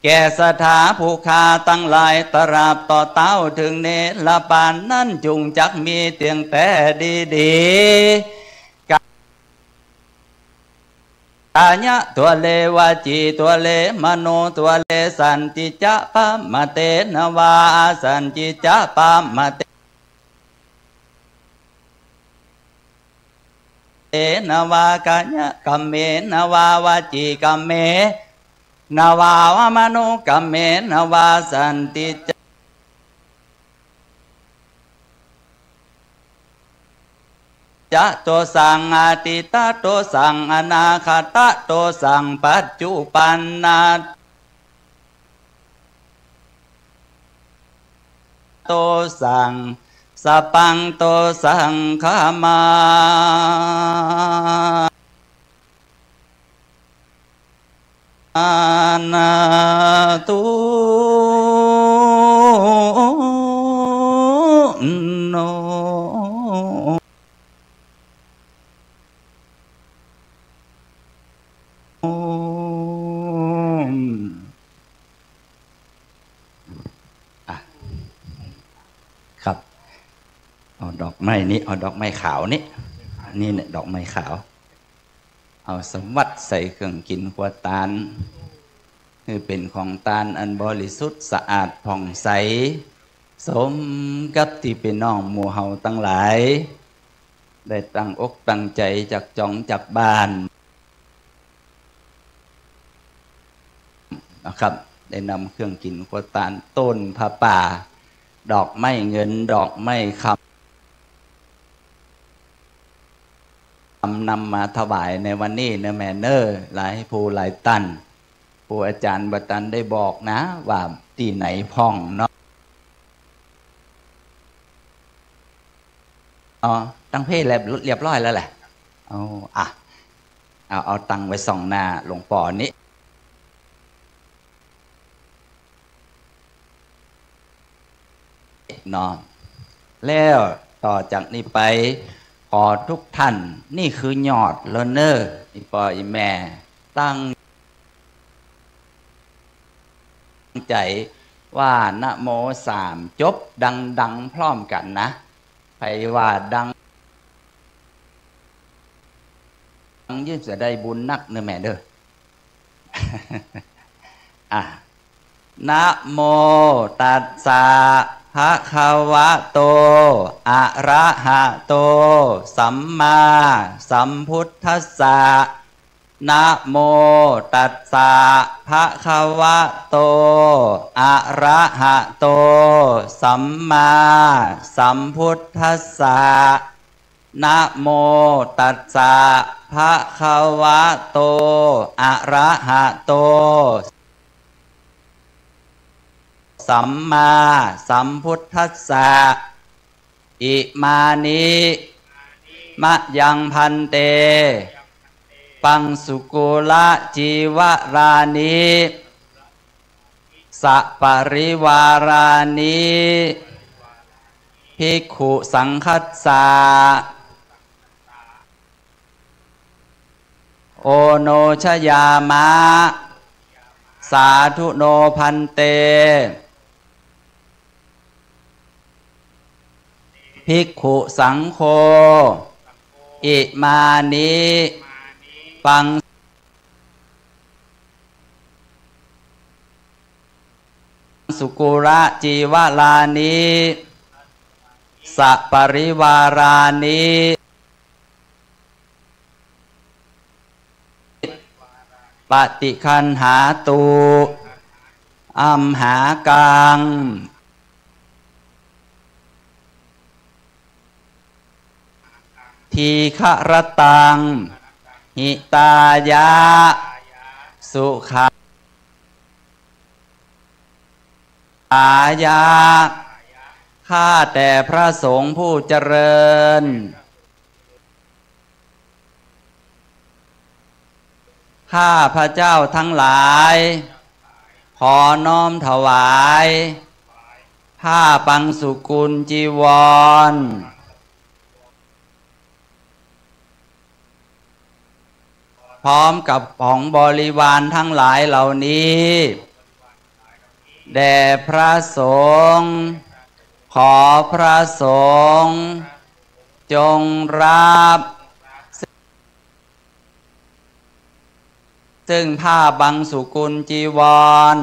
แก่สถาผู้ขาตั้งหลายตราบต่อเต้าถึงเนรปานนั้นจุงจักมีเตียงแต่ดีๆกายะตัวเลวาจีตัวเลมโนตัวเลสันติจะปะมะเตนวาสันติจะปะมะเตนวากายะกัมเมนวาวาจีกัมเมนวาวามโนกัมเมนวาสันติจะโตสังอาติตะโตสังอนาคตะโตสังปัจจุปันนาโตสังสัพพังโตสังฆามานาตุโนครับเอาดอกไม้นี้เอาดอกไม้ขาวนี่นี่เนี่ยดอกไม้ขาวเอาสมบัติใส่เครื่องกินขวดตาลคือเป็นของตาลอันบริสุทธิ์สะอาดผ่องใสสมกับที่เป็นน้องหมู่เฮาตั้งหลายได้ตั้งอกตั้งใจจากจองจากบ้านนะครับได้นำเครื่องกินขวดตาลต้นผ้าป่าดอกไม้เงินดอกไม้คำนำมาถวายในวันนี้นะแม่เนอร์หลายผู้หลายตันผู้อาจารย์บัตันได้บอกนะว่าที่ไหนพ่องเนาะอ๋อตั้งเพศเรียบร้อยแล้วแหละเอาตังไว้ส่องหน้าหลวงป่อนี้เนาะแล้วต่อจากนี้ไปขอทุกท่านนี่คือยอดเลนเนอร์อีปออีแม่ตั้งใจว่านะโม3จบดังพร้อมกันนะใครว่าดังยิ่งจะได้บุญนักเนื้อแม่เด้อนะโมตัสสะภะคะวะโตอะระหะโตสัมมาสัมพุทธัสสะนะโมตัสสะภะคะวะโตอะระหะโตสัมมาสัมพุทธัสสะนะโมตัสสะภะคะวะโตอะระหะโตสัมมาสัมพุทธัสสะอิมานิมะยังพันเตปังสุกุละจีวรานิสัปริวารานิภิกขุสังคัสสะโอโนชยามะสาธุโนพันเตภิกขุสังโฆ อิมานิปังสุกุระจีวลานิสัปริวารานิปฏิคันหาตุอัมหากังทีฆรตังหิตายะสุขาอายะข้าแต่พระสงฆ์ผู้เจริญข้าพระเจ้าทั้งหลายขอน้อมถวายผ้าปังสุกุลจีวรพร้อมกับของบริวารทั้งหลายเหล่านี้แด่พระสงฆ์ขอพระสงฆ์จงรับซึ่งผ้าบังสุกุลจีวร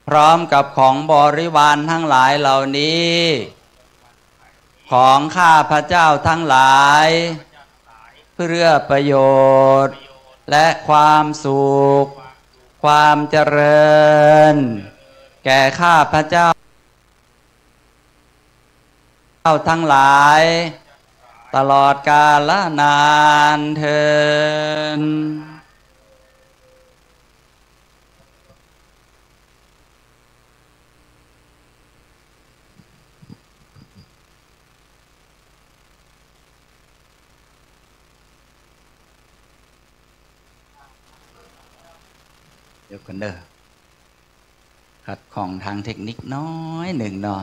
พร้อมกับของบริวารทั้งหลายเหล่านี้ของข้าพระเจ้าทั้งหลายเพื่อประโยชน์และความสุขความเจริญแก่ข้าพระเจ้าทั้งหลายตลอดกาลนานเทอญเดี๋ยวกันเด้อขัดของทางเทคนิคน้อยหนึ่งเนาะ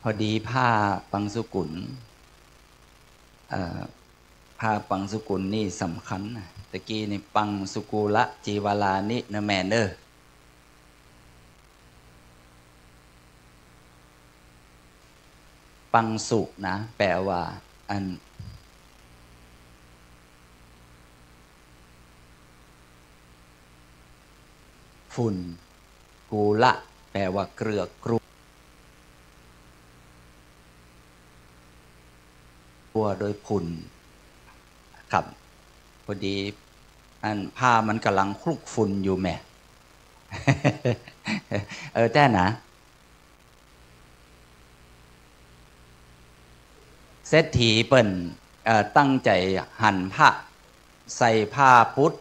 พอดีผ้าปังสุกุลผ้าปังสุกุลนี่สำคัญนะตะกี้นี่ปังสุกุละจีวลานินะแมนเดอร์ปังสุนะแปลว่าอันฝุ่นกูละแปลว่าเกลือกรุโดยฝุ่นครับพอดีอันผ้ามันกำลังคลุกฝุ่นอยู่แม่ แต่นะเศรษฐีเปิ่นตั้งใจหั่นผ้าใส่ผ้าพุทธ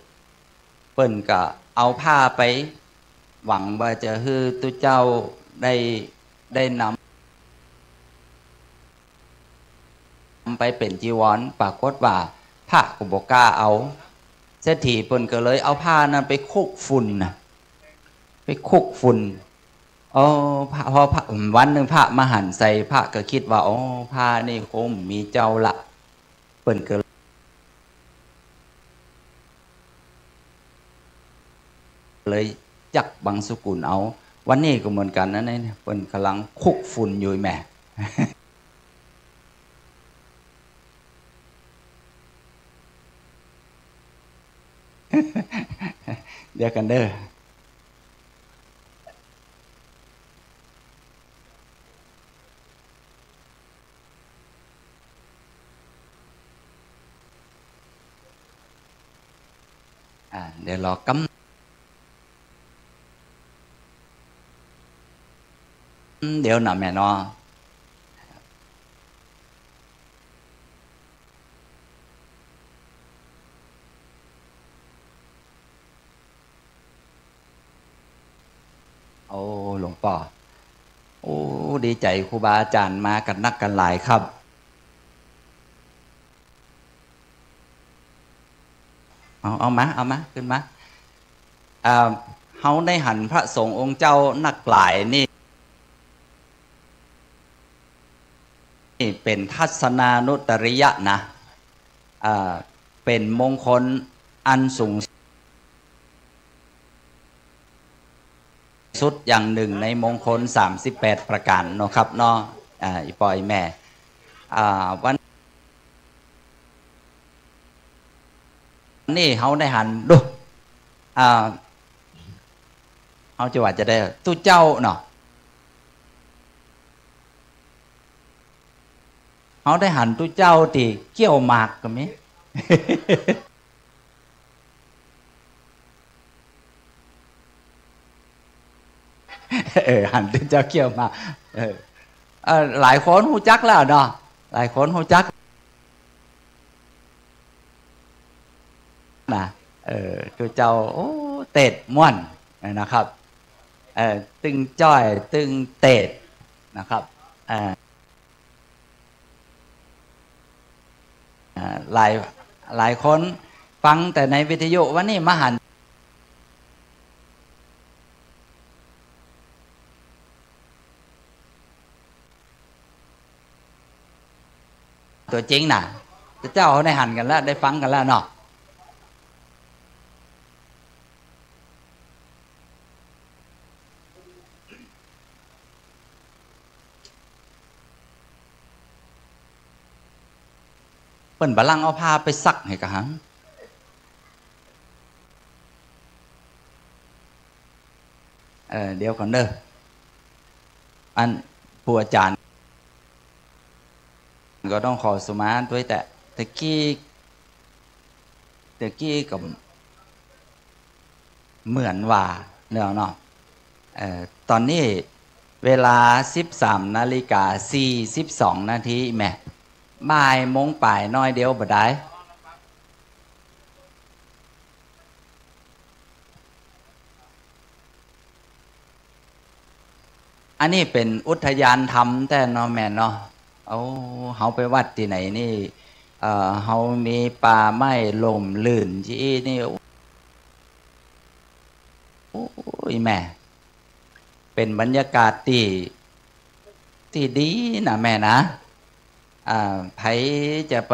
เปิ่นก็เอาผ้าไปหวังว่าจะให้ตุเจ้าได้นำไปเป็นจีวรปรากฏว่าผ้าก็บ่กล้าเอาเศรษฐีเพิ่นก็เลยเอาผ้านั้นไปคุกฝุ่นนะไปคุกฝุ่นพอวันหนึ่งพระมาหั่นใส่พระก็คิดว่าผ้านี่คงมีเจ้าละเพิ่นก็เลยจักบังสุกุลเอาวันนี้ก็เหมือนกันนะเนี่ยเพิ่นกำลังคุกฝุ่นอยู่แม่เดี๋ยวกันเด้อเดี๋ยวรอกำเดี๋ยวหน่ะแม่เนาะหลวงพ่อดีใจครูบาอาจารย์มากันนักกันหลายครับเอามาขึ้นมาเฮาได้หันพระสงฆ์องค์เจ้านักหลายนี่เป็นทัศนานุตริยะนะเป็นมงคลอันสูง สุดอย่างหนึ่งในมงคล38ประการเนาะครับเนาะอีปอยแม่วันนี้เขาได้หันดูเขาจะว่าจะได้ตู้เจ้าเนาะเขาได้หันตู้เจ้าตีเกี่ยวหมากกันไหม หันตู้เจ้าเกี่ยวหมากหลายคนหูจักแล้วเนาะหลายคนหูจักนะตู้เจ้าโอ้เตดม่วนนะครับตึงจ้อยตึงเตดนะครับหลายคนฟังแต่ในวิทยุว่านี่มหันตัวจริงน่ะเจ้าเขาได้หันกันแล้วได้ฟังกันแล้วเนาะเปิ่นบาลังเอาผ้าไปซักให้กะหังเดี๋ยวก่อนเด้ออันผู้อาจารย์ก็ต้องขอสมาด้วยแต่ตะกี้กับเหมือนว่าเนาะตอนนี้เวลา 13:42 นาทีแม่บ่ายโมงป่ายน้อยเดียวบ่ได้อันนี้เป็นอุทยานธรรมแต่เนาะแม่เนาะเฮาไปวัดที่ไหนนี่เฮามีป่าไม้ลมลื่นที่นี่โอ้ยแม่เป็นบรรยากาศที่ดีนะแม่นะไผจะไป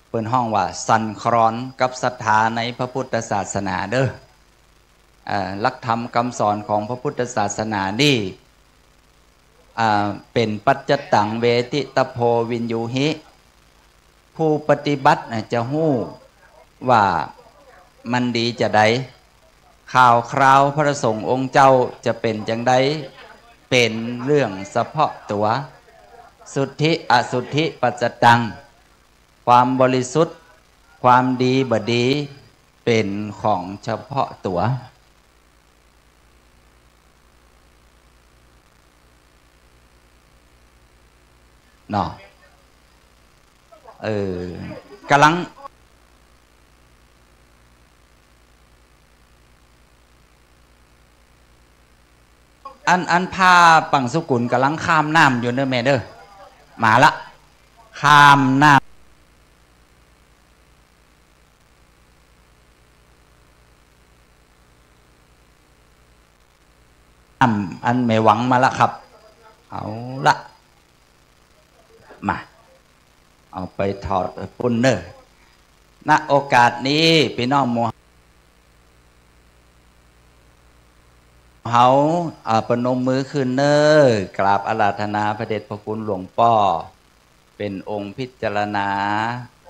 เปิดห้องว่าสั่นคลอนกับศรัทธาในพระพุทธศาสนาเด้อหลักธรรมคำสอนของพระพุทธศาสนานี่เป็นปัจจตังเวทิตโพวินยูหิผู้ปฏิบัติจะหู้ว่ามันดีจะใดข่าวคราวพระสงฆ์องค์เจ้าจะเป็นจังใดเป็นเรื่องเฉพาะตัวสุทธิอสุทธิปัจจตังความบริสุทธิ์ความดีบดีเป็นของเฉพาะตัวเนาะกำลังอันพาปังสุกุลกำลังข้ามน้ำอยู่เด้อแม่เด้อมาละข้ามน้ำอันไม่หวังมาละครับเอาละมาเอาไปถอดปุ่นเนอณโอกาสนี้พี่น้องหมู่เฮาประนมมือขึ้นเนอกราบอาราธนาพระเดชพระคุณหลวงพ่อเป็นองค์พิจารณา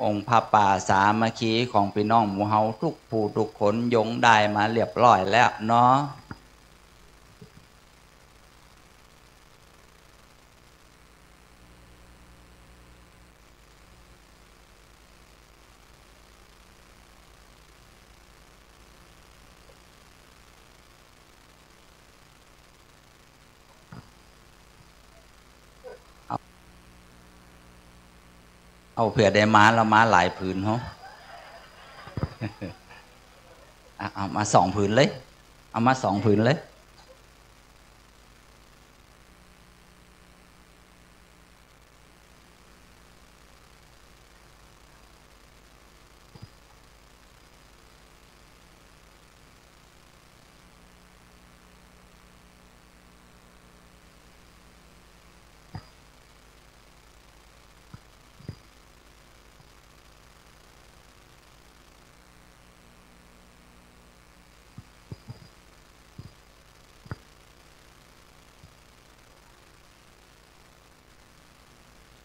องค์พระป่าสามัคคีของพี่น้องหมู่เฮาทุกผู้ทุกคนยงได้มาเรียบร้อยแล้วเนาะเอาเผื่อได้ม้าแล้วม้าหลายผืนเหรอเอามา2 ผืนเลยเอามา2 ผืนเลย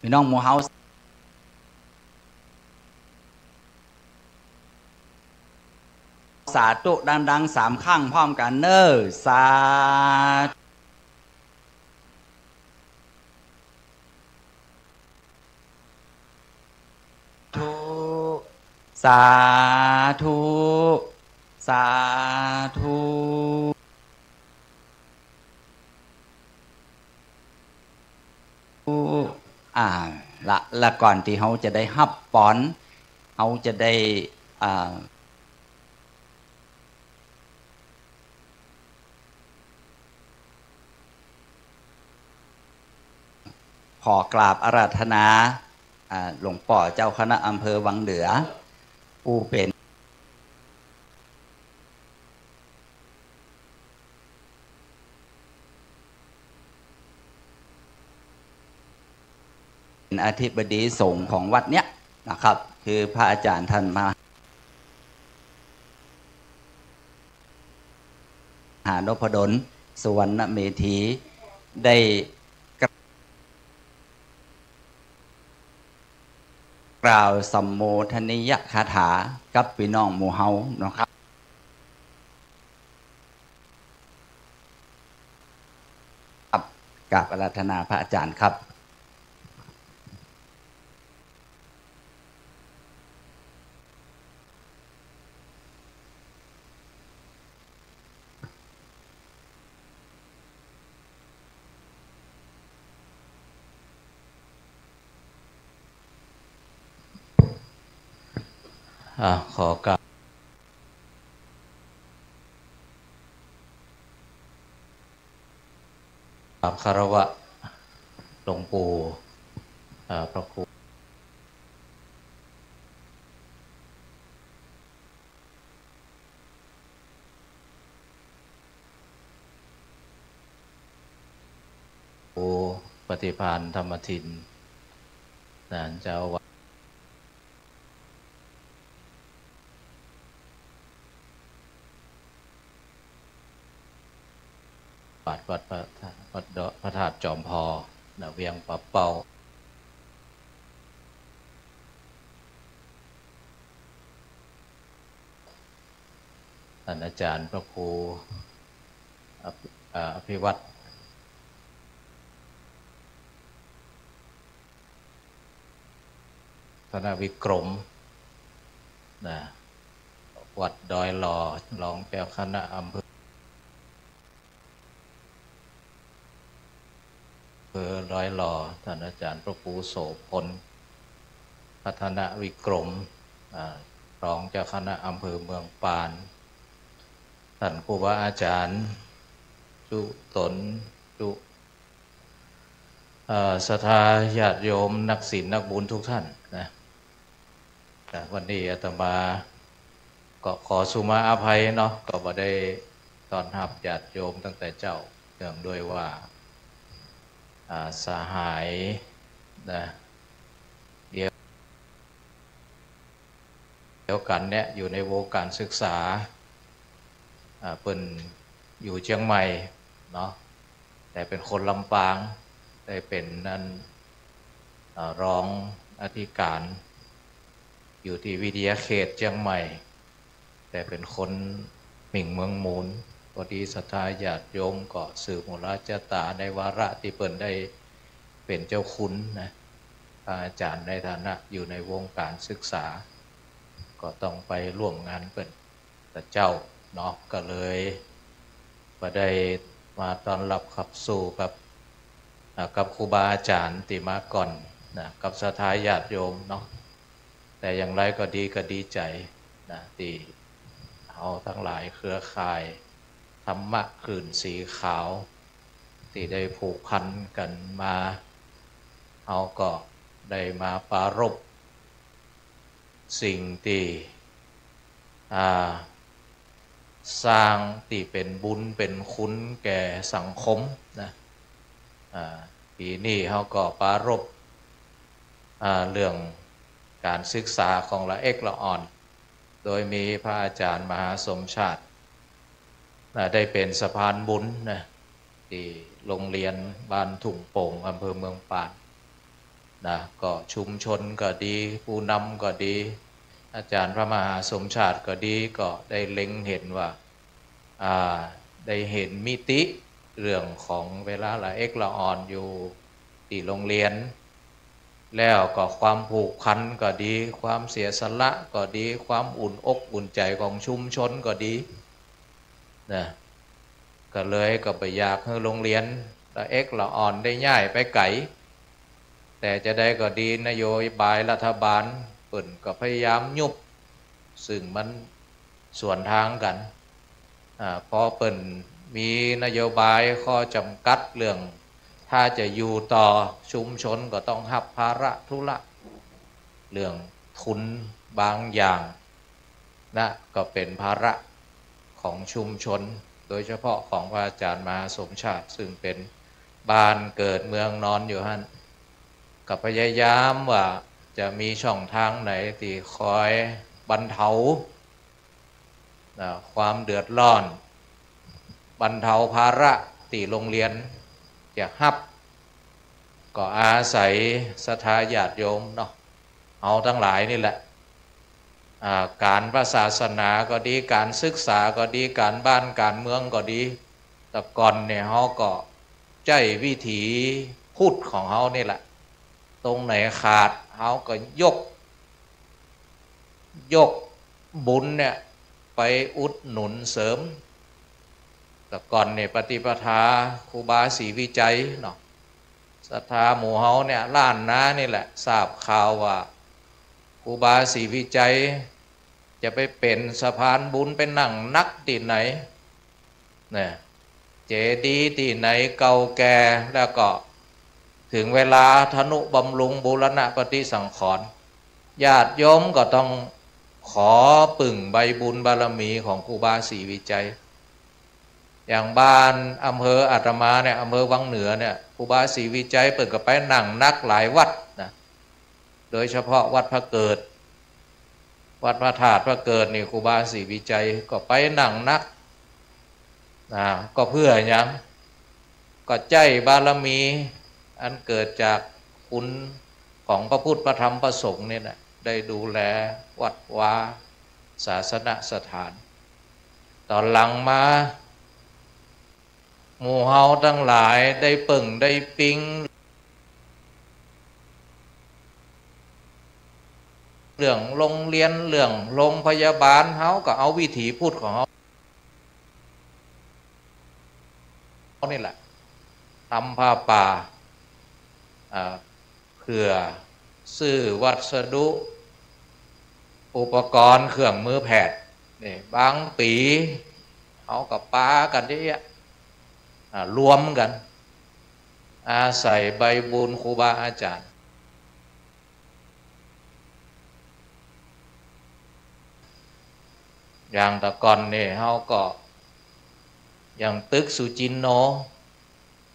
พี่น้องหมู่เฮาสาธุดังๆ3ครั้งพร้อมกันเน้อสาธุสาธุสาธุละก่อนที่เขาจะได้ฮับปอนเขาจะได้ขอกราบอาราธนาหลวงป่อเจ้าคณะอำเภอวังเหนือผู้เป็นอธิบดีสงฆ์ของวัดเนี้ยนะครับคือพระอาจารย์ท่านมหานพดลสุวรรณเมธีได้กล่าวสัมโมทนิยคาถากับพี่น้องหมู่เฮานะครับกับอาราธนาพระอาจารย์ครับขอกราบคารวะหลวงปู่พระครูปฏิภาณธรรมทินเจ้าวัดพระธาตุจอมพอเวียงปะเป้าท่านอาจารย์พระครูอภิวัตรธนวิกรมวัดดอยหล่อรองเจ้าคณะอำเภอร้อยหล่อท่านอาจารย์พระครูโสพลพัฒนวิกรมรองเจ้าคณะอำเภอเมืองปานท่านครูบาอาจารย์จุตนจุศรัทธาญาติโยมนักศีลนักบุญทุกท่านนะวันนี้อาตมาก็ขอสุมาอภัยเนาะก็บ่ได้ต้อนรับญาติโยมตั้งแต่เจ้าเนื่องด้วยว่าสหายนะเดียวกันเนี่ยอยู่ในวงการศึกษาเพิ่นอยู่เชียงใหม่เนาะแต่เป็นคนลำปางได้เป็นนั่นรองอธิการอยู่ที่วิทยาเขตเชียงใหม่แต่เป็นคนหมิ่งเมืองมูลพอดีศรัทธาญาติโยมก็สืบมุราจตาในวาระที่เปิ่นได้เป็นเจ้าคุณนะอาจารย์ในฐานะอยู่ในวงการศึกษาก็ต้องไปร่วมงานเปิ่นแต่เจ้าเนาะก็เลยมาได้มาต้อนรับขับสู่กับครูบาอาจารย์ที่มาก่อนนะกับศรัทธาญาติโยมเนาะแต่อย่างไรก็ดีใจนะที่เอาทั้งหลายเครือข่ายธรรมะคลื่นสีขาวที่ได้ผูกพันกันมาเอาก็ได้มาปรารภสิ่งที่สร้างที่เป็นบุญเป็นคุณแก่สังคมนะปีนี้เขาก็ปรารภเรื่องการศึกษาของละเอกละอ่อนโดยมีพระอาจารย์มหาสมชาติได้เป็นสะพานบุญนะที่โรงเรียนบ้านทุ่งโป่งอำเภอเมืองปาน นะก็ชุมชนก็ดีผู้นำก็ดีอาจารย์พระมหาสมชาติก็ดีก็ได้เล็งเห็นว่าได้เห็นมิติเรื่องของเวลาละเอกละอ่อนอยู่ที่โรงเรียนแล้วก็ความผูกพันก็ดีความเสียสละก็ดีความอุ่นอกอุ่นใจของชุมชนก็ดีนะก็เลยก็ไปอยากให้โรงเรียนละเอกละอ่อนได้ย้ายไปไกลแต่จะได้ก็ดีนโยบายรัฐบาลเปิ่นก็พยายามยุบซึ่งมันส่วนทางกันพอเปิ่นมีนโยบายข้อจำกัดเรื่องถ้าจะอยู่ต่อชุมชนก็ต้องรับภาระธุระเรื่องทุนบางอย่างนะก็เป็นภาระของชุมชนโดยเฉพาะของพระอาจารย์มหาสมชาติซึ่งเป็นบ้านเกิดเมืองนอนอยู่หั่นก็พยายามว่าจะมีช่องทางไหนที่คอยบรรเทาความเดือดร้อนบรรเทาภาระที่โรงเรียนจะฮับก็อาศัยศรัทธาญาติโยมเนาะเอาทั้งหลายนี่แหละการพระศาสนาก็ดีการศึกษาก็ดีการบ้านการเมืองก็ดีแต่ก่อนเนี่ยเขาก็ใจวิถีพูดของเขานี่แหละตรงไหนขาดเขาก็ยกบุญเนี่ยไปอุดหนุนเสริมแต่ก่อนเนี่ยปฏิปทาครูบาศรีวิจัยเนาะศรัทธาหมู่เฮาเนี่ยล้านนานี่แหละทราบข่าวว่าครูบาศรีวิจัยจะไปเป็นสะพานบุญเป็นนั่งนักที่ไหนเนี่ยเจดีย์ที่ไหนเก่าแก่แล้วก็ถึงเวลาทนุบำรุงบูรณะปฏิสังขรณ์ญาติโยมก็ต้องขอปึ่งใบบุญบารมีของครูบาศรีวิจัยอย่างบ้านอำเภออาตมาเนี่ยอำเภอวังเหนือเนี่ยครูบาศรีวิจัยเปิดกับไปนั่งนักหลายวัดนะโดยเฉพาะวัดพระเกิดวัดพระธาตุพระเกิดนี่ครูบาศรีวิจัยก็ไปนั่งนักก็เพื่ออย่างก็ใจบารมีอันเกิดจากคุณของพระพุทธพระธรรมพระสงฆ์เนี่ยนะได้ดูแลวัดวาศาสนสถานตอนหลังมาหมู่เฮาทั้งหลายได้ปึ่งได้ปิงเรื่องโรงเรียนเรื่องโรงพยาบาลเฮาก็เอาวิถีพูดของเฮานี่แหละทำผ้าป่าเพื่อซื้อวัสดุอุปกรณ์เครื่องมือแพทย์นี่บางปีเอากับป้ากันเยอะรวมกันอาศัยใบบุญครูบาอาจารย์อย่างตะกอนนี่เขาก็อย่างตึกสุจินโน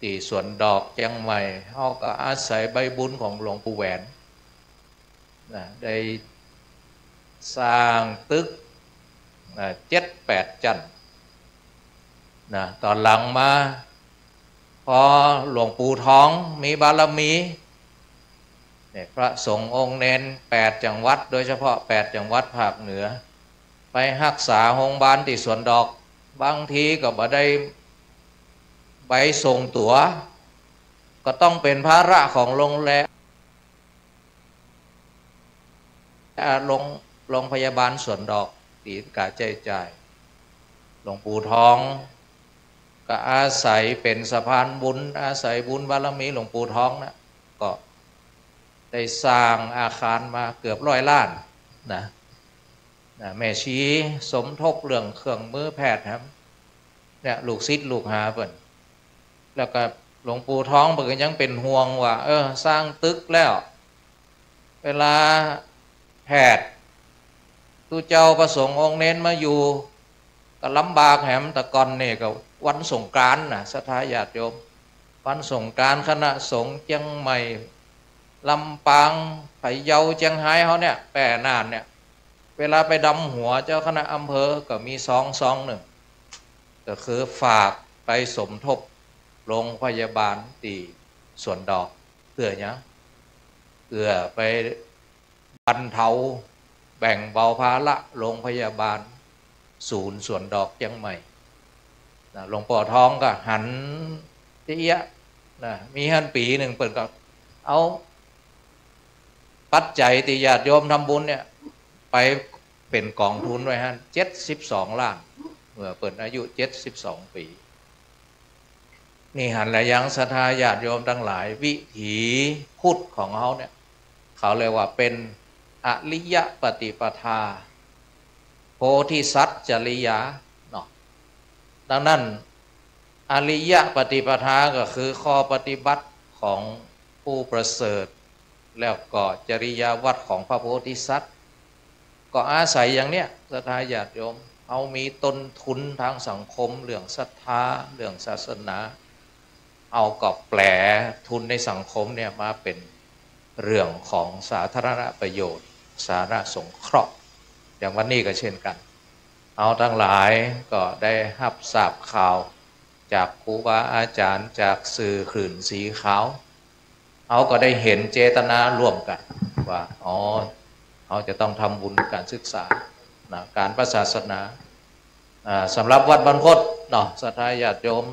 ที่สวนดอกเชียงใหม่เขาก็อาศัยใบบุญของหลวงปู่แหวนได้สร้างตึก7-8 จันตอนหลังมาพอหลวงปู่ท้องมีบารมีเนี่ยพระสงฆ์องค์เน้น8 จังหวัดโดยเฉพาะ8 จังหวัดภาคเหนือไปรักษาโรงพยาบาลที่สวนดอกบางทีก็บ่ได้ใบส่งตั๋วก็ต้องเป็นภาระของโรงแรมโรงพยาบาลสวนดอกตีกาใจจ่ายหลวงปู่ทองก็อาศัยเป็นสะพานบุญอาศัยบุญบารมีหลวงปู่ทองนะก็ได้สร้างอาคารมาเกือบ100 ล้านนะแม่ชีสมทบเรื่องเครื่องมือแพทย์ครับเนี่ยลูกศิษย์ลูกหาเพิ่นแล้วก็หลวงปู่ท้องเพิ่นก็ยังเป็นห่วงว่าสร้างตึกแล้วเวลาแพทย์ตู้เจ้าประสงค์องค์เน้นมาอยู่ก็ลำบากแหมตะกอนนี่ก็วันสงกรานต์ศรัทธาญาติโยมวันสงกรานต์คณะสงฆ์เชียงใหม่ลำปางพะเยาเชียงรายเขาเนี่ยแปรน่านเนี่ยเวลาไปดำหัวเจ้าคณะอำเภอก็มีซองหนึ่งก็คือฝากไปสมทบโรงพยาบาลที่สวนดอกเพื่อเนี้ย เอื้อไปบรรเทาแบ่งเบาภาระโรงพยาบาลศูนย์สวนดอกเชียงใหม่หลวงพ่อทองก็หันเจี๊ยะนะมีหันปีหนึ่งเปิดก็เอาปัจจัยที่ญาติโยมทำบุญเนี่ยไปเป็นกองทุนไว้ฮะ72 ล้านเมื่อเปิดอายุ72 ปีนี่หันและยังศรัทธาญาติโยมทั้งหลายวิถีพุทธของเขาเนี่ยเขาเรียกว่าเป็นอริยปฏิปทาโพธิสัจจริยาเนาะดังนั้นอริยปฏิปทาก็คือข้อปฏิบัติของผู้ประเสริฐแล้วก็จริยวัตรของพระโพธิสัตว์ก็อาศัยอย่างเนี้ยศรัทธาญาติโยมเอามีต้นทุนทางสังคมเรื่องศรัทธาเรื่องศาสนาเอาก็แปลทุนในสังคมเนี่ยมาเป็นเรื่องของสาธารณประโยชน์สาธารณสงเคราะห์อย่างวันนี้ก็เช่นกันเอาทั้งหลายก็ได้รับทราบข่าวจากครูบาอาจารย์จากสื่อคลื่นสีขาวเขาก็ได้เห็นเจตนาร่วมกันว่าเขาจะต้องทำบุญการศึกษานะการประศาสนาสำหรับวัดบรรพตเนาะศรัทธาญาติโยม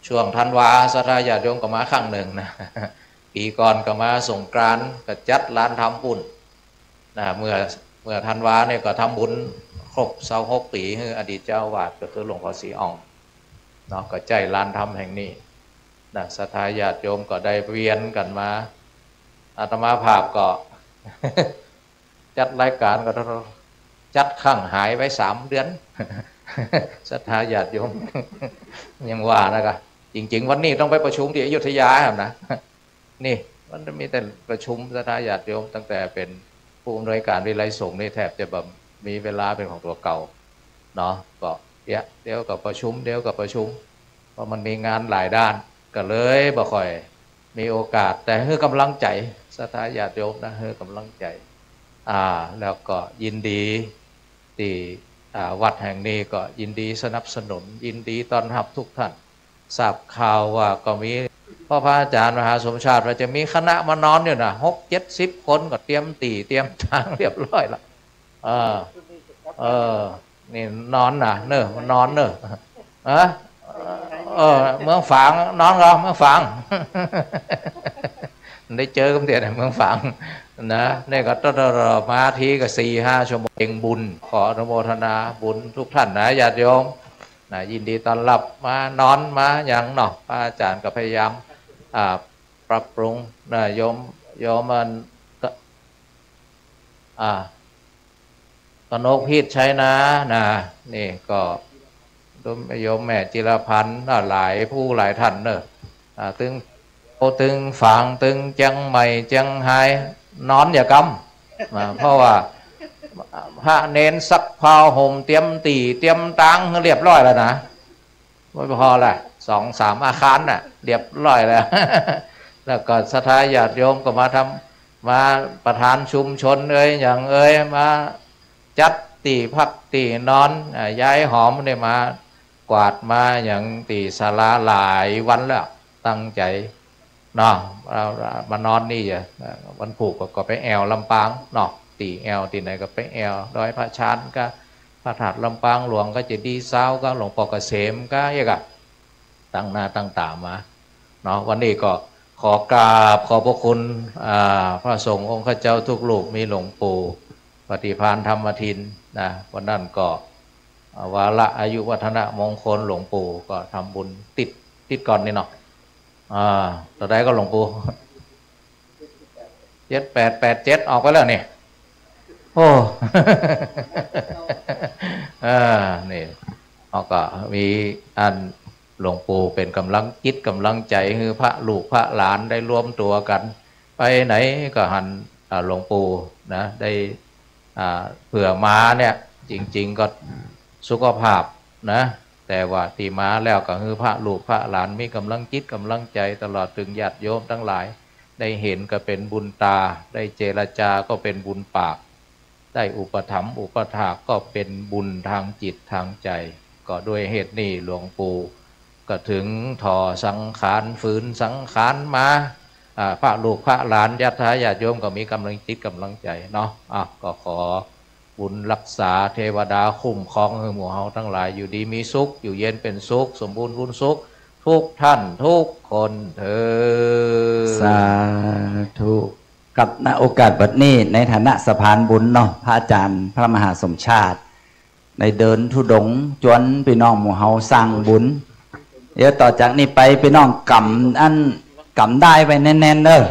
ช่วงธันวาศรัทธาญาติโยมก็มาครั้งหนึ่งนะปีก่อนก็มาสงกรานต์ก็จัดลานทำบุญนะเมื่อธันวาเนี่ยก็ทำบุญครบ26 ปีคืออดีตเจ้าวาดก็คือหลวงพ่อศรีอ่องเนาะก็ใจลานธรรมแห่งนี้นะศรัทธาญาติโยมก็ได้เวียนกันมาอาตมาภาพก็ จัดรายการก็จัดข้างหายไว้3 เดือนศรัทธาญาติโยม ยังว่านะครับจริงๆวันนี้ต้องไปประชุมที่อยุธยาครับนะนี่มันมีแต่ประชุมศรัทธาญาติโยมตั้งแต่เป็นผู้อำนวยการวิไลสงฆ์นี่แทบจะแบบมีเวลาเป็นของตัวเก่าเนาะก็เดี๋ยวกับประชุมเพราะมันมีงานหลายด้านก็เลยบ่ค่อยมีโอกาสแต่ให้กำลังใจศรัทธาญาติโยมนะให้กำลังใจแล้วก็ยินดีที่วัดแห่งนี้ก็ยินดีสนับสนุนยินดีต้อนรับทุกท่านทราบข่าวว่าก็มีพ่อพระอาจารย์มหาสมชาติว่าจะมีคณะมานอนอยู่นะ60-70 คนก็เตรียมทางเรียบร้อยละนี่นอนนะเนอะมันนอนเนอะเมืองฝางนอนเหรอเมืองฝาง ได้เจอกันเดี๋ยวเมืองฝางนะนี่ก็ต้องมาทีก็4-5 ชั่วโมงเองบุญขออนุโมทนาบุญทุกท่านนะญาติโยมนะยินดีต้อนรับมานอนมาอย่างเนาะพระอาจารย์ก็พยายามปรับปรุงนะโยมมันกนกพิษใช้นะนี่ก็โยมแม่จิรพันธ์หลายผู้หลายท่านเนอะตึงฝังตึงจังใหม่จังไฮนอนอย่ากำเพราะว่าพระเน้นซักผ้าห่มเตรียมตังเรียบร้อยแล้วนะไม่พอละ2-3 อาคารน่ะเรียบร้อยแล้ว แล้วก็ศรัทธาญาติโยมก็มาประธานชุมชนอย่างมาจัดพักนอนย้ายหอมเนี่ยมากวาดมาอย่างศาลาหลายวันแล้วตั้งใจเนาะมานอนนี่วันผูกก็ไปแอวลำปางเนาะแอวที่ไหนก็ไปแอวดอยพระชานก็พระธาตุลำปางหลวงก็จะดีเศร้าก็หลวงพ่อเกษมก็ยังกับตั้งหน้าตั้งตามาเนาะวันนี้ก็ขอกราบขอบพระคุณพระสงฆ์องค์ข้าเจ้าทุกรูปมีหลวงปู่ปฏิภาณธรรมทินนะวันนั้นก็วาระอายุวัฒนะมงคลหลวงปู่ก็ทำบุญติดก่อนนี่เนาะต่อได้ก็หลวงปู่7887ออกไปแล้วนี่โอ้ นี่เขาก็มีอันหลวงปู่เป็นกำลังจิตกำลังใจคือพระลูกพระหลานได้รวมตัวกันไปไหนก็หันหลวงปู่นะได้เผื่อมาเนี่ยจริงๆก็สุขภาพนะแต่ว่าที่มาแล้วก็คือพระลูกพระหลานมีกำลังจิตกำลังใจตลอดถึงญาติโยมทั้งหลายได้เห็นก็เป็นบุญตาได้เจรจาก็เป็นบุญปากได้อุปถัมภ์อุปถากก็เป็นบุญทางจิตทางใจก็ด้วยเหตุนี้หลวงปู่ก็ถึงถอสังขารฝืนสังขารมา พระลูกพระหลานญาติญาติโยมก็มีกำลังจิตกำลังใจเนาะก็ขอบุญรักษาเทวดาคุ้มครองให้หมู่เฮาทั้งหลายอยู่ดีมีสุขอยู่เย็นเป็นสุขสมบูรณ์บุญสุขทุกท่านทุกคนเถิดสาธุกับณโอกาสบัดนี้ในฐานะสะพานบุญเนาะพระอาจารย์พระมหาสมชาติในเดินธุดงค์จวนพี่น้องหมู่เฮาสร้างบุญเดี๋ยวต่อจากนี้ไปพี่น้องกำได้ไปแน่นๆเด้อ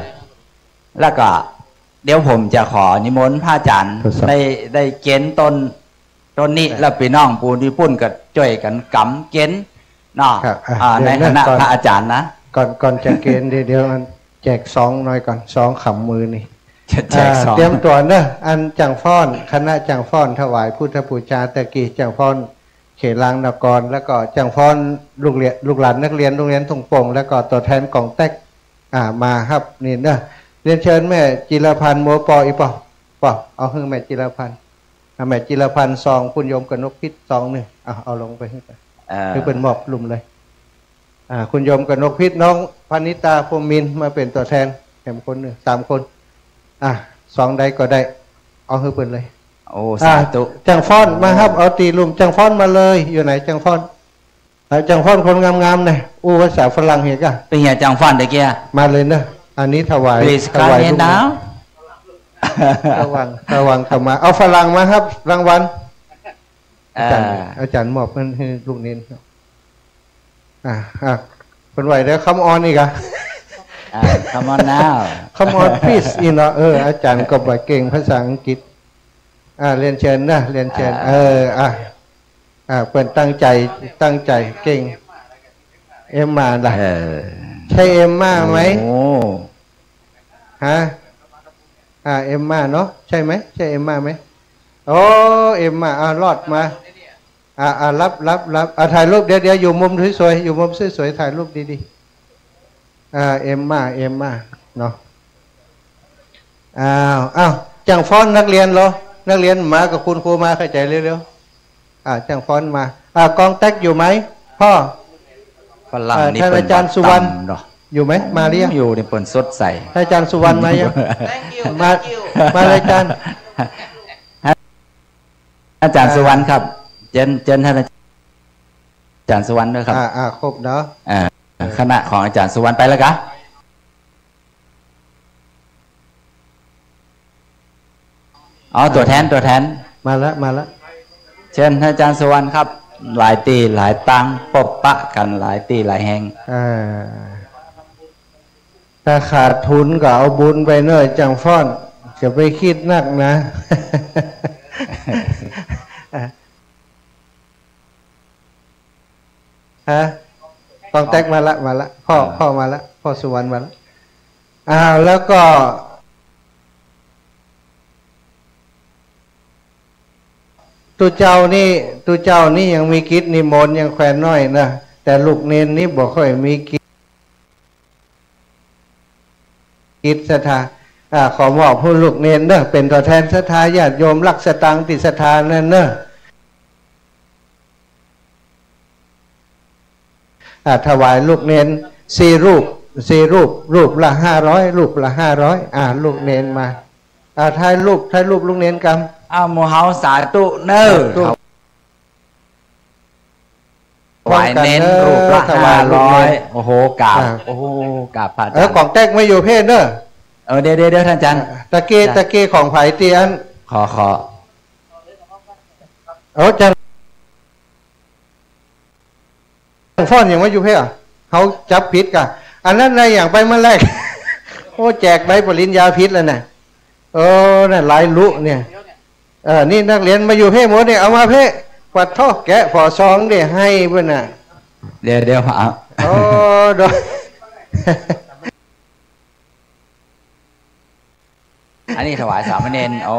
แล้วก็เดี๋ยวผมจะขอนิมนต์พระอาจารย์ได้เกณฑ์ต้นนี้แล้วพี่น้องปูนที่พุ่นก็ช่วยกันกำเกณฑ์เนาะในฐานะพระอาจารย์นะก่อนจะเกณฑ์เดี๋ยวแจกซองหน่อยก่อนซองขำมือนี่แจกซองเตรียมตัวเนอะอันจังฟ้อนคณะจังฟ้อนถวายพุทธบูชาตะกี้จังฟ้อนเขลางนกรแล้วก็จังฟ้อนลูกหลานนักเรียนโรงเรียนทุ่งโป่งแล้วก็ตัวแทนกองแตกมาครับนี่เนอะเรียนเชิญแม่จิรพันธ์โมปออีปอเอาให้แม่จิรพันธ์แม่จิรพันธ์ซองคุณโยมกนกพิษซองหนึ่งเอาลงไปให้คือเป็นมอบลุ่มเลยคุณโยมกนกพิษน้องพนิตาพรหมินมาเป็นตัวแทนแถมคนหนึ่ง3 คนซองใดก็ได้เอาให้เปิดเลยโอ้สาธุจังฟ้อนมาครับเอาตีลุ่มจังฟ้อนมาเลยอยู่ไหนจังฟ้อนจังฟ้อนคนงามๆเนี่ยภาษาฝรั่งเห็นกันเป็นไงจังฟ้อนเด็กแกมาเลยเนอะอันนี้ถวายลูกระวังเข้ามาเอาฝรั่งมาครับรางวัลอาจารย์มอบเงินให้ลูกนินเป็นไหวแล้วคำออนอีกCome on now Come on please อีเนาะอาจารย์ก็บอกเก่งภาษาอังกฤษเรียนเชิญนะเรียนเชิญเปิดตั้งใจเก่งเอ็มมาล่ะใช่เอ็มมาไหมฮะเอ็มมาเนาะใช่ไหมใช่เอ็มมาไหมโอ้เอ็มมารอดมารับถ่ายรูปเดี๋ยวอยู่มุมสวยๆอยู่มุมสวยๆถ่ายรูปดีๆเอ็มมาเนาะจังฟ้อนนักเรียนเหรอนักเรียนมากับคุณครูมาเข้าใจเร็วๆจังฟ้อนมากองแตกอยู่ไหมพ่อท่านอาจารย์สุวรรณอยู่ไหมมาเรียงอยู่ในเปิ่นสดใสท่านอาจารย์สุวรรณมายังมาเลยอาจารย์อาจารย์สุวรรณครับเจนท่านอาจารย์สุวรรณด้วยครับครบเนาะคณะของอาจารย์สุวรรณไปแล้วกะตัวแทนมาแล้วเชิญท่านอาจารย์สุวรรณครับหลายตีหลายตังปบปะกันหลายตีหลายแห่งถ้าขาดทุนก็เอาบุญไปเนอะจังฟ้อนจะไปคิดนักนะต้องแตกมาละพ่อมาละพ่อสุวรรณมาละแล้วก็ตัวเจ้านี่ยังมีกิจนิมนต์ยังแขวนน้อยนะแต่ลูกเนนนี่บอกค่อยมีกิจศรัทธาขอมอบผู้ลูกเนนเนอะเป็นตัวแทนศรัทธาญาติโยมรักสตังติศรัทธานั่นเนอะถวายลูกเนน4 รูปละ500รูปละ500ลูกเนนมาถ่ายรูปลูกเนนกำหมู่เฮาสาธุเนอถวายเน้นรูปละ500โอ้โหกราบพระอาจารย์ของแตกไม่อยู่เพศเนอะเดี๋ยวท่านอาจารย์ตะเกียของไผ่เตียนขอจังฟ้อนอย่างว่าอยู่เพศเขาจับผิดกันอันนั้นในอย่างไปเมื่อแรกแจกใบปริญญาพิษแล้วนะนั่นหลายลุเนี่ยนี่นักเรียนมาอยู่เพศหมดเนี่ยเอามาเพศปัดท่อแกะฝอซองเดี๋ยวให้เพื่อนน่ะเดี๋ยวโดยอันนี้ถวายสามเณรเอา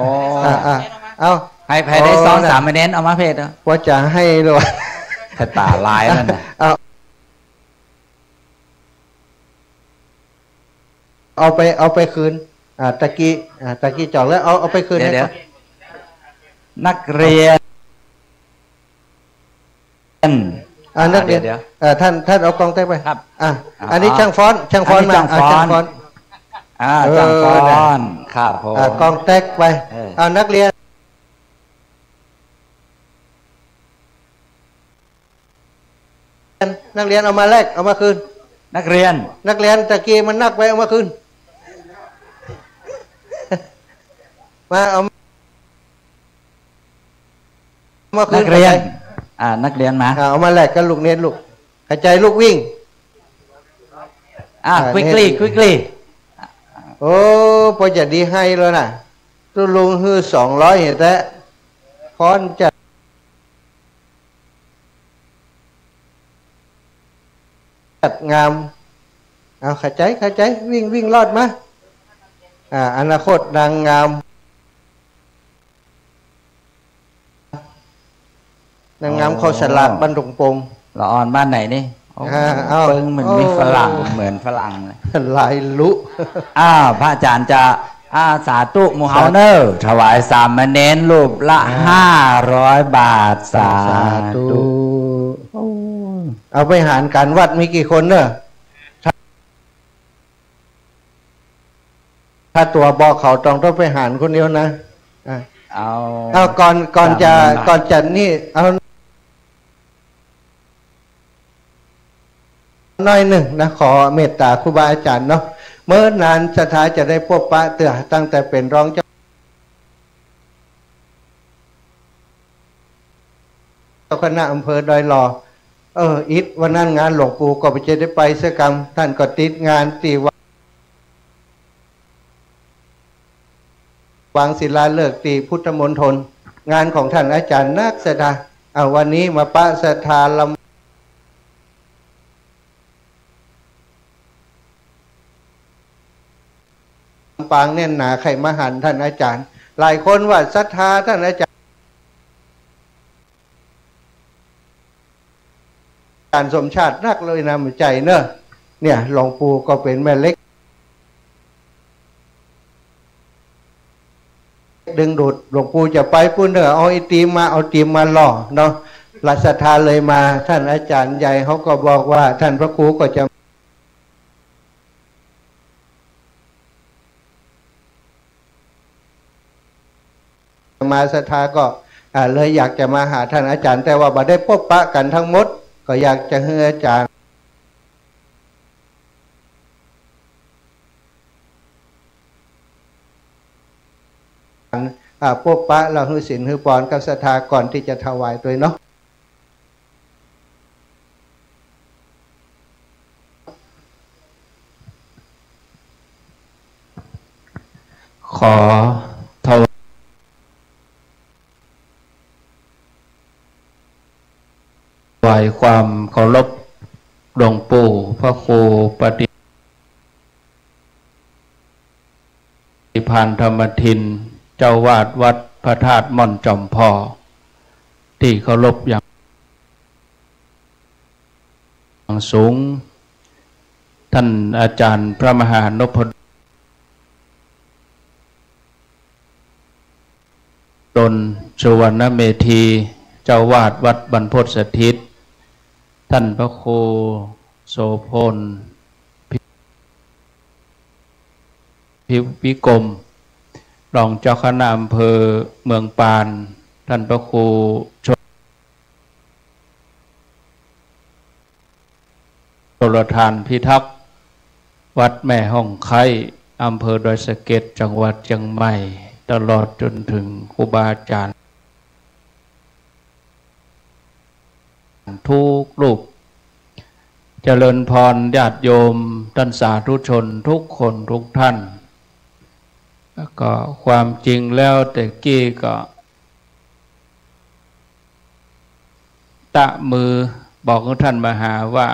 ให้ได้ซองสามเณรเอามาเพศว่าจะให้เลยถ้าตาลายนั่นน่ะเอาไปคืนตะกี้จอกแล้วเอาไปคืนเดี๋ยวนักเรียนนักเรียนท่านเอากองแตกไปครับอันนี้ช่างฟ้อนมาช่างฟ้อน จังก้อนครับผมกองแตกไปเอานักเรียนเอามาแลกเอามาคืนนักเรียนตะกี้มันนักไปเอามาคืนมาเอามาคืนนักเรียนนักเรียนมาเอามาแลกกันลูกเน้นลูกหายใจลูกวิ่งquickly โอ้พอจะดีให้แล้วนะตุลุงฮือ200เห็นแต่พรจะจัดงามเอาขจายวิ่งรอดมาอนาคตนางงามเขาฉลาดบ้านตรงปงละออนบ้านไหนนี่เปิ้งเหมือนมีฝรั่งเหมือนฝรั่งเลยลายลุพระอาจารย์จะสาธุมูเฮาเนอร์ถวายสามเณรรูปละ500 บาทสาธุเอาไปหารการวัดมีกี่คนเนอะถ้าตัวบอกเขาต้องไปหารคนเดียวนะเอาก่อนจะนี่เอาน้อยหนึ่งนะขอเมตตาครูบาอาจารย์เนาะเมื่อนานสถาจะได้พบปะเตือตั้งแต่เป็นรองเจ้าคณะอำเภอดอยหล่ออิฐวันนั้นงานหลวงปู่ก็ไปจะได้ไปเสกรรมท่านก็ติดงานตีวางศิลาฤกษ์ตีพุทธมณฑลงานของท่านอาจารย์นักศรัทธาวันนี้มาปะศรัทธาลำปางแน่นหนาไข่มหันท่านอาจารย์หลายคนว่าศรัทธาท่านอาจารย์สมชาตินักเลยนะมันใจเนอะเนี่ยหลวงปู่ก็เป็นแม่เล็กดึงดูดหลวงปู่จะไปปุ้นเนอะเอาไอตีมมาเอาตีมมาหล่อเนาะหลักศรัทธาเลยมาท่านอาจารย์ใหญ่เขาก็บอกว่าท่านพระครูก็จะมาศรัทธาก็เลยอยากจะมาหาท่านอาจารย์แต่ว่าบ่ได้พบปะกันทั้งหมดก็อยากจะให้อาจารย์พบปะเราฮือศีลฮือปอนกับศรัทธาก่อนที่จะถวายตัวเนาะขอถวายความเคารพหลวงปู่พระครูปฏิพานธรรมทินเจ้าวาดวัดพระธาตุม่อนจอมพอที่เคารพอย่างสูงท่านอาจารย์พระมหานพดลสุวรรณเมธีเจ้าวาดวัดบรรพตสถิตท่านพระครูโสพลพิวิกรมรองเจ้าคณะอำเภอเมืองปานท่านพระครูชลทานพิทักษ์วัดแม่ห้องไข่อำเภอดอยสะเก็ดจังหวัดเชียงใหม่ตลอดจนถึงครูบาอาจารย์ทุกรูปเจริญพรญาติโยมท่านสาธุชนทุกคนทุกท่านก็ความจริงแล้วแต่กี้ก็ตะมือบอกกับท่านมหาว่า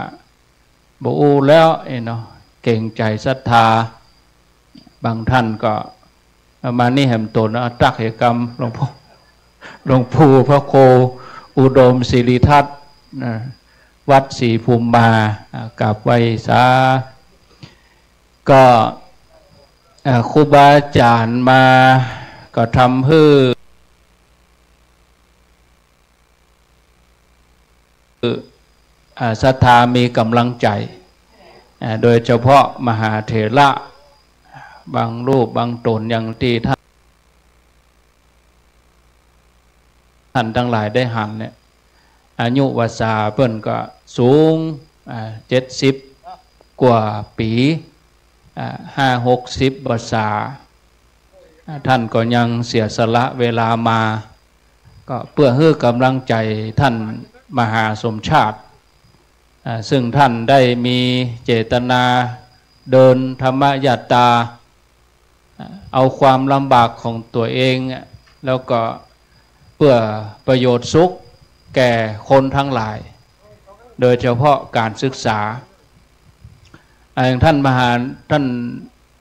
บูแล้วเนาะเก่งใจศรัทธาบางท่านก็มานี่แหมตนตักเหตุกรรมหลวงปู่พระโคอุดมศิริทัตน์วัดศรีภูมิมากับไว้สาก็ครูบาอาจารย์มาก็ทำให้ศรัทธามีกำลังใจโดยเฉพาะมหาเถระ บางรูปบางตนอย่างที่ท่านทั้งหลายได้หันเนี่ยอายุวสาเพิ่นก็สูง70กว่าปี50-60 วสาท่านก็ยังเสียสละเวลามาก็เพื่อให้กำลังใจท่านมหาสมชาติซึ่งท่านได้มีเจตนาเดินธรรมยาตราเอาความลำบากของตัวเองแล้วก็เพื่อประโยชน์สุขแก่คนทั้งหลายโดยเฉพาะการศึกษาอย่างท่านมหาท่าน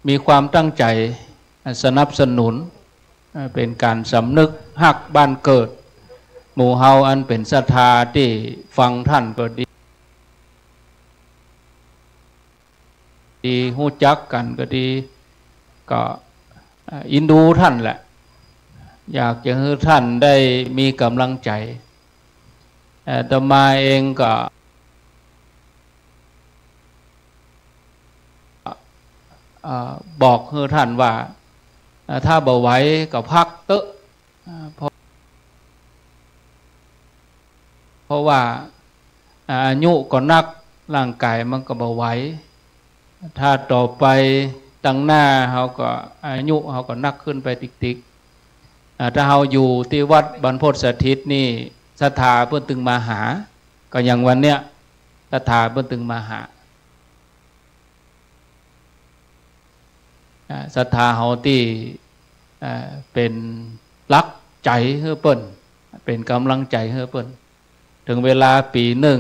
มีความตั้งใจสนับสนุนเป็นการสำนึกฮักบ้านเกิดหมู่เฮาอันเป็นศรัทธาที่ฟังท่านก็ดีฮู้จักกันก็ดีก็อินดูท่านแหละอยากจะให้ท่านได้มีกำลังใจอาตมาเองก็บอกให้ท่านว่าถ้าบ่ไหวก็พักเตอะเพราะว่าอายุก็นักร่างกายมันก็บ่ไหวถ้าต่อไปตั้งหน้าเขาก็อายุเขาก็นักขึ้นไปติ๊กถ้าเราอยู่ที่วัดบรรพตสถิตนี่ศรัทธาเพิ่นตึงมาหาก็อย่างวันเนี้ยศรัทธาเพิ่นตึงมาหาศรัทธาเขาที่เป็นรักใจให้เปิ้นเป็นกำลังใจให้เปิ้นถึงเวลาปีหนึ่ง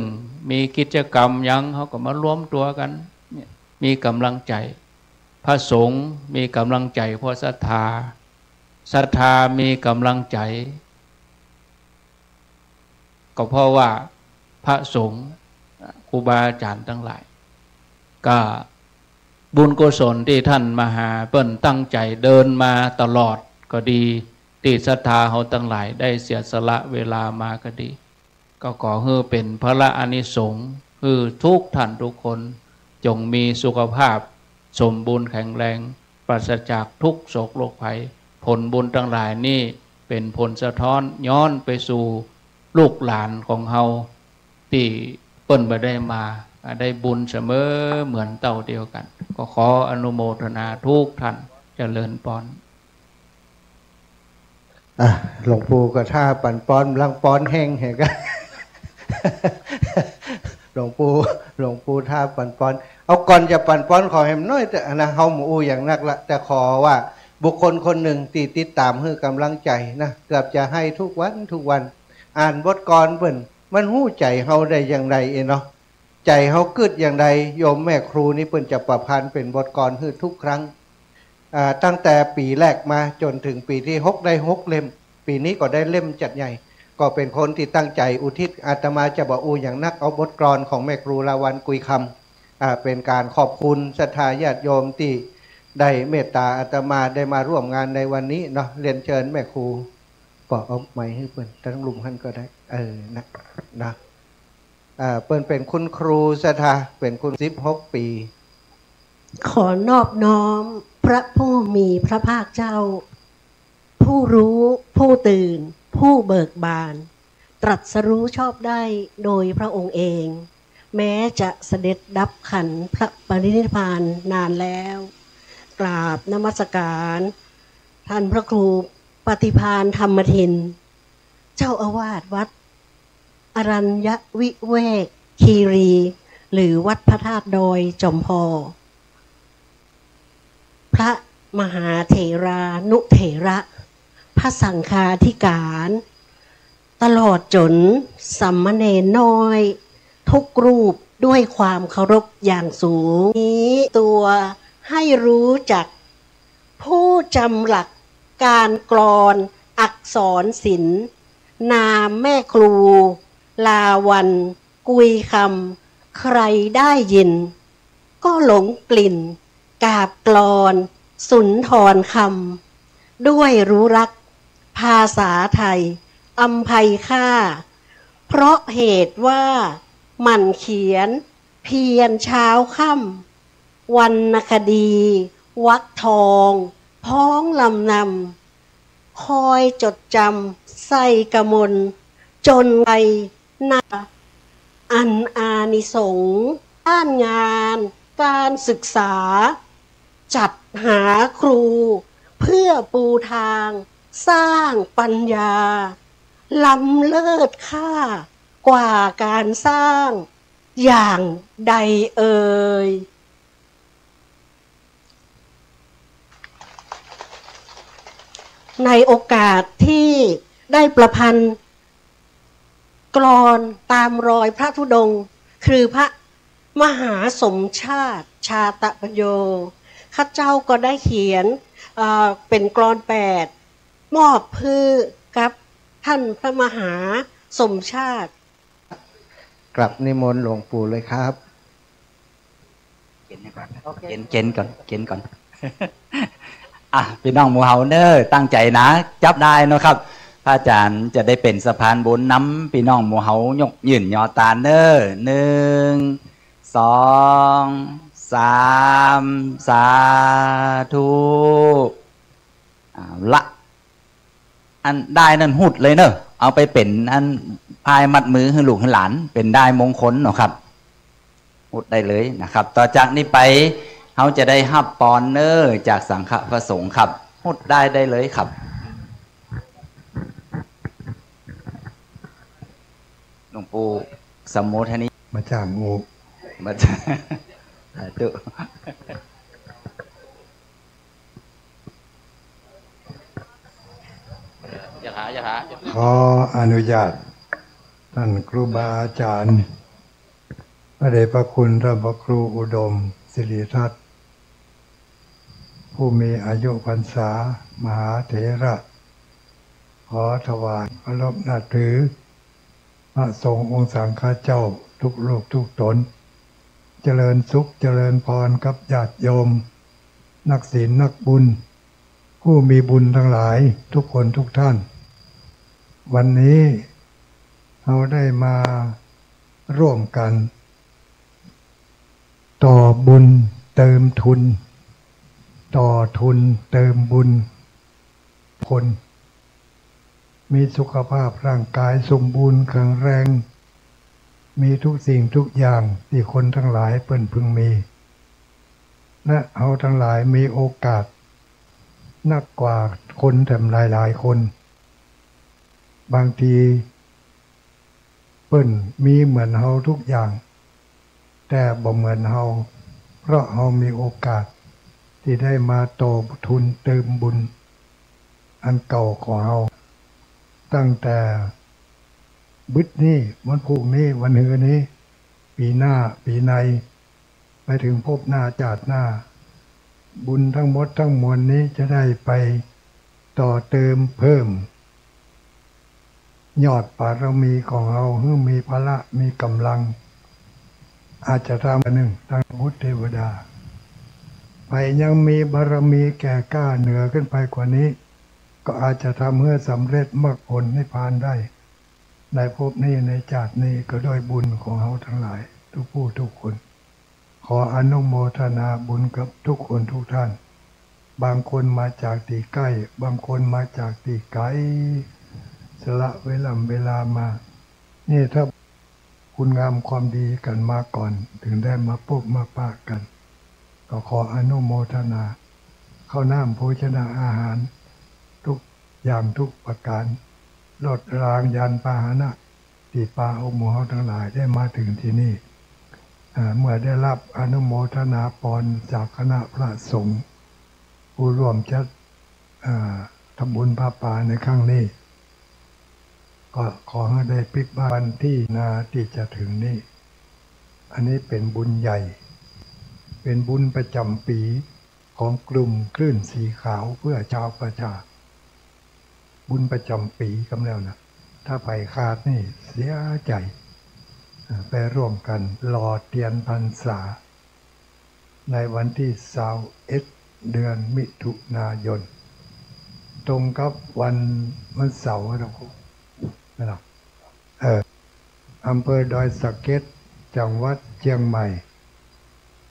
มีกิจกรรมยังเขาก็มารวมตัวกันมีกำลังใจพระสงฆ์มีกำลังใจเพราะศรัทธามีกำลังใจก็เพราะว่าพระสงฆ์ครูบาอาจารย์ทั้งหลายก็บุญกุศลที่ท่านมหาเปิ้นตั้งใจเดินมาตลอดก็ดีที่ศรัทธาเขาทั้งหลายได้เสียสละเวลามาก็ดีก็ขอให้เป็นพระอานิสงส์คือทุกท่านทุกคนจงมีสุขภาพสมบูรณ์แข็งแรงปราศจากทุกโศกโรคภัยผลบุญทั้งหลายนี่เป็นผลสะท้อนย้อนไปสู่ลูกหลานของเฮาที่เปิ้นบ่ได้มาได้บุญเสมอเหมือนเต่าเดียวกันก็ขออนุโมทนาทุกท่านเจริญพรหลวงปู่ก็ท่าปั่นป้อนลังป้อนแห้งเห็นกันหลวงปู่ท่าปั่นป้อนเอาก่อนจะปั่นป้อนขอให้มันน้อยแต่นะเฮาหมู่อย่างนักละแต่ขอว่าบุคคลคนหนึ่งที่ติดตามให้กำลังใจนะเกือบจะให้ทุกวันอ่านบทกลอนเพิ่นมันหู้ใจเฮาได้อย่างไรเนาะใจเฮากึดอย่างใดโยมแม่ครูนี่เพิ่นจะประพันธ์เป็นบทกลอนให้ทุกครั้งตั้งแต่ปีแรกมาจนถึงปีที่6ได้6เล่มปีนี้ก็ได้เล่มจัดใหญ่ก็เป็นคนที่ตั้งใจอุทิศอาตมาจะบอกอย่างนักเอาบทกลอนของแม่ครูลาวันกุยคำเป็นการขอบคุณศรัทธาญาติโยมที่ได้เมตตาอาตมาได้มาร่วมงานในวันนี้เนาะเรียนเชิญแม่ครูก็เอาไม้ให้เปิ้นทั้งลุมท่านก็ได้นะเปิ้นเป็นคุณครูศรัทธาเป็นคุณ16 ปีขอนอบน้อมพระผู้มีพระภาคเจ้าผู้รู้ผู้ตื่นผู้เบิกบานตรัสรู้ชอบได้โดยพระองค์เองแม้จะเสด็จดับขันพระปรินิพพานนานแล้วกราบนมัสการท่านพระครูปฏิภาณธรรมทินเจ้าอาวาสวัดอรัญญวิเวกคีรีหรือวัดพระธาตุดอยจอมพอพระมหาเถรานุเถระพระสังฆาธิการตลอดจนสัมมเณรน้อยทุกรูปด้วยความเคารพอย่างสูงนี้ตัวให้รู้จักผู้จำหลักการกลอนอักษรศิลป์นามแม่ครูลาวันกุยคำใครได้ยินก็หลงกลิ่นกาบกลอนสุนทรคำด้วยรู้รักภาษาไทยอำไพค่าเพราะเหตุว่ามันเขียนเพียรเช้าค่ำวรรณคดี วักทองพ้องลำนำคอยจดจำใส่กมลจนไปนาอันอานิสงส์ด้านงานการศึกษาจัดหาครูเพื่อปูทางสร้างปัญญาล้ำเลิศค่ากว่าการสร้างอย่างใดเอ่ยในโอกาสที่ได้ประพันธ์กลอนตามรอยพระธุดงค์คือพระมหาสมชาติชาตปัญโยข้าเจ้าก็ได้เขียนเป็นกลอน8มอบเพื่อกับท่านพระมหาสมชาติกลับนิมนต์หลวงปู่เลยครับเขียนก่อนพี่น้องหมู่เฮาเนอร์ตั้งใจนะจับได้นะครับพระอาจารย์จะได้เป็นสะพานบุญน้ำพี่น้องหมู่เฮายกยืนยอตาเนอร์1 2 3สาธุละอันได้นั่นหุดเลยเนอะเอาไปเป็นอันพายมัดมือให้ลูกให้หลานเป็นได้มงคลเนาะครับหุดได้เลยนะครับต่อจากนี้ไปเขาจะได้ฮับปอนเนอร์จากสังฆพระสงฆ์ครับหุดได้เลยครับหลวงปู่สมโภชนีมาจากงูมาจากตุขออนุญาตท่านครูบาอาจารย์พระเดชพระคุณท่านพระครูอุดมศิริทัตน์ผู้มีอายุพรรษามหาเถระขอถวายเคารพนับถือพระสงฆ์องค์สังฆเจ้าทุกรูปทุกตนเจริญสุขเจริญพรกับญาติโยมนักศีลนักบุญผู้มีบุญทั้งหลายทุกคนทุกท่านวันนี้เราได้มาร่วมกันต่อบุญเติมทุนต่อทุนเติมบุญคนมีสุขภาพร่างกายสมบูรณ์แข็งแรงมีทุกสิ่งทุกอย่างที่คนทั้งหลายเพิ่นพึงมีและเราทั้งหลายมีโอกาสนักกว่าคนแต่หลายคนบางทีเพิ่นมีเหมือนเราทุกอย่างแต่บ่เหมือนเราเพราะเรามีโอกาสที่ได้มาต่อทุนเติมบุญอันเก่าของเราตั้งแต่บึดนี้วันพรุ่งนี้วันหือนี้ปีหน้าปีในไปถึงพบหน้าจาดหน้าบุญทั้งหมดทั้งมวลนี้จะได้ไปต่อเติมเพิ่มยอดบารมีของเราให้มีพละมีกำลังอาจจะทำหนึ่งทางพุทธเทวดาไปยังมีบารมีแก่กล้าเหนือขึ้นไปกว่านี้ก็อาจจะทำให้สำเร็จมรรคผลนิพพานได้ในภพนี้ในชาตินี้ก็ด้วยบุญของเราทั้งหลายทุกผู้ทุกคนขออนุโมทนาบุญกับทุกคนทุกท่านบางคนมาจากที่ใกล้บางคนมาจากที่ไกลสละเวลามานี่ถ้าคุณงามความดีกันมาก่อนถึงได้มาพบมาปะกันก็ขออนุโมทนาข้าวน้ำโภชนาอาหารทุกอย่างทุกประการรถรางยานพาหนะที่ปาเอาหมู่เฮาทั้งหลายได้มาถึงที่นี่เมื่อได้รับอนุโมทนาพรจากคณะพระสงฆ์ผู้ร่วมจัดทำบุญผ้าป่าในครั้งนี้ก็ขอให้ได้พลิกวันที่นาที่จะถึงนี้อันนี้เป็นบุญใหญ่เป็นบุญประจำปีของกลุ่มคลื่นสีขาวเพื่อชาวประชาบุญประจำปีกำแล้วนะถ้าไปขาดนี่เสียใจไปร่วมกันรอเทียนพรรษาในวันที่21เดือนมิถุนายนตรงกับวันเสาร์นะครับไม่หรอกอำเภอดอยสะเก็ดจังหวัดเชียงใหม่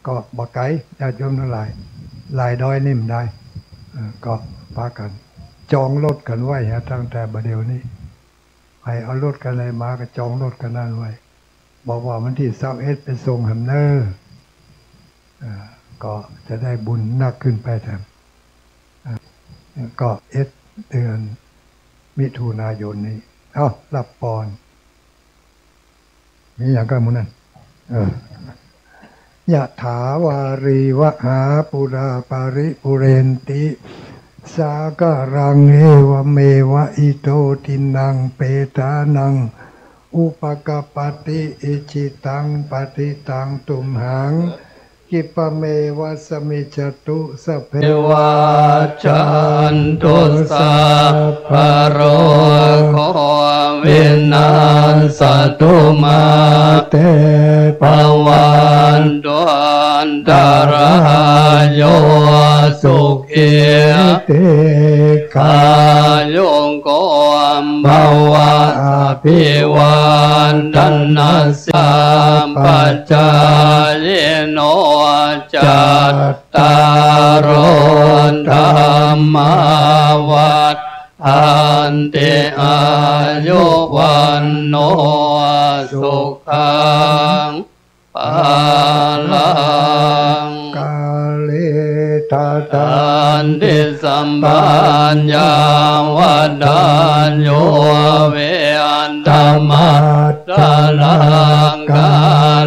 ก็บ่ไกลญาติโยมทั้งหลาย ลายดอยนิ่มได้ก็พากันจองรถกันไว้ฮะตั้งแต่บัดเดี๋ยวนี้ให้เอารถกันเลยมาก็จองรถกันนั่นไว้บอกว่าวันที่21เป็นทรงหำเนอก็จะได้บุญนักขึ้นไปแทนก็เดือนมิถุนายนนี้รับปอนมีอย่างกันหมดนั่นยะถาวารีวหาปุราปาริปุเรนติสาการังเอวเมวะอิโตทินังเปตานังอุปกปติอิจิตังปฏิตังตุมหังกิปเมวะสมิจตุสเพวาจันตุสัพพโรโควินาศตุมาเตปวันตุอันตรายโยสุขีติกายุงโกมภวะอภิวันตันนัสสะปัจจายโนจัตตารโธรรมวัฏอันติอายุวันโนสุขังภาลังกาลิตาตันติสัมปัญญาวัฏัญโยเวอันธรรมัตตลังกา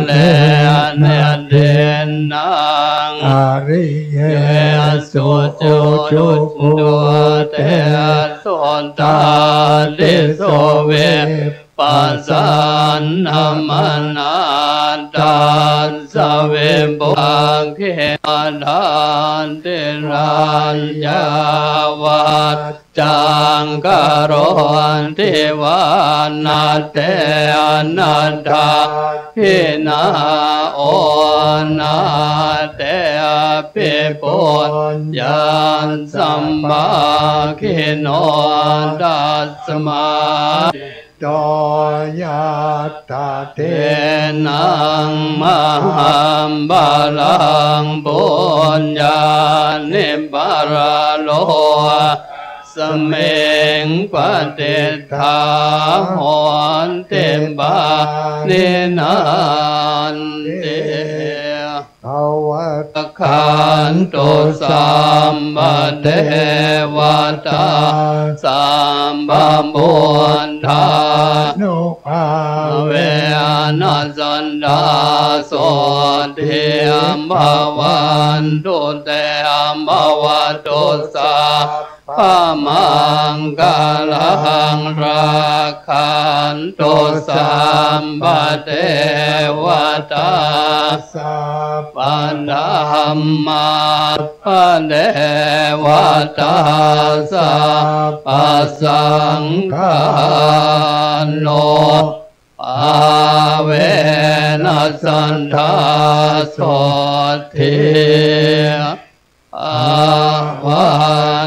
เลเนเดนังอริเยสุจุจุตุเตสนตาติโสเวปัสสันนมนาตัสสะเวบุญเขนันติรัญญาวัจจังกโรทิวานาเตอนันทาหินาโอนาเตอปิปุญญาสัมมาคิโนดัสมาดอยาตาเทนังมหัมบาลังปุญญานิบาราโลสเมงปฏิทาหอนเต็มบาเนนันเตภวัตขันโตสัมบัติเทวตาสัมบัมบุญธานุภาเวนัสสันดาโสเทียมภวันตุเตมภวตุสัพพมังกาลังราคันโตสัมบัติเทวตาสัพพธัมมาปเทวตาสัพพสังฆาโนปาเวนัสสันทาโสทิอาวั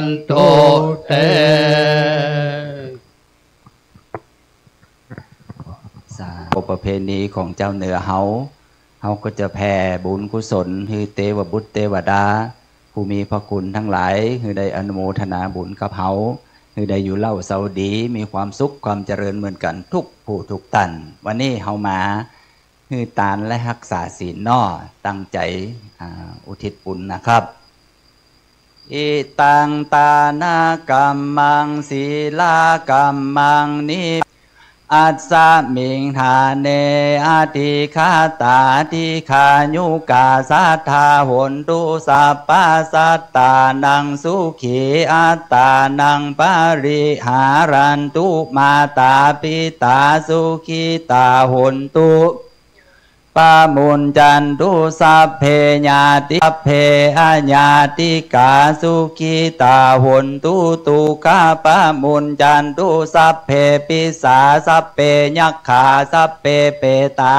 นโตเตประเพณีของเจ้าเหนือเฮาก็จะแผ่บุญกุศลคือเทวบุตรเทวดาผู้มีพระคุณทั้งหลายคือได้อนุโมทนาบุญกับเฮาคือได้อยู่เล่าเสาดีมีความสุขความเจริญเหมือนกันทุกผู้ทุกตันวันนี้เฮามาคือตานและรักษาศีลน้อตั้งใจอุทิศบุญนะครับอิตังตานากัมมังศีลากัมมังนิอัสสะมิงทาเนอาติคาตาติขายุกาสัทธาหนตุสัพพสัตตานังสุขีอัตตานังปริหารันตุมาตาปิตาสุขีตาหนตุปามุนจันตุสัพเพญาติสัพเพอาญาติกาสุขีตาหนตุตุกาปามุนจันตุสัพเพปิสาสัพเพยักขาสัพเพเปตา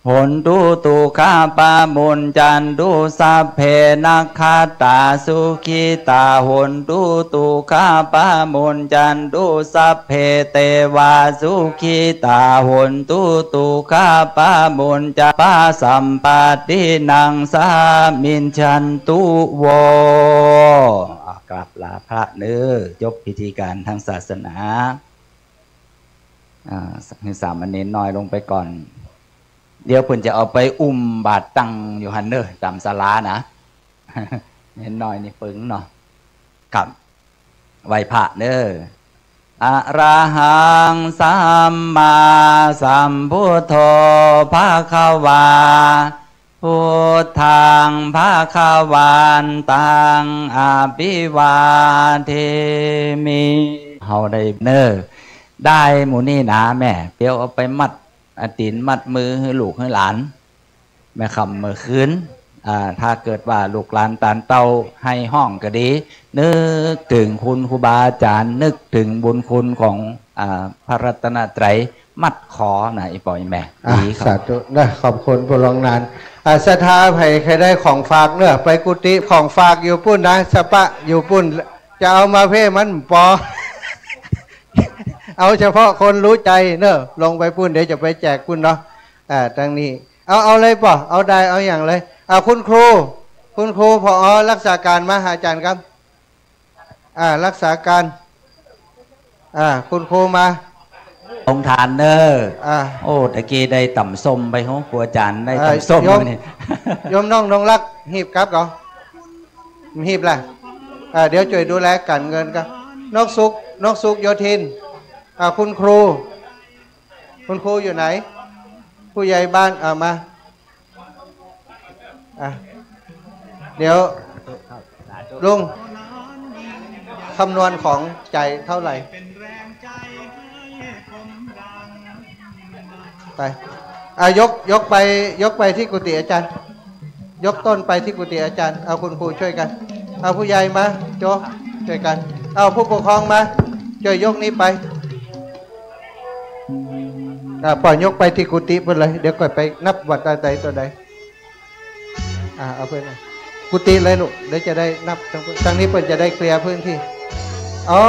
หนตุตุข้าปามุนจันตุสัพเพนักขัตตาสุขิตาหนตุตุข้าปามุนจันตุสัพเพเตวาสุขิตาหนตุตุข้าปามุนจันปาสัมปตินังสามินชันตุโวกราบลาพระเนื้อยกพิธีการทางศาสนาให้สามเณรน้อยลงไปก่อนเดี๋ยวเพิ่นจะเอาไปอุ้มบาตรตั้งอยู่หันเนอตามศาลานะเน้นน้อยนี่ปึงเนาะกับไหวพระเนออะระหังสัมมาสัมพุทโธภะคะวาพุทธังภะคะวันตังอภิวาเทมิเฮาได้เนอได้หมูนี่นะแม่เดี๋ยวเอาไปมัดตีนมัดมือให้ลูกให้หลานแม่คำมือคืนถ้าเกิดว่าลูกหลานตานเต้าให้ห้องก็ดีนึกถึงคุณครูบาอาจารย์นึกถึงบุญคุณของพระรัตนตรัยมัดคอนะอีปอยแม่ดีครับสาธุนะขอบคุณผู้ลงนานศรัทธาไผ่ใครได้ของฝากเนอะไปกุฏิของฝากอยู่ปุ้นนะสปะอยู่ปุ้นจะเอามาเพ่มันปอ เอาเฉพาะคนรู้ใจเนอะลงไปปุ้นเดี๋ยวจะไปแจกปุ้นเนาะตั้งนี้เอาเลยป่ะเอาได้เอาอย่างเลยคุณครูผอ.รักษาการมาอาจารย์ครับรักษาการคุณครูมาองทานเนอร์โอ้ตะกี้ได้ต่ำส้มไปของครูอาจารย์ได้ต่ำส้มนี่ยมน้องนงรักหีบครับก่อนหีบล่ะเดี๋ยวช่วยดูแลกันเงินครับนกสุกโยธินคุณครูอยู่ไหนผู้ใหญ่บ้านมาเดี๋ยวลุงคำนวณของใจเท่าไหร่ไปยกไปที่กุฏิอาจารย์ยกต้นไปที่กุฏิอาจารย์เอาคุณครูช่วยกันเอาผู้ใหญ่มาโจช่วยกันเอาผู้ปกครองมาช่วยยกนี้ไปปล่อยยกไปที่กุฏิไปเลยเดี๋ยวก่อนไปนับวัดใดตัวใดเอาไปเลยกุฏิเลยลูกเดี๋ยวจะได้นับทางนี้เปิดจะได้เคลียร์พื้นที่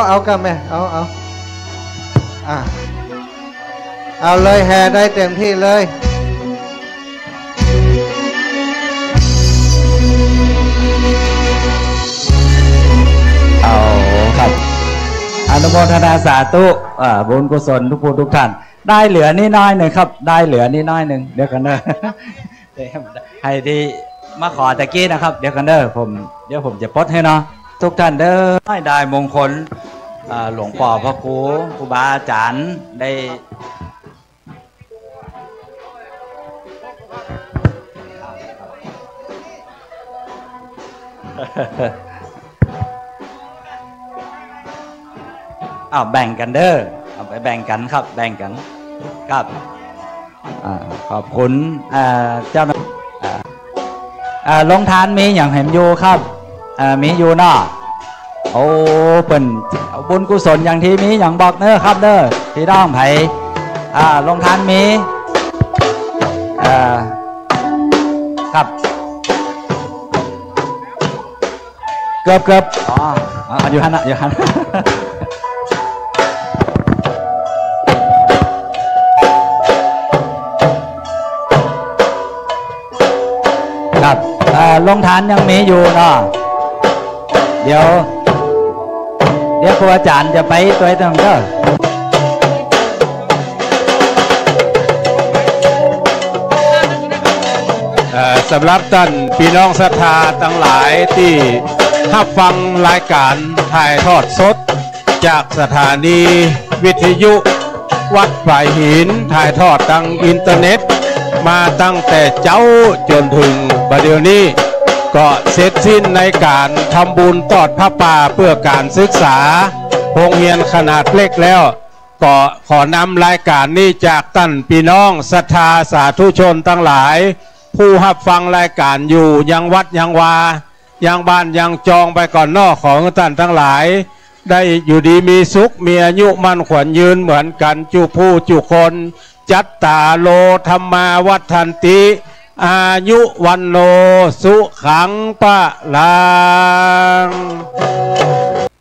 เอากันแม่เอาเลยแห่ได้เต็มที่เลยเอาครับอนุโมทนาสาธุบุญกุศลทุกผู้ทุกท่านได้เหลือนิดน้อยหนึ่งครับได้เหลือนิดน้อยหนึ่งเดี๋ยวกันเนอะให้ที่มาขอตะกี้นะครับเดี๋ยวกันเนอะเดี๋ยวผมจะปลดให้เนาะทุกท่านเด้อได้มงคลหลวงพ่อพระครูบาอาจารย์ได้แบ่งกันเด้อเอาไปแบ่งกันครับแบ่งกันครับขอบคุณเจ้าลงทานมีอย่างเห็นอยู่ครับมีอยู่เนาะโอ้เป็นบุญกุศลอย่างที่มีอย่างบอกเนอะครับเด้อพี่น้องไผ่ลงทานมีครับเกือบอยู่ฮันนะอยู่ฮันครับลงทานยังมีอยู่เนาะเดี๋ยวครูอาจารย์จะไปตัวตรงเด้อสำหรับท่านพี่น้องศรัทธาทั้งหลายที่รับฟังรายการถ่ายทอดสดจากสถานีวิทยุวัดปลายหินถ่ายทอดทางอินเทอร์เน็ตมาตั้งแต่เจ้าจนถึงบัดเดี๋ยวนี้ก็เสร็จสิ้นในการทำบุญทอดผ้าป่าเพื่อการศึกษาโรงเรียนขนาดเล็กแล้วก็ขอนำรายการนี้จากท่านพี่น้องศรัทธาสาธุชนทั้งหลายผู้รับฟังรายการอยู่ยังวัดยังวายังบ้านยังจองไปก่อนนอกของท่านทั้งหลายได้อยู่ดีมีสุขมีอายุมั่นขวัญยืนเหมือนกันจุผู้จุคน จัตตาโลธรรมาวัฏันติอายุวันโนสุขังปะลัง